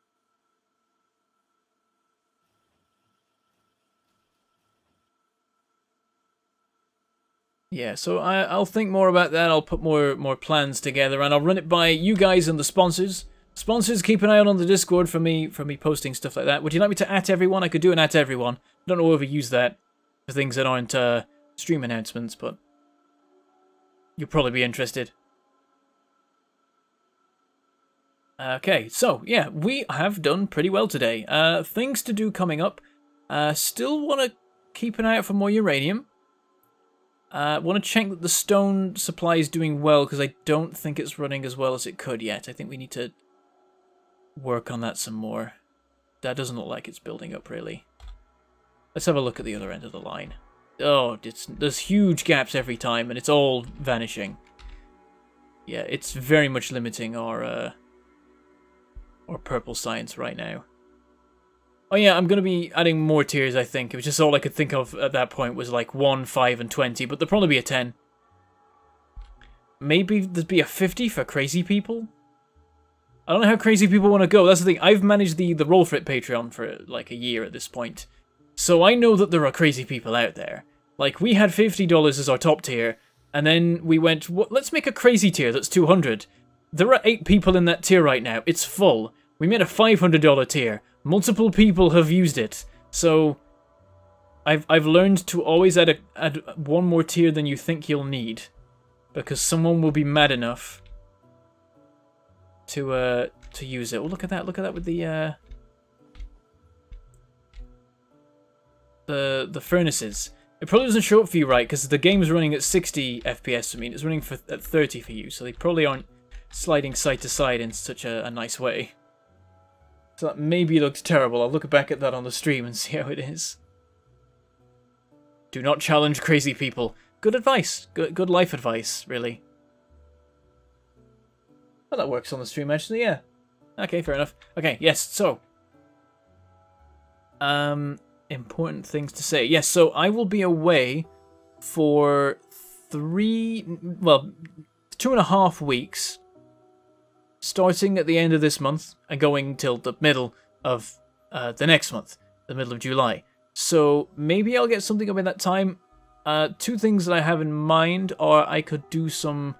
Yeah, so I'll think more about that. I'll put more plans together, and I'll run it by you guys and the sponsors. Sponsors, keep an eye out on the Discord for me posting stuff like that. Would you like me to @ everyone? I could do an @ everyone. I don't know if we use that for things that aren't stream announcements, but you'll probably be interested. Okay, so, yeah, we have done pretty well today. Things to do coming up. Still want to keep an eye out for more uranium. Want to check that the stone supply is doing well, because I don't think it's running as well as it could yet. I think we need to work on that some more. That doesn't look like it's building up, really. Let's have a look at the other end of the line. Oh, there's huge gaps every time, and it's all vanishing. Yeah, it's very much limiting our purple science right now. Oh yeah, I'm going to be adding more tiers, I think. It was just all I could think of at that point was like 1, 5, and 20, but there'll probably be a 10. Maybe there'd be a 50 for crazy people? I don't know how crazy people want to go. That's the thing. I've managed the Roll For It Patreon for like a year at this point. So I know that there are crazy people out there. Like, we had $50 as our top tier, and then we went, let's make a crazy tier that's 200. There are 8 people in that tier right now. It's full. We made a $500 tier. Multiple people have used it. So I've learned to always add one more tier than you think you'll need, because someone will be mad enough to use it. Oh, look at that! Look at that with the furnaces. It probably doesn't show up for you right because the game's running at 60 FPS for me. And it's running at 30 for you, so they probably aren't sliding side to side in such a nice way. So that maybe looks terrible. I'll look back at that on the stream and see how it is. Do not challenge crazy people. Good advice. Good life advice, really. Well, that works on the stream, actually, yeah. Okay, fair enough. Okay, yes, so. Important things to say. Yes, so I will be away for 2.5 weeks, starting at the end of this month and going till the middle of the next month, the middle of July. So maybe I'll get something up in that time. Two things that I have in mind are I could do some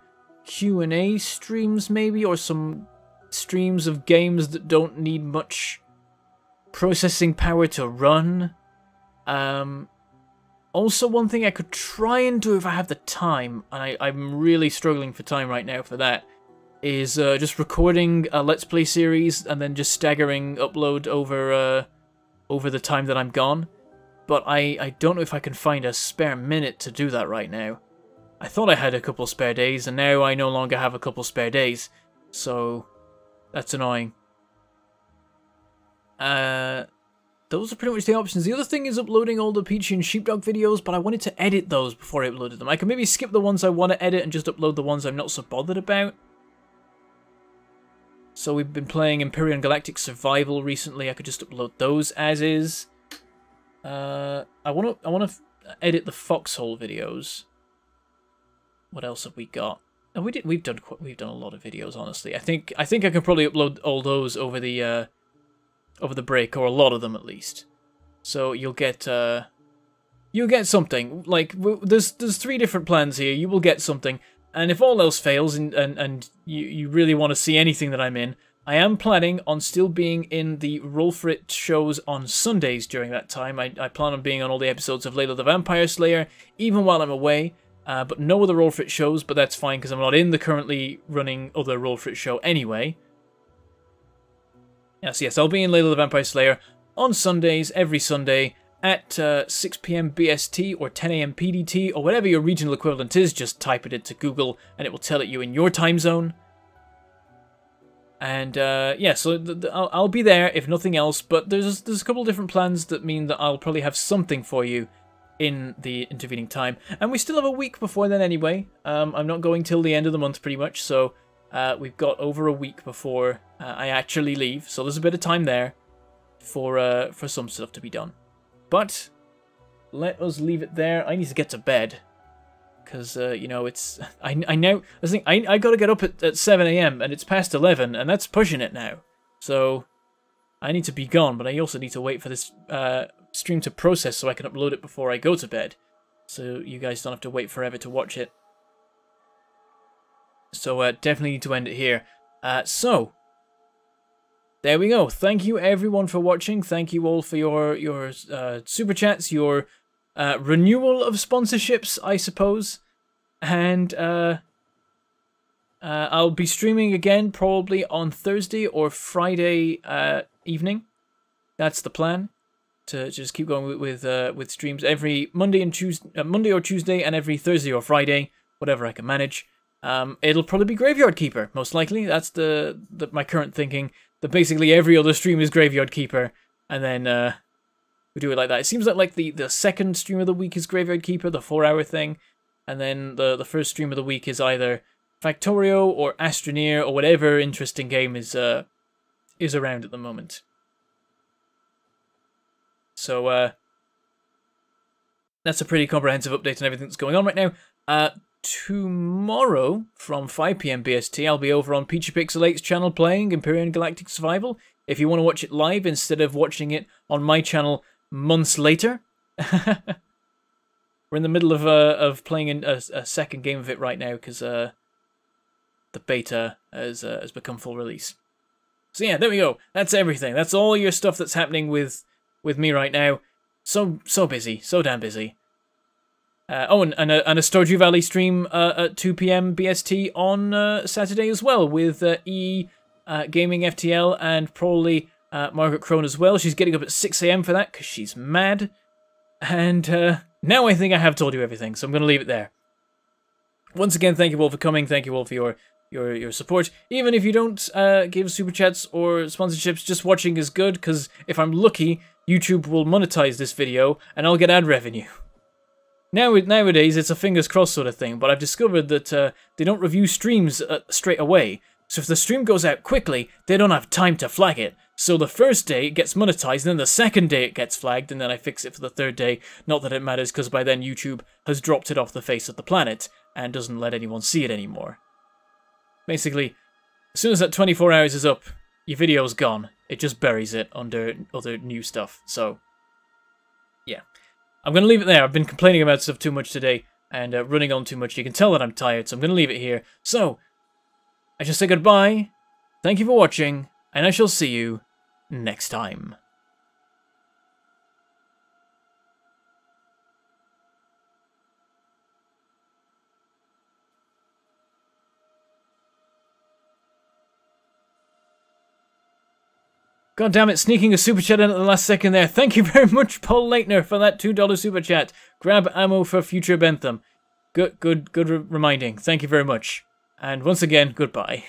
Q&A streams maybe, or some streams of games that don't need much processing power to run. Also, one thing I could try and do if I have the time, and I'm really struggling for time right now for that, is just recording a Let's Play series and then just staggering upload over the time that I'm gone. But I don't know if I can find a spare minute to do that right now. I thought I had a couple spare days, and now I no longer have a couple spare days. So, that's annoying. Those are pretty much the options. The other thing is uploading all the Peachy and Sheepdog videos, but I wanted to edit those before I uploaded them. I can maybe skip the ones I want to edit and just upload the ones I'm not so bothered about. So we've been playing Empyrean Galactic Survival recently. I could just upload those as is. I want to edit the Foxhole videos. What else have we got? Oh, we've done a lot of videos, honestly. I think I can probably upload all those over the break, or a lot of them at least. So you'll get something. Like, there's 3 different plans here. You will get something, and if all else fails and you really want to see anything that I'm in, I am planning on still being in the Roll For It shows on Sundays during that time. I plan on being on all the episodes of Layla the Vampire Slayer, even while I'm away, but no other Roll For It shows, but that's fine because I'm not in the currently running other Roll For It show anyway. Yes, I'll be in Layla the Vampire Slayer on Sundays, every Sunday, at 6 PM BST or 10 AM PDT, or whatever your regional equivalent is. Just type it into Google and it will tell it you in your time zone. And yeah, so I'll be there if nothing else, but there's a couple different plans that mean that I'll probably have something for you in the intervening time. And we still have a week before then anyway. I'm not going till the end of the month pretty much, so we've got over a week before I actually leave, so there's a bit of time there for some stuff to be done. But let us leave it there. I need to get to bed because you know, it's I know I got to get up at 7 AM and it's past 11, and that's pushing it now. So I need to be gone, but I also need to wait for this stream to process so I can upload it before I go to bed, so you guys don't have to wait forever to watch it. So definitely need to end it here. So there we go. Thank you everyone for watching. Thank you all for your super chats, your renewal of sponsorships, I suppose. And I'll be streaming again probably on Thursday or Friday evening. That's the plan. To just keep going with streams every Monday or Tuesday, and every Thursday or Friday, whatever I can manage. It'll probably be Graveyard Keeper, most likely. That's my current thinking. That basically every other stream is Graveyard Keeper, and then we do it like that. It seems like the second stream of the week is Graveyard Keeper, the 4-hour thing, and then the first stream of the week is either Factorio or Astroneer or whatever interesting game is around at the moment. So that's a pretty comprehensive update on everything that's going on right now. Tomorrow, from 5 PM BST, I'll be over on Peachy Pixel 8's channel playing Empyrean Galactic Survival. If you want to watch it live instead of watching it on my channel months later. We're in the middle of playing a second game of it right now because the beta has become full release. So yeah, there we go. That's everything. That's all your stuff that's happening with me right now. So busy. So damn busy. Oh, and a Stardew Valley stream at 2 PM BST on Saturday as well, with Gaming FTL and probably Margaret Crone as well. She's getting up at 6 AM for that because she's mad. And now I think I have told you everything, so I'm going to leave it there. Once again, thank you all for coming. Thank you all for your support. Even if you don't give super chats or sponsorships, just watching is good, because if I'm lucky, YouTube will monetize this video and I'll get ad revenue. Nowadays, it's a fingers crossed sort of thing, but I've discovered that they don't review streams straight away. So if the stream goes out quickly, they don't have time to flag it. So the first day it gets monetized, and then the second day it gets flagged, and then I fix it for the third day. Not that it matters, because by then YouTube has dropped it off the face of the planet, and doesn't let anyone see it anymore. Basically, as soon as that 24 hours is up, your video's gone. It just buries it under other new stuff. So, yeah. I'm going to leave it there. I've been complaining about stuff too much today, and running on too much. You can tell that I'm tired, so I'm going to leave it here. So, I shall say goodbye, thank you for watching, and I shall see you next time. God damn it, sneaking a super chat in at the last second there. Thank you very much, Paul Leitner, for that $2 super chat. Grab ammo for future Bentham. Good reminding. Thank you very much. And once again, goodbye.